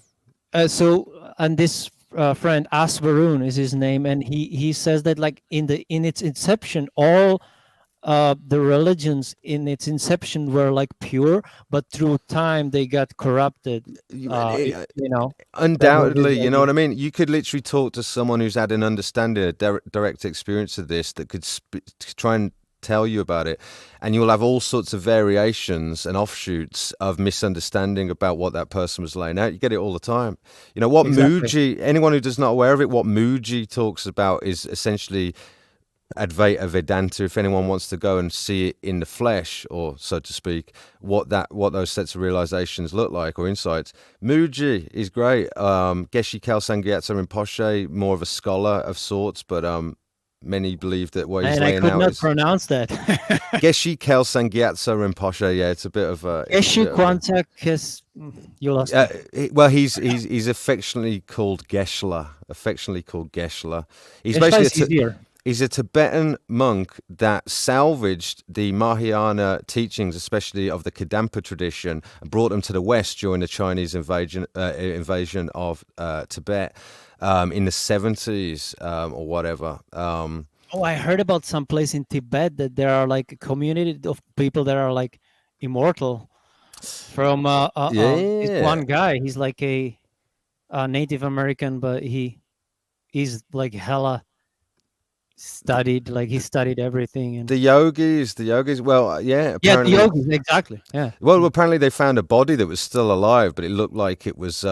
And this friend Asvarun is his name, and he says that like in its inception, all the religions in its inception were like pure, but through time they got corrupted.
Undoubtedly, you know what I mean. You could literally talk to someone who's had an understanding, a direct experience of this, that could try and tell you about it, and you'll have all sorts of variations and offshoots of misunderstanding about what that person was laying out. You get it all the time. You know what Muji, anyone who does not aware of it, what Muji talks about is essentially Advaita Vedanta. If anyone wants to go and see it in the flesh, or so to speak, what those sets of realizations look like, or insights. Muji is great. Geshe Kelsang Gyatso Rinpoche, more of a scholar of sorts, but many believe that what he's laying out is...
I could not pronounce that.
Geshe Kelsang Gyatso Rinpoche, yeah, it's a bit of a...
Geshe Kwanzaa Kes... You lost
well, he's affectionately called Geshe-la. He's
Geshe
basically... He's a Tibetan monk that salvaged the Mahayana teachings, especially of the Kadampa tradition, and brought them to the West during the Chinese invasion of Tibet in the 70s or whatever.
I heard about some place in Tibet that there are like a community of people that are like immortal. From this one guy, he's like a Native American, but he's like hella studied, like he studied everything. And
the yogis, well, yeah, apparently,
the yogis, exactly, yeah.
Well, apparently they found a body that was still alive, but it looked like it was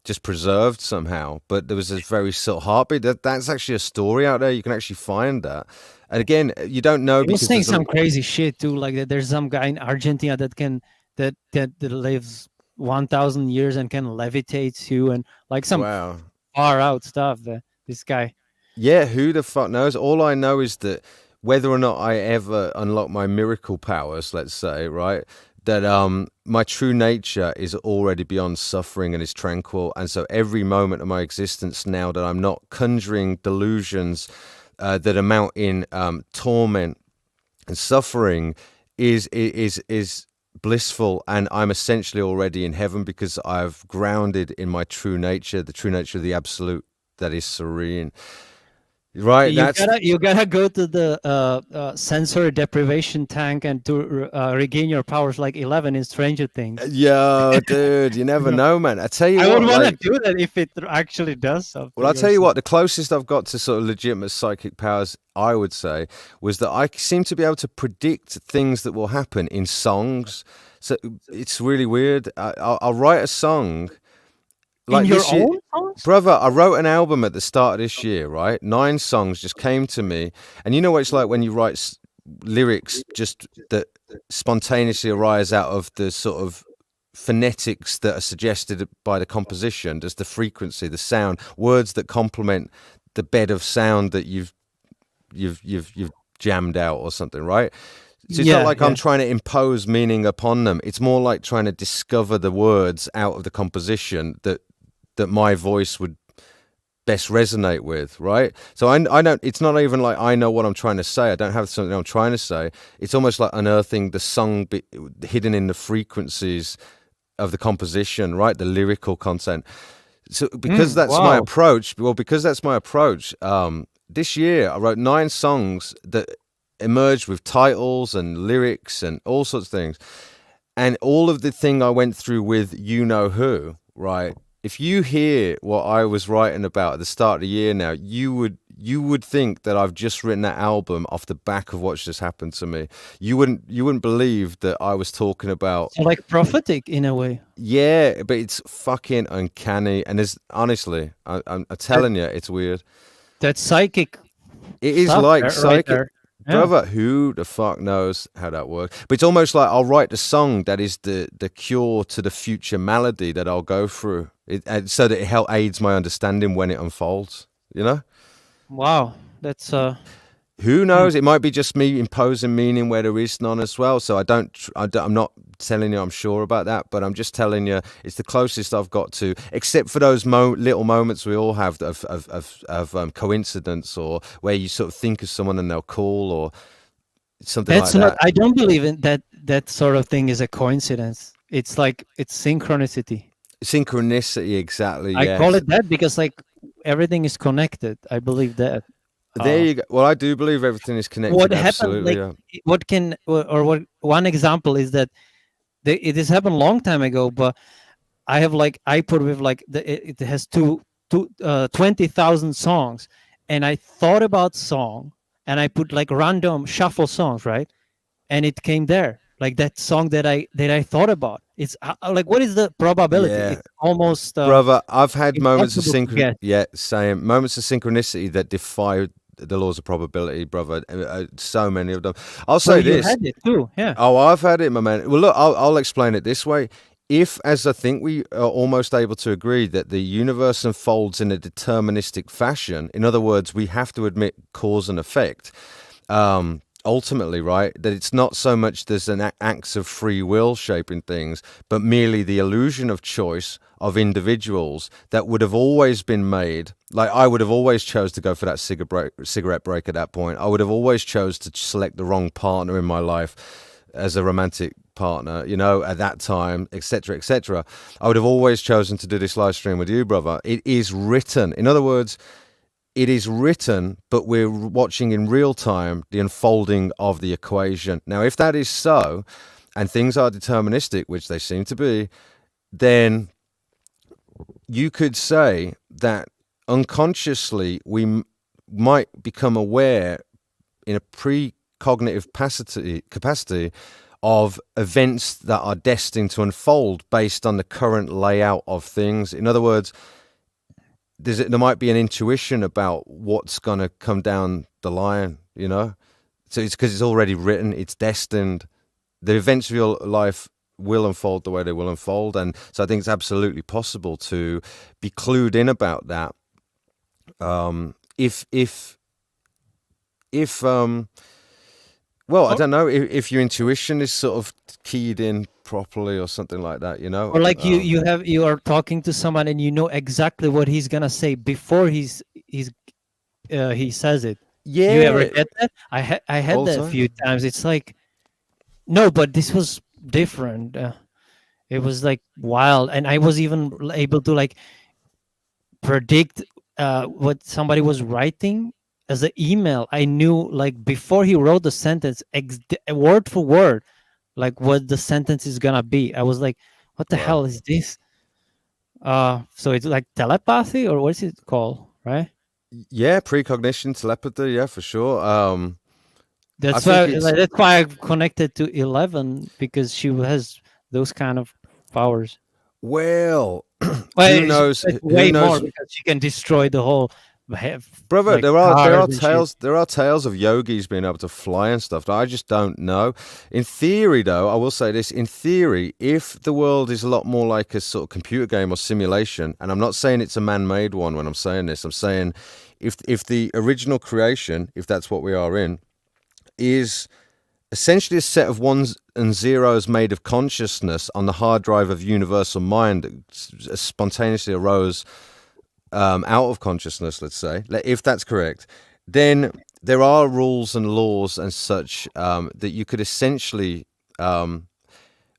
just preserved somehow, but there was a very subtle heartbeat. That's actually a story out there. You can actually find that. And again, you don't know,
because saying some crazy shit too, like that there's some guy in Argentina that lives 1,000 years and can levitate you, and like some far out stuff. This guy.
Yeah, who the fuck knows? All I know is that whether or not I ever unlock my miracle powers, let's say, right, that my true nature is already beyond suffering and is tranquil. And so every moment of my existence now that I'm not conjuring delusions that amount in torment and suffering is blissful, and I'm essentially already in heaven because I've grounded in my true nature, the true nature of the absolute that is serene. Right,
you gotta go to the sensory deprivation tank and to regain your powers, like 11 in Stranger Things.
Yo, dude, you never know, man. I tell you,
I would want to do that if it actually does something.
Well, I'll tell you what, the closest I've got to sort of legitimate psychic powers, I would say, was that I seem to be able to predict things that will happen in songs. So it's really weird. I'll write a song.
Like in your own songs?
Brother, I wrote an album at the start of this year, right? 9 songs just came to me. And you know what it's like when you write lyrics just that spontaneously arise out of the sort of phonetics that are suggested by the composition, just the frequency, the sound, words that complement the bed of sound that you've jammed out or something, right? So it's not like I'm trying to impose meaning upon them. It's more like trying to discover the words out of the composition that my voice would best resonate with, right? So I don't, it's not even like I know what I'm trying to say. I don't have something I'm trying to say. It's almost like unearthing the song hidden in the frequencies of the composition, right? The lyrical content. So because that's my
Wow.
approach, this year I wrote 9 songs that emerged with titles and lyrics and all sorts of things. And all of the thing I went through with You Know Who, right? If you hear what I was writing about at the start of the year now, you would think that I've just written that album off the back of what's just happened to me. You wouldn't believe that I was talking about.
So like prophetic in a way.
Yeah, but it's fucking uncanny, and there's honestly, I'm
That
telling you, it's weird.
that psychic
It is
stuff
like
there, right
psychic.
there. Yeah.
Brother, who the fuck knows how that works? But it's almost like I'll write the song that is the cure to the future malady that I'll go through, and so that it aids my understanding when it unfolds. You know,
Wow. That's
who
hmm.
knows? It might be just me imposing meaning where there is none as well. So I'm not telling you I'm sure about that, but I'm just telling you it's the closest I've got to, except for those little moments we all have of coincidence, or where you sort of think of someone and they'll call, or something like
That's not.
that.
I don't believe in that. That sort of thing is a coincidence. It's like it's synchronicity.
Synchronicity, exactly.
I call
Yes.
it that because like everything is connected. I believe that.
There
Uh,
you go. Well, I do believe everything is
what
connected.
happened?
Absolutely.
Like
Yeah.
what can or what one example is that it has happened long time ago, but I have like I put with like it has 20,000 songs, and I thought about song, and I put like random shuffle songs, right? And it came there like that song that I thought about. It's like what is the probability?
Yeah.
It's almost
Brother, I've had moments of
impossible to guess.
yeah, same moments of synchronicity that defy the laws of probability, brother. So many of them. I'll
So
say
you
this.
had it too, yeah.
Oh, I've had it, my man. Well, look, I'll explain it this way. If, as I think we are almost able to agree, that the universe unfolds in a deterministic fashion, in other words, we have to admit cause and effect, ultimately, right? That it's not so much there's an acts of free will shaping things, but merely the illusion of choice of individuals that would have always been made. Like I would have always chose to go for that cigarette break at that point. I would have always chose to select the wrong partner in my life as a romantic partner, you know, at that time, etc., etc. I would have always chosen to do this live stream with you, brother. It is written. In other words, it is written, but we're watching in real time the unfolding of the equation. Now, if that is so, and things are deterministic, which they seem to be, then you could say that unconsciously we might become aware in a precognitive capacity of events that are destined to unfold based on the current layout of things. In other words, there might be an intuition about what's going to come down the line, you know? So it's because it's already written, it's destined. The events of your life will unfold the way they will unfold. And so I think it's absolutely possible to be clued in about that. Well, I
Or,
don't know if your intuition is sort of keyed in properly or something like that, you know?
or like you are talking to someone and you know exactly what he's gonna say before he says it. You ever
Yeah,
get that? I had
all the
that a
time.
few times. It's like no, but this was different. It was like wild, and I was even able to like predict what somebody was writing as an email. I knew like before he wrote the sentence, word for word, like what the sentence is gonna be. I was like, what the
Wow.
hell is this? So it's like telepathy, or what is it called, right?
Yeah, precognition, telepathy, yeah, for sure. I
That's why
think it's,
like, that's why I connected to 11 because she has those kind of powers.
well,
Well,
who knows?
it's
Who
way more
knows?
because she can destroy the whole
Brother,
like
there
cars
are
and shit.
tales of yogis being able to fly and stuff. I just don't know. In theory, though, I will say this: in theory, if the world is a lot more like a sort of computer game or simulation, and I'm not saying it's a man-made one when I'm saying this, I'm saying if the original creation, if that's what we are in, is essentially a set of ones and zeros made of consciousness on the hard drive of universal mind that spontaneously arose out of consciousness, let's say, if that's correct, then there are rules and laws and such that you could essentially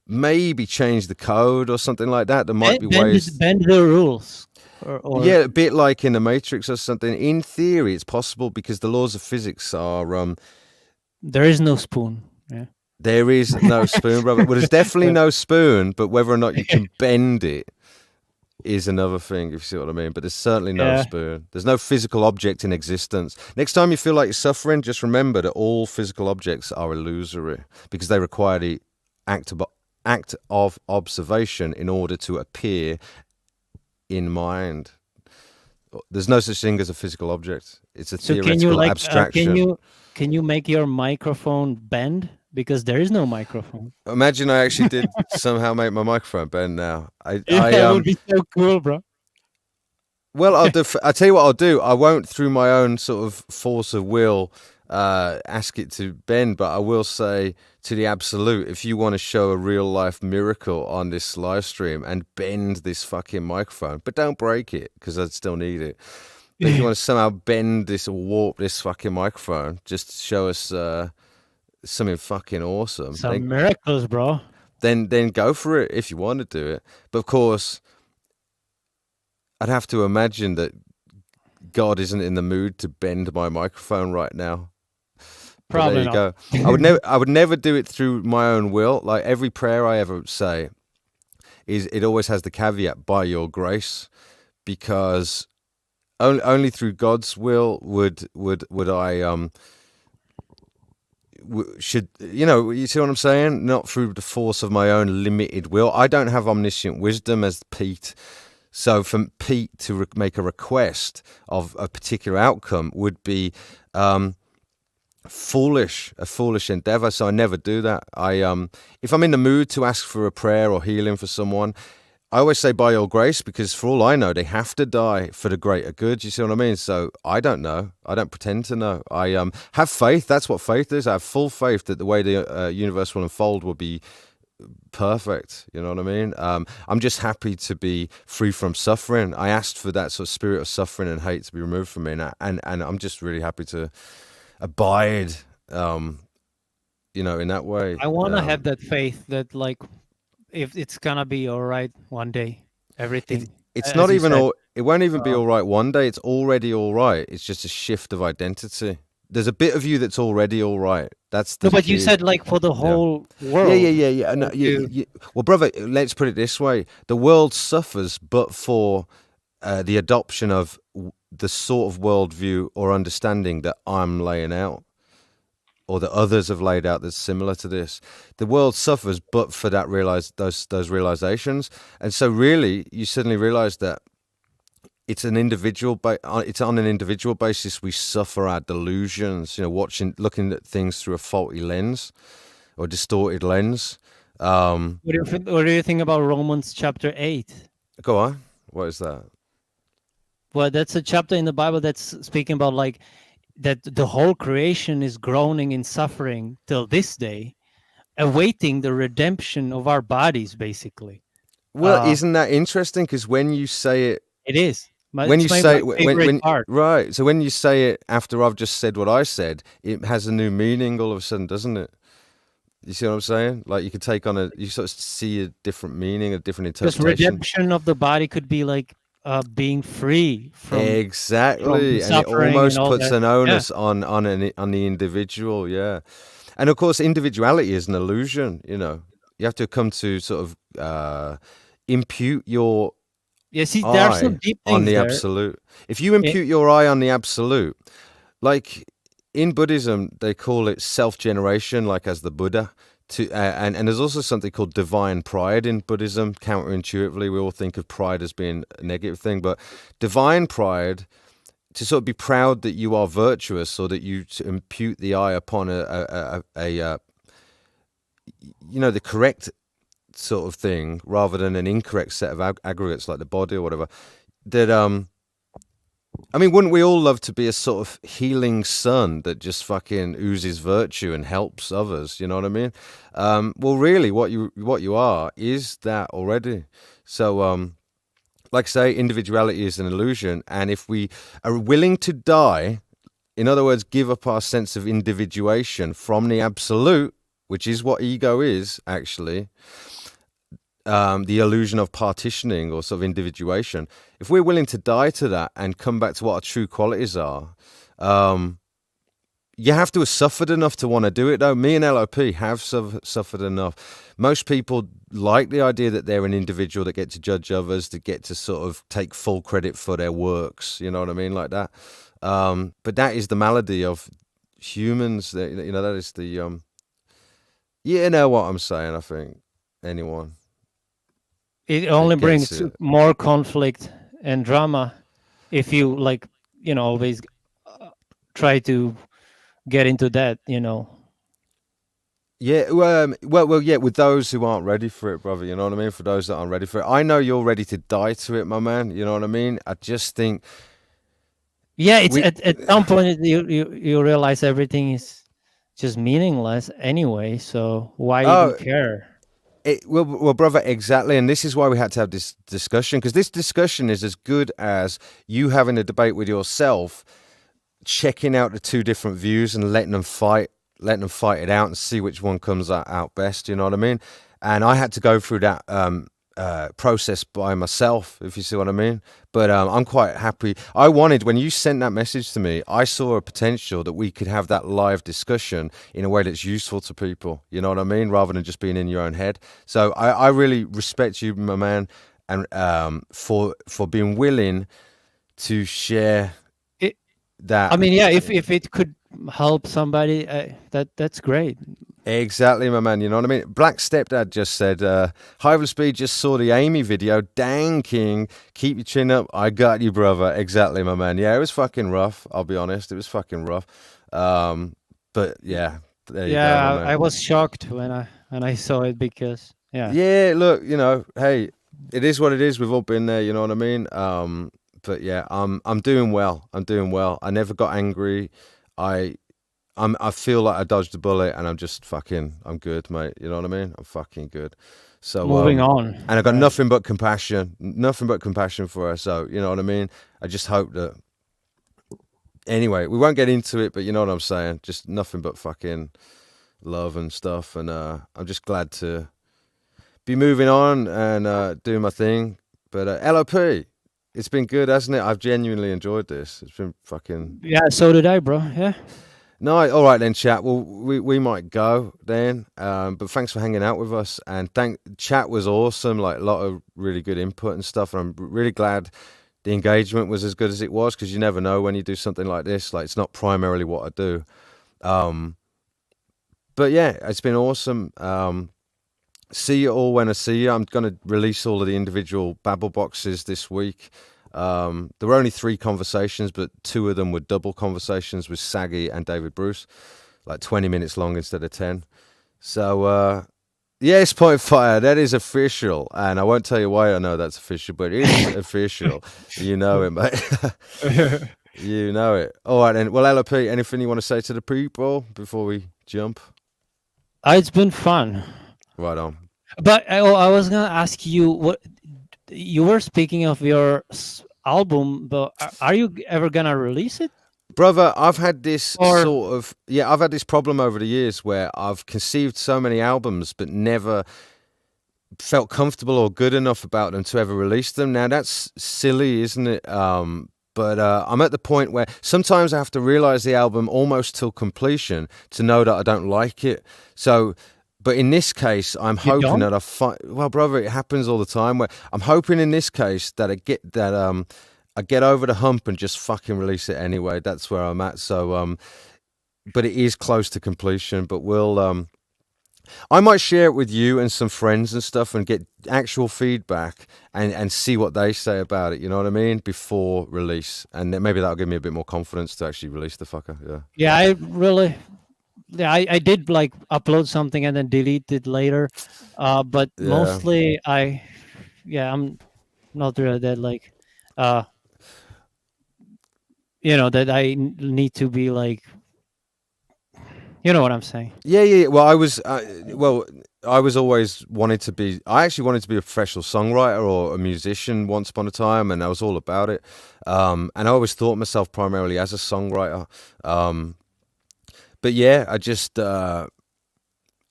maybe change the code or something like that. There might be ways.
Bend the rules. Or
Yeah, a bit like in the Matrix or something. In theory, it's possible because the laws of physics are.
There is no spoon. Yeah.
There is no spoon, brother. Well, there's definitely no spoon, but whether or not you can bend it is another thing, if you see what I mean. But there's certainly no spoon. There's no physical object in existence. Next time you feel like you're suffering, just remember that all physical objects are illusory because they require the act of observation in order to appear in mind. There's no such thing as a physical object. It's a theoretical abstraction.
Can you make your microphone bend? Because there is no microphone.
Imagine I actually did somehow make my microphone bend now.
That would be so cool, bro.
Well, I'll tell you what I'll do. I won't, through my own sort of force of will, ask it to bend, but I will say to the absolute, if you want to show a real life miracle on this live stream and bend this fucking microphone, but don't break it because I'd still need it. But if you want to somehow bend this or warp this fucking microphone, just show us something fucking awesome.
Some miracles, bro.
Then go for it if you want to do it. But of course, I'd have to imagine that God isn't in the mood to bend my microphone right now.
Probably
but there you go. I would never do it through my own will. Like every prayer I ever say it always has the caveat by your grace, because only through God's will would I should, you see what I'm saying? Not through the force of my own limited will. I don't have omniscient wisdom as Pete. So for Pete to make a request of a particular outcome would be a foolish endeavor. So I never do that. If I'm in the mood to ask for a prayer or healing for someone, I always say by your grace, because for all I know, they have to die for the greater good. You see what I mean? So I don't know. I don't pretend to know. I have faith. That's what faith is. I have full faith that the way the universe will unfold will be perfect. You know what I mean? I'm just happy to be free from suffering. I asked for that sort of spirit of suffering and hate to be removed from me, and I'm just really happy to abide, in that way.
I want to have that faith that, like, if it's gonna be all right one day, everything.
It's not even all. It won't even be all right one day. It's already all right. It's just a shift of identity. There's a bit of you that's already all right. That's the
but
key.
you said like for the whole world.
Yeah. No, well, brother, let's put it this way: the world suffers, but for the adoption of the sort of worldview or understanding that I'm laying out, or that others have laid out that's similar to this. The world suffers, but for that those realizations. And so really, you suddenly realize that it's an individual, it's on an individual basis we suffer our delusions, looking at things through a faulty lens or distorted lens.
What do you think about Romans chapter 8?
Go on. What is that?
Well, that's a chapter in the Bible that's speaking about like that the whole creation is groaning in suffering till this day, awaiting the redemption of our bodies, basically.
Well, isn't that interesting? Because when you say it,
it is.
When you say
part.
Right, so when you say it after I've just said what I said, it has a new meaning all of a sudden, doesn't it? You see what I'm saying? Like you could take on you sort of see a different meaning, a different interpretation.
Because redemption of the body could be like being free from
exactly,
from
and it almost puts
that.
an onus on the individual, yeah. And of course, individuality is an illusion. You have to come to sort of impute your
see, there are some deep things
on the
there.
absolute. If you impute your eye on the absolute, like in Buddhism, they call it self-generation, like as the Buddha. And there's also something called divine pride in Buddhism. Counterintuitively, we all think of pride as being a negative thing, but divine pride, to sort of be proud that you are virtuous, or that you impute the eye upon the correct sort of thing rather than an incorrect set of aggregates like the body or whatever. That wouldn't we all love to be a sort of healing sun that just fucking oozes virtue and helps others? You know what I mean? Well, really, what you are is that already. So like I say, individuality is an illusion, and if we are willing to die, in other words, give up our sense of individuation from the absolute, which is what ego is actually, the illusion of partitioning or sort of individuation. If we're willing to die to that and come back to what our true qualities are, you have to have suffered enough to want to do it, though. Me and LOP have suffered enough. Most people like the idea that they're an individual that get to judge others, that get to sort of take full credit for their works. You know what I mean, like that. But that is the malady of humans. That is the you know what I'm saying. I think anyone
It only
that gets
brings
it.
more conflict and drama if you like, always try to get into that.
Yeah, well, yeah. With those who aren't ready for it, brother, you know what I mean. For those that aren't ready for it, I know you're ready to die to it, my man. You know what I mean. I just think
Yeah, it's
we.
at some point you realize everything is just meaningless anyway. So why even
Oh,
care?
well, brother, exactly. And this is why we had to have this discussion, because this discussion is as good as you having a debate with yourself, checking out the two different views and letting them fight it out and see which one comes out best. You know what I mean? And I had to go through that process by myself, if you see what I mean. But I'm quite happy. I wanted, when you sent that message to me, I saw a potential that we could have that live discussion in a way that's useful to people. You know what I mean? Rather than just being in your own head. So I really respect you, my man, and for being willing to share
It,
that.
I mean, yeah, if it could help somebody, that's great.
Exactly, my man. You know what I mean? Black Stepdad just said, High Speed just saw the Amy video. Dang, King. Keep your chin up. I got you, brother. Exactly, my man. Yeah, it was fucking rough. I'll be honest. It was fucking rough. But yeah, there you go, my
Yeah,
man.
I was shocked when I saw it because yeah,
Yeah, look, hey, it is what it is. We've all been there, you know what I mean? But yeah, I'm doing well. I'm doing well. I never got angry. I I feel like I dodged a bullet, and I'm good, mate. You know what I mean? I'm fucking good. So
moving on,
and I got
right?
nothing but compassion for her. So you know what I mean? I just hope that. Anyway, we won't get into it, but you know what I'm saying. Just nothing but fucking love and stuff, and I'm just glad to be moving on and doing my thing. But LOP, it's been good, hasn't it? I've genuinely enjoyed this. It's been fucking.
Yeah, so did I, bro. Yeah.
No, all right then, chat. Well, we might go then. But thanks for hanging out with us, and chat was awesome. Like a lot of really good input and stuff. And I'm really glad the engagement was as good as it was, because you never know when you do something like this. Like it's not primarily what I do. But yeah, it's been awesome. See you all when I see you. I'm going to release all of the individual babble boxes this week. There were only 3 conversations, but 2 of them were double conversations with Saggy and David Bruce, like 20 minutes long instead of 10. So, yes, Point Fire, that is official. And I won't tell you why I know that's official, but it is official. You know it, mate. You know it. All right, then. Well, LOP, anything you want to say to the people before we jump?
It's been fun.
Right on.
But I was gonna ask you, what you were speaking of your album, but are you ever gonna release it?
Brother, I've had this
Or
I've had this problem over the years where I've conceived so many albums but never felt comfortable or good enough about them to ever release them. Now that's silly, isn't it? But I'm at the point where sometimes I have to realize the album almost till completion to know that I don't like it. So, but in this case, I'm
you
hoping
don't?
that well, brother, it happens all the time. Where I'm hoping in this case that I get over the hump and just fucking release it anyway. That's where I'm at. So, but it is close to completion. But I might share it with you and some friends and stuff and get actual feedback and see what they say about it. You know what I mean? Before release, and then maybe that'll give me a bit more confidence to actually release the fucker. Yeah.
Yeah, I did like upload something and then delete it later. But
Yeah.
mostly I'm not really that like uh that need to be like, you know what I'm saying.
Yeah, yeah. Well, I was. Well, I was always wanted to be. I actually wanted to be a professional songwriter or a musician once upon a time, and I was all about it. And I always thought myself primarily as a songwriter. But yeah, I just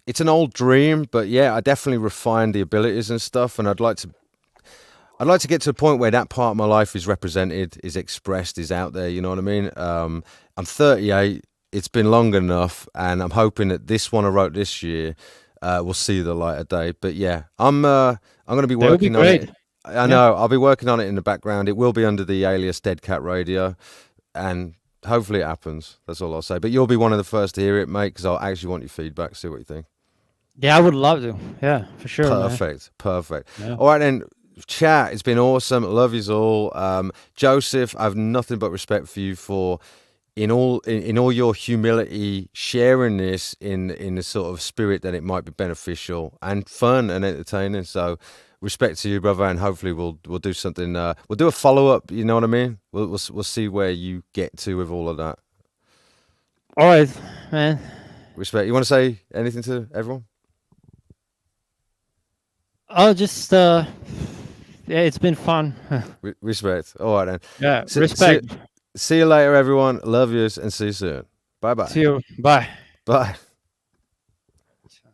it's an old dream, but yeah, I definitely refined the abilities and stuff, and I'd like to get to a point where that part of my life is represented, is expressed, is out there. You know what I mean? I'm 38. It's been long enough, and I'm hoping that this one I wrote this year will see the light of day. But yeah, I'm going to be
That would be
working on
great.
it. I
Yeah.
know I'll be working on it in the background. It will be under the alias Dead Cat Radio, and hopefully it happens. That's all I'll say. But you'll be one of the first to hear it, mate, because I'll actually want your feedback, see what you think.
Yeah, I would love to. Yeah, for sure, man.
Perfect.
Yeah.
All right then, chat. It's been awesome. Love yous all. Joseph, I have nothing but respect for you for in all your humility, sharing this in the sort of spirit that it might be beneficial and fun and entertaining. So respect to you, brother, and hopefully we'll do something. We'll do a follow up. You know what I mean? We'll see where you get to with all of that.
All right, man.
Respect. You want to say anything to everyone?
I'll just yeah, it's been fun.
Respect. All right then.
Yeah,
See-
respect.
See you later, everyone. Love yous and see you soon. Bye bye.
See you. Bye.
Bye.